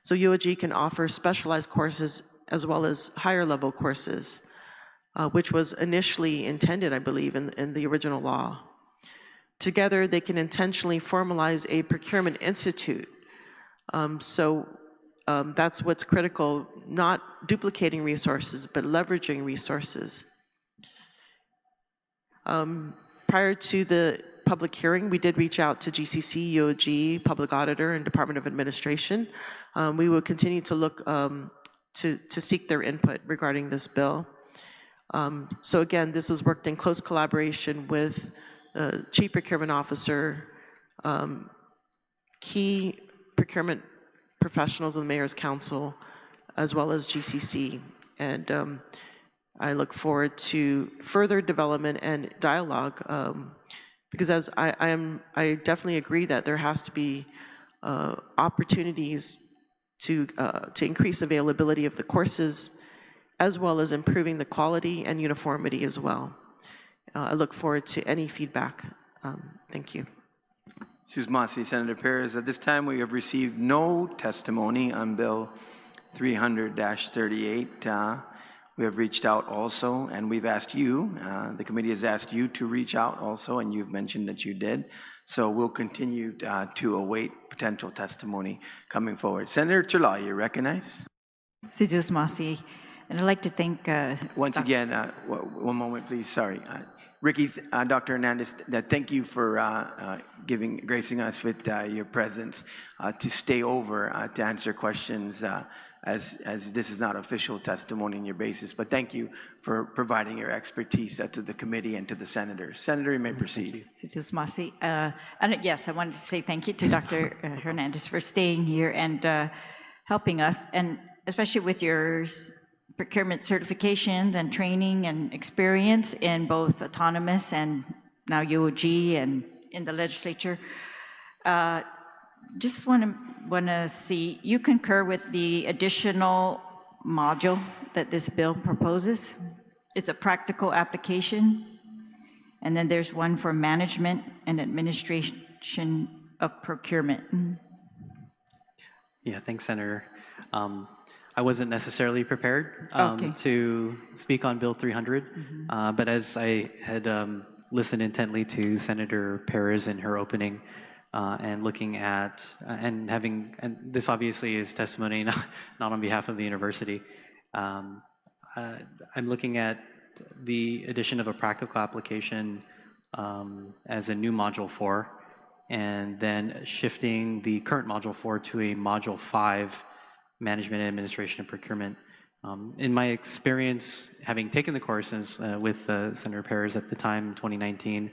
so UOG can offer specialized courses as well as higher level courses, which was initially intended, I believe, in the original law. Together, they can intentionally formalize a procurement institute. That's what's critical, not duplicating resources, but leveraging resources. Prior to the public hearing, we did reach out to GCC, UOG, Public Auditor, and Department of Administration. We will continue to look to seek their input regarding this bill. So again, this was worked in close collaboration with Chief Procurement Officer, key procurement professionals of the Mayor's Council, as well as GCC. And I look forward to further development and dialogue because as I definitely agree that there has to be opportunities to increase availability of the courses, as well as improving the quality and uniformity as well. I look forward to any feedback. Thank you. Susmasi, Senator Perez, at this time we have received no testimony on Bill 300-38. We have reached out also, and we've asked you, the committee has asked you to reach out also, and you've mentioned that you did. So we'll continue to await potential testimony coming forward. Senator Chula, you recognize? Sijus Masi, and I'd like to thank... Once again, one moment, please. Sorry. Ricky, Dr. Hernandez, thank you for gracing us with your presence to stay over to answer questions as this is not official testimony in your basis. But thank you for providing your expertise to the committee and to the senators. Senator, you may proceed. And yes, I wanted to say thank you to Dr. Hernandez for staying here and helping us, and especially with your procurement certifications and training and experience in both autonomous and now UOG and in the legislature. Just want to see, you concur with the additional module that this bill proposes? It's a practical application, and then there's one for management and administration of procurement. Yeah, thanks, Senator. I wasn't necessarily prepared to speak on Bill 300, but as I had listened intently to Senator Perez in her opening, and looking at, and this obviously is testimony, not on behalf of the university. I'm looking at the addition of a practical application as a new Module 4, and then shifting the current Module 4 to a Module 5, Management, Administration, and Procurement. In my experience, having taken the courses with Senator Perez at the time, 2019,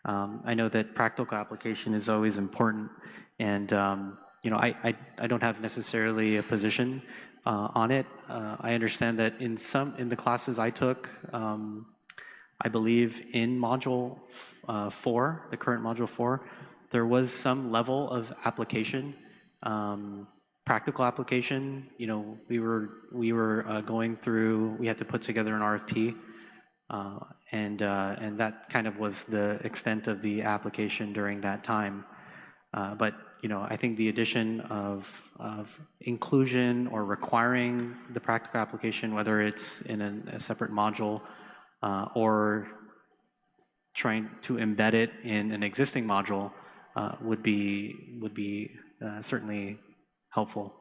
I know that practical application is always important, and you know, I don't have necessarily a position on it. I understand that in the classes I took, I believe in Module 4, the current Module 4, there was some level of application, practical application. You know, we were going through, we had to put together an RFP, and that kind of was the extent of the application during that time. But you know, I think the addition of inclusion or requiring the practical application, whether it's in a separate module or trying to embed it in an existing module, would be certainly helpful.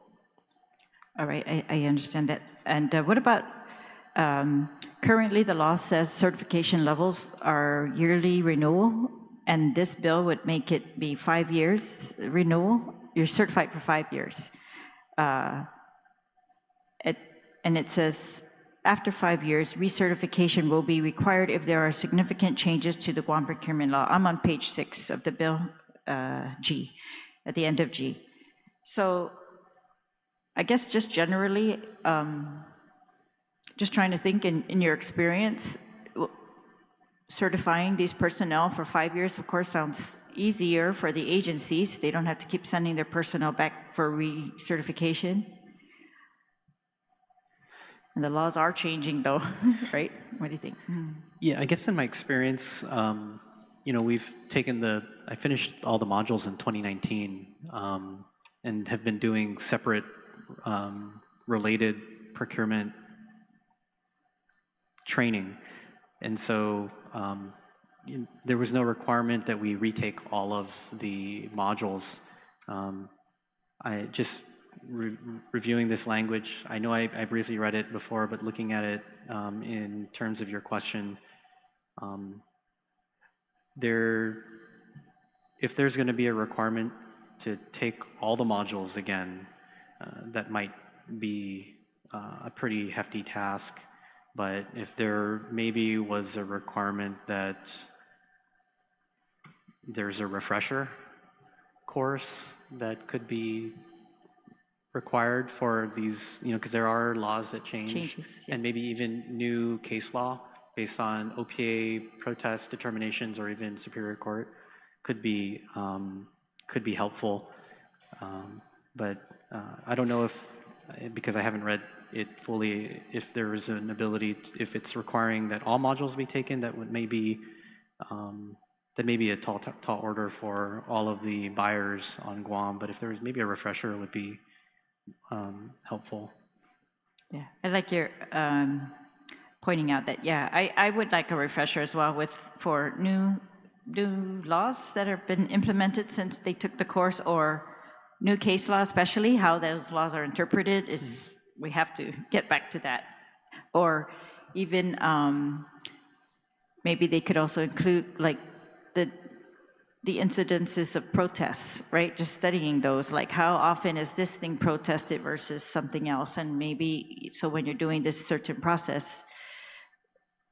All right, I understand that. And what about, currently the law says certification levels are yearly renewal, and this bill would make it be 5 years renewal. You're certified for 5 years. And it says, after 5 years, recertification will be required if there are significant changes to the Guam procurement law. I'm on page 6 of the bill, G, at the end of G. So I guess just generally, just trying to think in your experience, certifying these personnel for 5 years, of course, sounds easier for the agencies. They don't have to keep sending their personnel back for recertification. And the laws are changing though, right? What do you think? Yeah, I guess in my experience, you know, we've taken I finished all the modules in 2019 and have been doing separate related procurement training. And so there was no requirement that we retake all of the modules. I just reviewing this language, I know I briefly read it before, but looking at it in terms of your question, if there's going to be a requirement to take all the modules again, that might be a pretty hefty task. But if there maybe was a requirement that there's a refresher course that could be required for these, you know, because there are laws that change, Yeah. and maybe even new case law based on OPA protest determinations or even Superior Court could be helpful. But I don't know if, because I haven't read it fully, if there is an ability, if it's requiring that all modules be taken, that would maybe a tall order for all of the buyers on Guam. But if there was maybe a refresher, it would be helpful. Yeah, I like your pointing out that, yeah, I would like a refresher as well for new laws that have been implemented since they took the course, or new case law, especially how those laws are interpreted is, we have to get back to that. Or even maybe they could also include like the incidences of protests, right? Just studying those, like how often is this thing protested versus something else, and maybe, so when you're doing this certain process,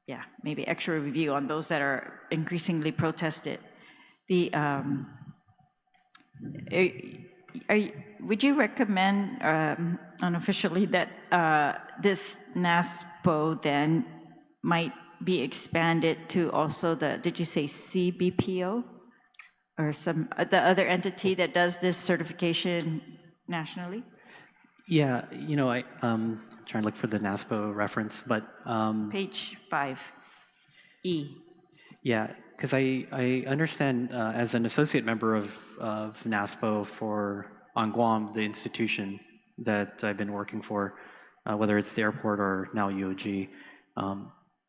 yeah, maybe extra review on those that are increasingly protested. Would you recommend unofficially that this NASPO then might be expanded to also did you say CBPO? Or the other entity that does this certification nationally? Yeah, you know, I'm trying to look for the NASPO reference, but Page 5, E. Yeah, because I understand as an associate member of NASPO on Guam, the institution that I've been working for, whether it's the airport or now UOG,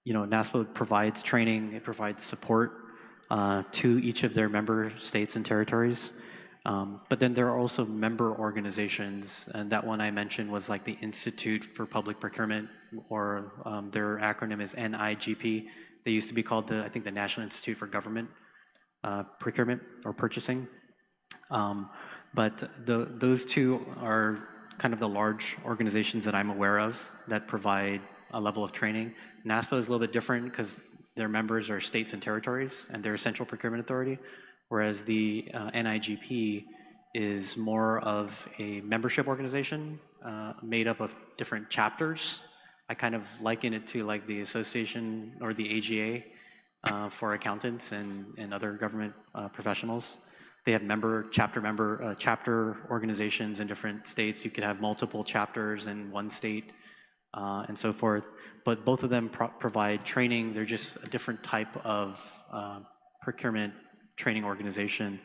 you know, NASPO provides training, it provides support to each of their member states and territories. But then there are also member organizations, and that one I mentioned was like the Institute for Public Procurement, or their acronym is NIGP. They used to be called I think the National Institute for Government Procurement or Purchasing. But those two are kind of the large organizations that I'm aware of that provide a level of training. NASPO is a little bit different because their members are states and territories, and they're a central procurement authority, whereas the NIGP is more of a membership organization made up of different chapters. I kind of liken it to like the association or the AGA, for accountants and other government professionals. They have chapter organizations in different states. You could have multiple chapters in one state and so forth. But both of them provide training. They're just a different type of procurement training organization.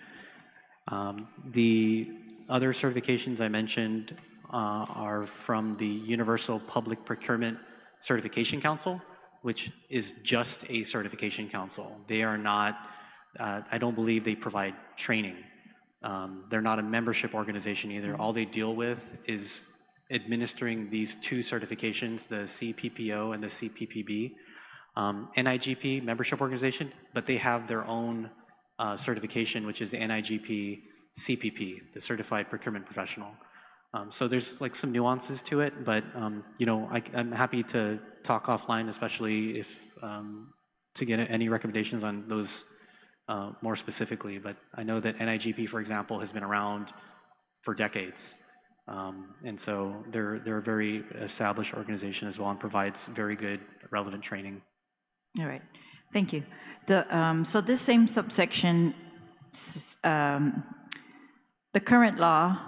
The other certifications I mentioned are from the Universal Public Procurement Certification Council, which is just a certification council. They are not, I don't believe they provide training. They're not a membership organization either. All they deal with is administering these two certifications, the CPPO and the CPPB. NIGP, membership organization, but they have their own certification, which is the NIGP CPP, the Certified Procurement Professional. So there's like some nuances to it, but you know, I'm happy to talk offline, especially if to get any recommendations on those more specifically. But I know that NIGP, for example, has been around for decades, and so they're a very established organization as well, and provides very good, relevant training. All right, thank you. So this same subsection, the current law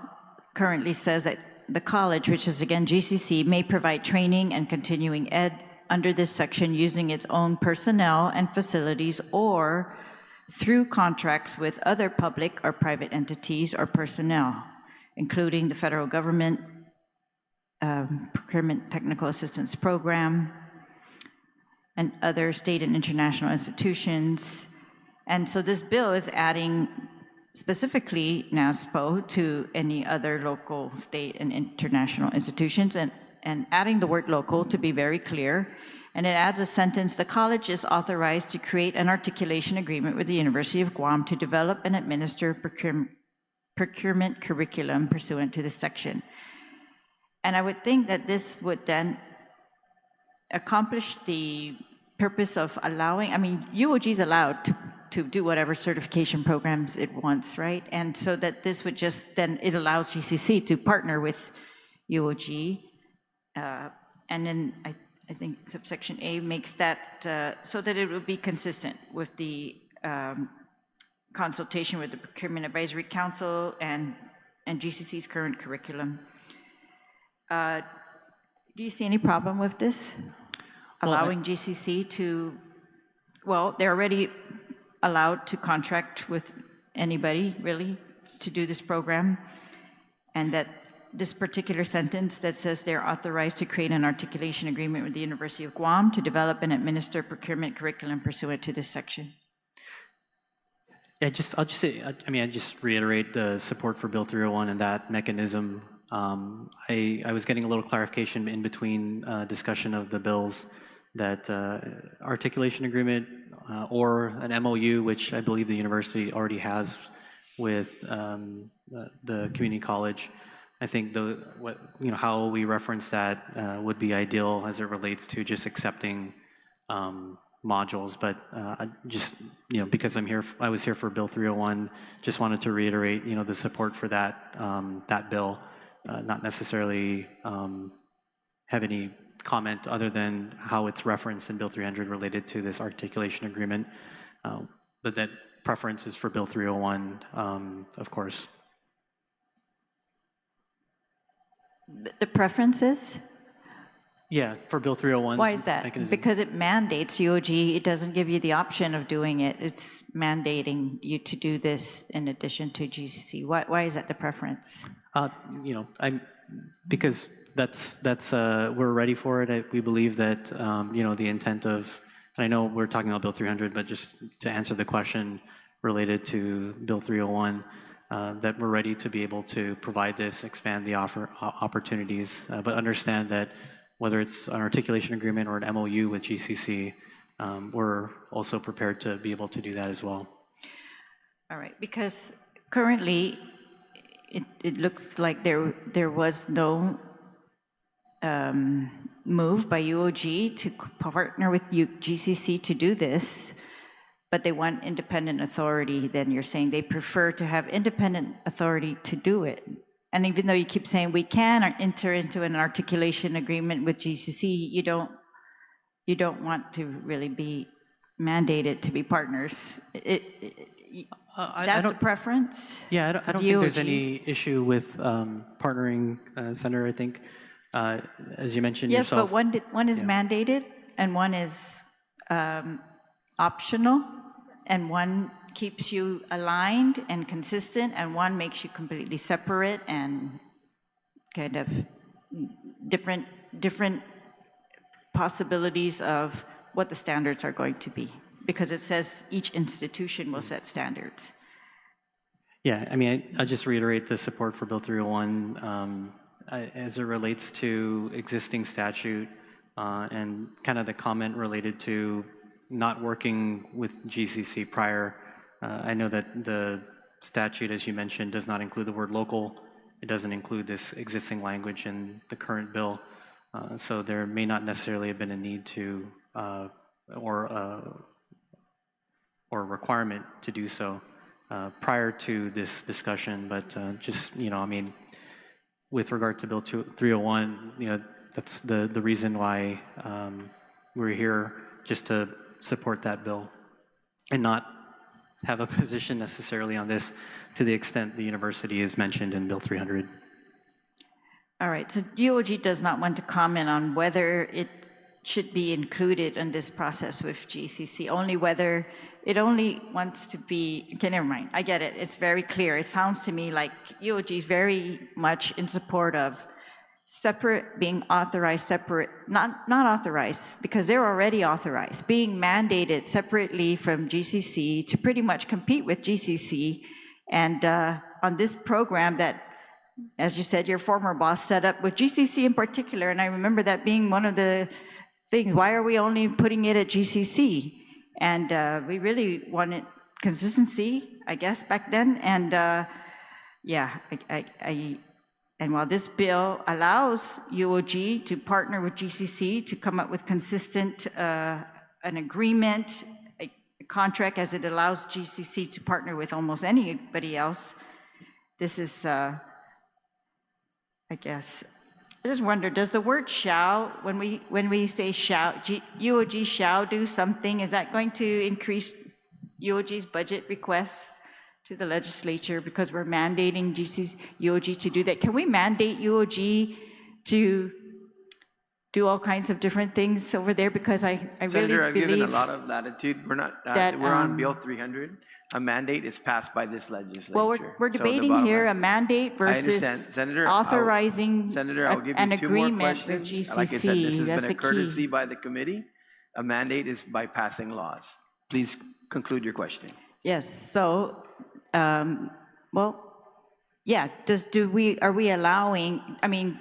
currently says that the college, which is again GCC, may provide training and continuing ed under this section using its own personnel and facilities or through contracts with other public or private entities or personnel, including the federal government Procurement Technical Assistance Program, and other state and international institutions. And so this bill is adding specifically NASPO to any other local, state, and international institutions, and adding the word local to be very clear. And it adds a sentence, the college is authorized to create an articulation agreement with the University of Guam to develop and administer procurement curriculum pursuant to this section. And I would think that this would then accomplish the purpose of allowing, I mean, UOG is allowed to do whatever certification programs it wants, right? And so that this would just, then it allows GCC to partner with UOG. And then I think subsection A makes that so that it would be consistent with the consultation with the Procurement Advisory Council and GCC's current curriculum. Do you see any problem with this? Allowing GCC to, well, they're already allowed to contract with anybody, really, to do this program, and that this particular sentence that says they're authorized to create an articulation agreement with the University of Guam to develop and administer procurement curriculum pursuant to this section. Yeah, I'll just say, I just reiterate the support for Bill 301 and that mechanism. I was getting a little clarification in between discussion of the bills that articulation agreement or an MOU, which I believe the university already has with the community college. I think how we reference that would be ideal as it relates to just accepting modules. But because I was here for Bill 301, just wanted to reiterate, the support for that that bill. Not necessarily have any comment other than how it's referenced in Bill 300 related to this articulation agreement, but that preference is for Bill 301, of course. The preferences? Yeah, for Bill 301. Why is that? Mechanism. Because it mandates UOG, it doesn't give you the option of doing it. It's mandating you to do this in addition to GCC. Why is that the preference? Because that's we're ready for it. We believe that the intent of, and I know we're talking about Bill 300, but just to answer the question related to Bill 301, that we're ready to be able to provide this, expand the opportunities, but understand that whether it's an articulation agreement or an MOU with GCC, we're also prepared to be able to do that as well. All right, because currently it looks like there was no move by UOG to partner with GCC to do this, but they want independent authority. Then you're saying they prefer to have independent authority to do it. And even though you keep saying we can enter into an articulation agreement with GCC, you don't want to really be mandated to be partners. I That's the don't, preference? yeah, I don't think there's DOG? any issue with partnering, Senator. I think, as you mentioned Yes, yourself. but one is yeah. mandated and one is optional, and one keeps you aligned and consistent, and one makes you completely separate and kind of different possibilities of what the standards are going to be, because it says each institution will set standards. Yeah, I mean, I just reiterate the support for Bill 301 as it relates to existing statute and kind of the comment related to not working with GCC prior. I know that the statute, as you mentioned, does not include the word local. It doesn't include this existing language in the current bill. So there may not necessarily have been a need to or requirement to do so prior to this discussion. But just, I mean, with regard to Bill 301, that's the reason why we're here, just to support that bill and not have a position necessarily on this to the extent the university is mentioned in Bill 300. All right, so UOG does not want to comment on whether it should be included in this process with GCC, only whether it only wants to be, okay, never mind, I get it, it's very clear. It sounds to me like UOG is very much in support of separate, being authorized separate, not authorized, because they're already authorized, being mandated separately from GCC to pretty much compete with GCC. And on this program that, as you said, your former boss set up with GCC in particular, and I remember that being one of the things, why are we only putting it at GCC? And we really wanted consistency, I guess, back then. And yeah, and while this bill allows UOG to partner with GCC to come up with consistent, an agreement, a contract, as it allows GCC to partner with almost anybody else, this is, I guess, I just wonder, does the word shall, when we say shall, UOG shall do something, is that going to increase UOG's budget requests to the legislature because we're mandating UOG to do that? Can we mandate UOG to do all kinds of different things over there? Because I Senator, really I've given a believe lot of latitude. We're not, that, we're on Bill 300. A mandate is passed by this legislature. well, we're So the debating bottom here line- a mandate I understand. versus Senator, authorizing Senator, I'll give an you 2 more agreement with questions. Like I said, this GCC. has That's been the a courtesy key. by the committee. A mandate is by passing laws. Please conclude your question. Yes, so, well, yeah, are we allowing, I mean,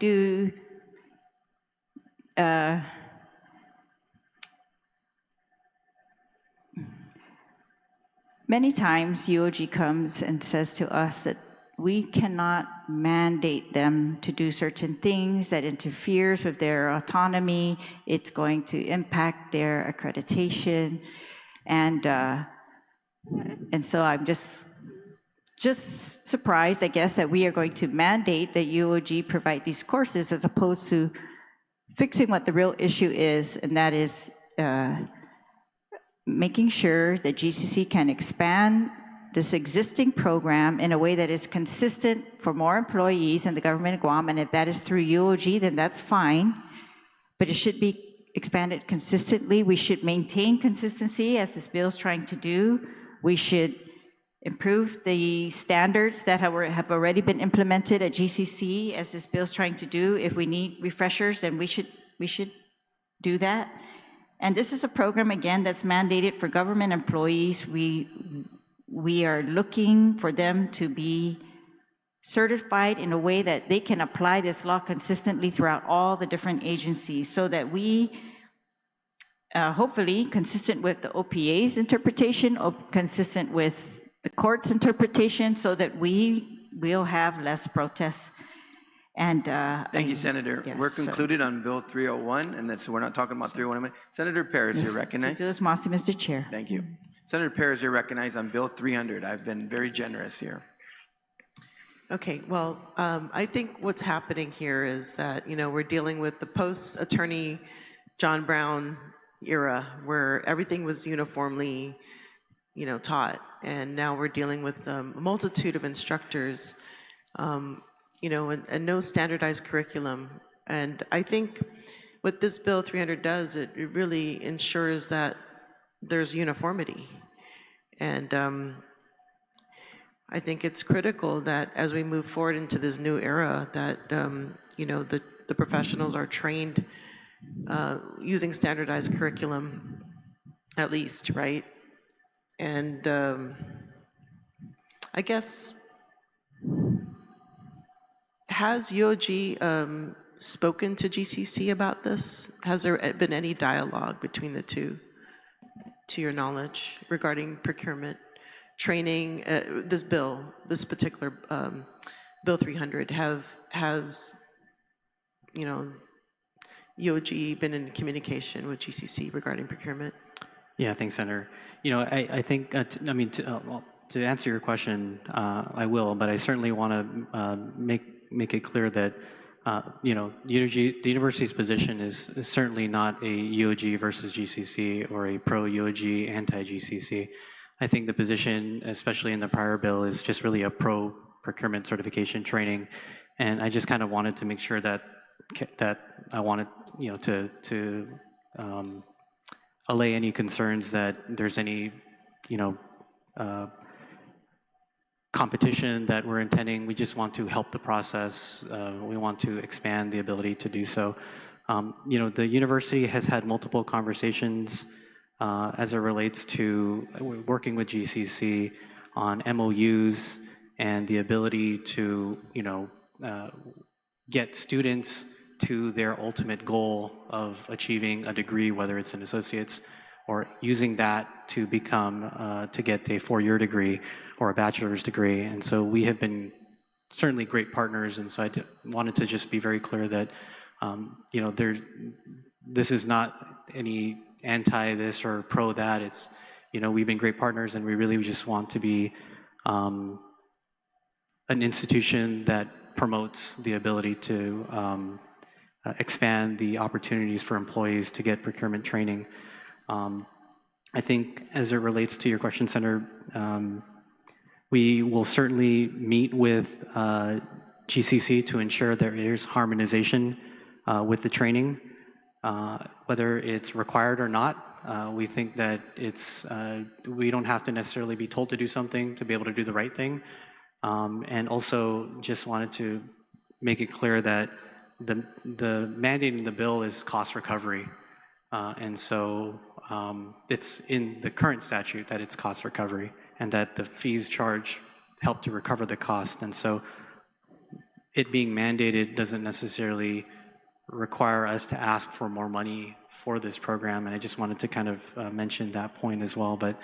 many times UOG comes and says to us that we cannot mandate them to do certain things that interferes with their autonomy. It's going to impact their accreditation. And so I'm just surprised, I guess, that we are going to mandate that UOG provide these courses as opposed to fixing what the real issue is, and that is making sure that GCC can expand this existing program in a way that is consistent for more employees in the government of Guam, and if that is through UOG, then that's fine, but it should be expanded consistently. We should maintain consistency, as this bill is trying to do. We should improve the standards that have already been implemented at GCC, as this bill is trying to do. If we need refreshers, then we should do that. And this is a program, again, that's mandated for government employees. We are looking for them to be certified in a way that they can apply this law consistently throughout all the different agencies, so that we, hopefully, consistent with the OPA's interpretation, consistent with the court's interpretation, so that we will have less protests. And Thank you, Senator. yes, We're concluded on Bill 301, and that's, we're not talking about 301. Senator Perez, you're recognized. Mr. Chair. Thank you. Senator Perez, you're recognized on Bill 300. I've been very generous here. Okay, well, I think what's happening here is that, we're dealing with the post-attorney John Brown era where everything was uniformly, taught, and now we're dealing with a multitude of instructors, and no standardized curriculum. And I think what this Bill 300 does, it really ensures that there's uniformity. And I think it's critical that as we move forward into this new era, that the professionals are trained using standardized curriculum, at least, right? And I guess, has UOG spoken to GCC about this? Has there been any dialogue between the two, to your knowledge, regarding procurement, training, this particular Bill 300? Has UOG been in communication with GCC regarding procurement? Yeah, thanks, Senator. I think, to answer your question, I will, but I certainly want to make it clear that, the university's position is certainly not a UOG versus GCC or a pro-UOG, anti-GCC. I think the position, especially in the prior bill, is just really a pro-procurement certification training, and I just kind of wanted to make sure that I wanted, to allay any concerns that there's any, competition that we're intending. We just want to help the process. We want to expand the ability to do so. The university has had multiple conversations as it relates to working with GCC on MOUs and the ability to, get students to their ultimate goal of achieving a degree, whether it's an associate's, or using that to become, to get a 4-year degree or a bachelor's degree. And so we have been certainly great partners, and so I wanted to just be very clear that, this is not any anti this or pro that. It's, we've been great partners, and we really just want to be an institution that promotes the ability to expand the opportunities for employees to get procurement training. I think as it relates to your question, Senator, we will certainly meet with GCC to ensure there is harmonization with the training, whether it's required or not. We think that we don't have to necessarily be told to do something to be able to do the right thing. And also just wanted to make it clear that the mandate in the bill is cost recovery. And so it's in the current statute that it's cost recovery, and that the fees charged help to recover the cost. And so it being mandated doesn't necessarily require us to ask for more money for this program. And I just wanted to kind of mention that point as well. But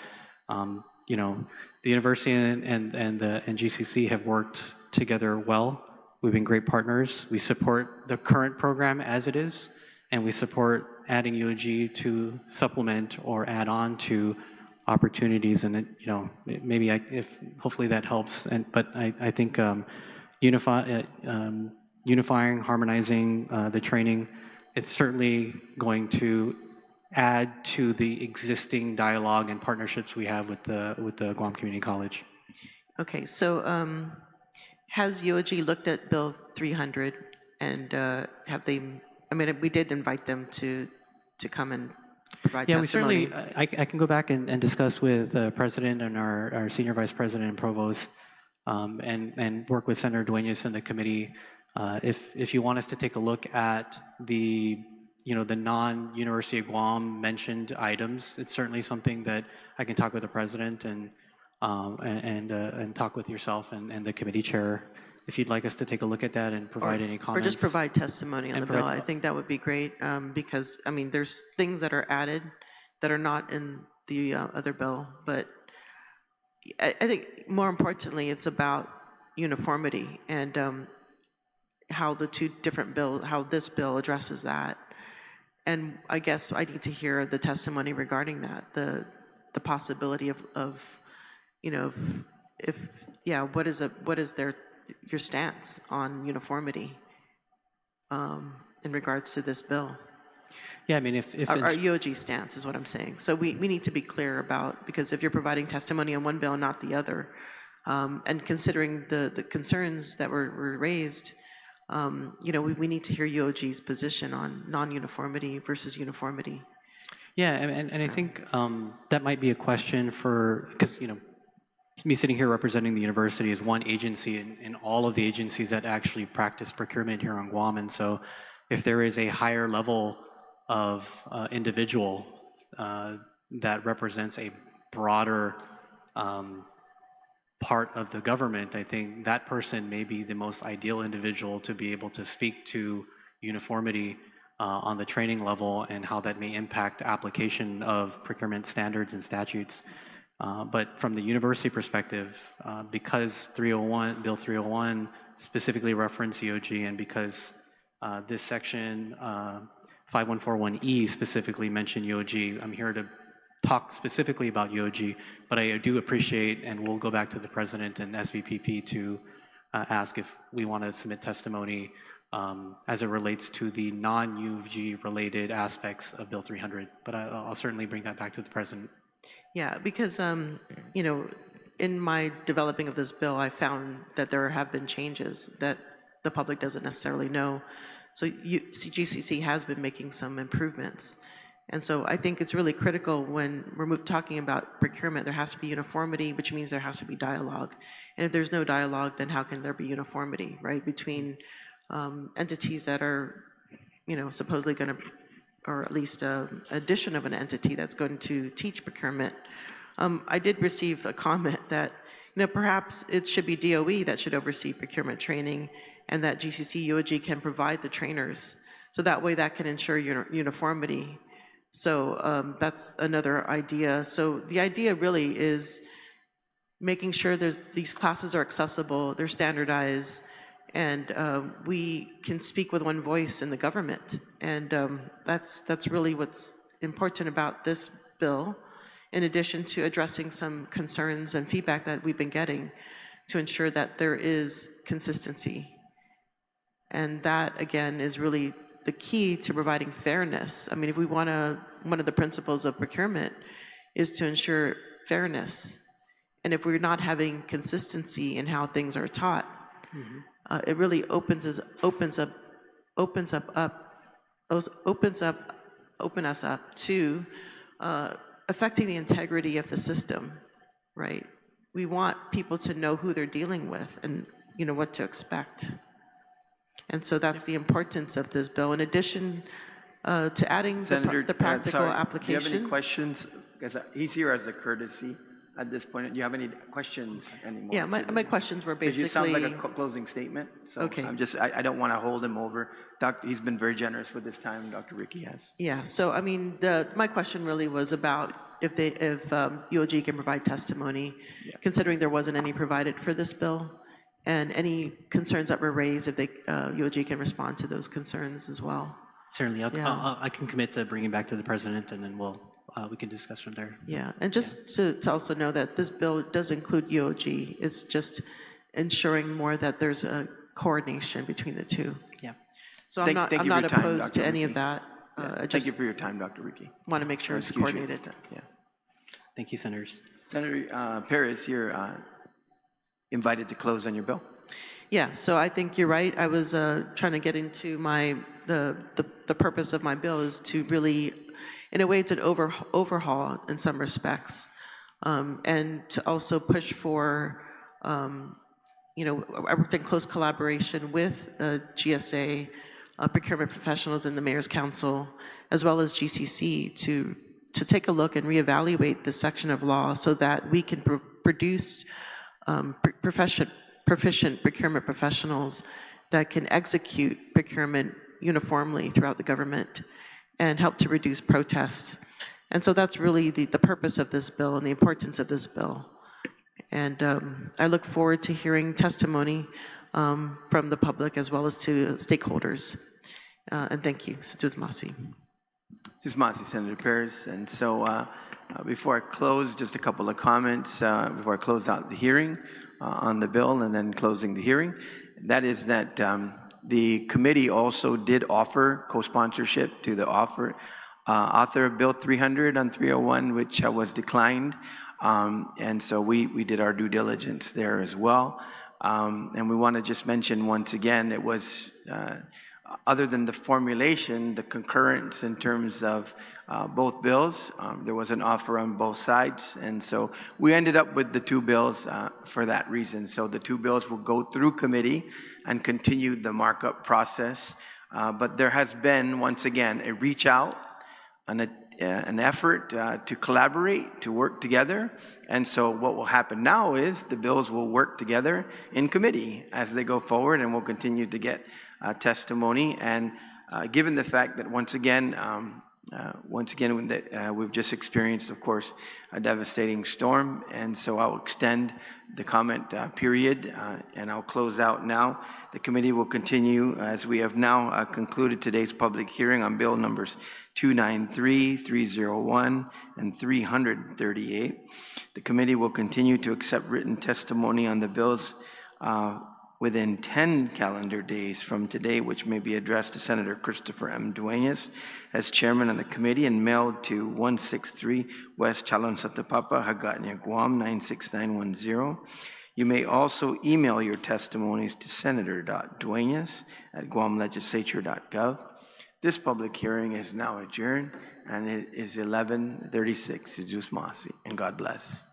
the university and GCC have worked together well. We've been great partners. We support the current program as it is, and we support adding UOG to supplement or add on to opportunities. And hopefully that helps. But I think unifying, harmonizing the training, it's certainly going to add to the existing dialogue and partnerships we have with the Guam Community College. Okay, so has UOG looked at Bill 300, and have they? I mean, we did invite them to come and provide testimony. We certainly. I can go back and discuss with the president and our senior vice president and provost, and work with Senator Duenas and the committee. If you want us to take a look at the non-University of Guam mentioned items, it's certainly something that I can talk with the president and talk with yourself and the committee chair, if you'd like us to take a look at that and provide any comments. Or just provide testimony on the bill. I think that would be great, because, I mean, there's things that are added that are not in the other bill. But I think more importantly, it's about uniformity and how the two different bills, how this bill addresses that. And I guess I need to hear the testimony regarding that, the possibility of what is your stance on uniformity in regards to this bill? Yeah, I mean, if Our it's, UOG stance is what I'm saying. So we need to be clear about, because if you're providing testimony on one bill and not the other, and considering the concerns that were raised, we need to hear UOG's position on non-uniformity versus uniformity. yeah, and I think that might be a question for, because, me sitting here representing the university is one agency in all of the agencies that actually practice procurement here on Guam. And so if there is a higher level of individual that represents a broader part of the government, I think that person may be the most ideal individual to be able to speak to uniformity on the training level and how that may impact the application of procurement standards and statutes. But from the university perspective, because Bill 301 specifically referenced EOG, and because this section 5141E specifically mentioned EOG, I'm here to talk specifically about EOG, but I do appreciate, and we'll go back to the president and SVPP to ask if we want to submit testimony as it relates to the non-UOG related aspects of Bill 300. But I'll certainly bring that back to the president. Yeah, because, in my developing of this bill, I found that there have been changes that the public doesn't necessarily know. So GCC has been making some improvements. And so I think it's really critical when we're talking about procurement, there has to be uniformity, which means there has to be dialogue. And if there's no dialogue, then how can there be uniformity, right, between entities that are, supposedly going to, or at least addition of an entity that's going to teach procurement. I did receive a comment that, perhaps it should be DOE that should oversee procurement training, and that GCC UOG can provide the trainers. So that way that can ensure uniformity. So that's another idea. So the idea really is making sure these classes are accessible, they're standardized, and we can speak with one voice in the government. And that's really what's important about this bill, in addition to addressing some concerns and feedback that we've been getting to ensure that there is consistency. And that, again, is really the key to providing fairness. I mean, if we want to, one of the principles of procurement is to ensure fairness. And if we're not having consistency in how things are taught, it really opens us up to affecting the integrity of the system, right? We want people to know who they're dealing with and what to expect. And so that's the importance of this bill. In addition to adding Senator, the practical sorry, application. Do you have any questions? Because he's here as a courtesy at this point. Do you have any questions anymore? Yeah, my questions were Because basically. you sound like a closing statement. So Okay. I don't want to hold him over. He's been very generous with his time, Dr. Ricky has. Yeah, so I mean, my question really was about if UOG can provide testimony, considering there wasn't any provided for this bill, and any concerns that were raised, if UOG can respond to those concerns as well. Certainly, I can commit to bringing back to the president, and then we can discuss from there. Yeah, and just to also know that this bill does include UOG. It's just ensuring more that there's a coordination between the two. Yeah. So I'm not opposed to any of that. Thank you for your time, Dr. Ricky. Want to make sure it's coordinated. Yeah. Thank you, Senators. Senator Perez, you're invited to close on your bill. Yeah, so I think you're right. I was trying to get into the purpose of my bill is to really, in a way, it's an overhaul in some respects, and to also push for, I worked in close collaboration with GSA, procurement professionals in the Mayor's Council, as well as GCC, to take a look and reevaluate this section of law so that we can produce proficient procurement professionals that can execute procurement uniformly throughout the government and help to reduce protests. And so that's really the purpose of this bill and the importance of this bill. And I look forward to hearing testimony from the public as well as to stakeholders. And thank you. Sutuzmasi. Sutuzmasi, Senator Perez. And so before I close, just a couple of comments before I close out the hearing on the bill and then closing the hearing. That is that The committee also did offer co-sponsorship to the author of Bill 300 on 301, which was declined. And so we did our due diligence there as well. And we want to just mention once again, it was, other than the formulation, the concurrence in terms of both bills, there was an offer on both sides. And so we ended up with the two bills for that reason. So the two bills will go through committee and continue the markup process. But there has been, once again, a reach out, an effort to collaborate, to work together. And so what will happen now is the bills will work together in committee as they go forward, and we'll continue to get testimony. And given the fact that once again, we've just experienced, of course, a devastating storm, and so I'll extend the comment period, and I'll close out now. The committee will continue as we have now concluded today's public hearing on bill numbers 293, 301, and 338. The committee will continue to accept written testimony on the bills within 10 calendar days from today, which may be addressed to Senator Christoper M. Duenas as chairman of the committee and mailed to 163 West Chalon-Satapapa, Hagatnya, Guam, 96910. You may also email your testimonies to senator.duenas@guamlegislature.gov. This public hearing is now adjourned, and it is 11:36. Sejus Masi, and God bless.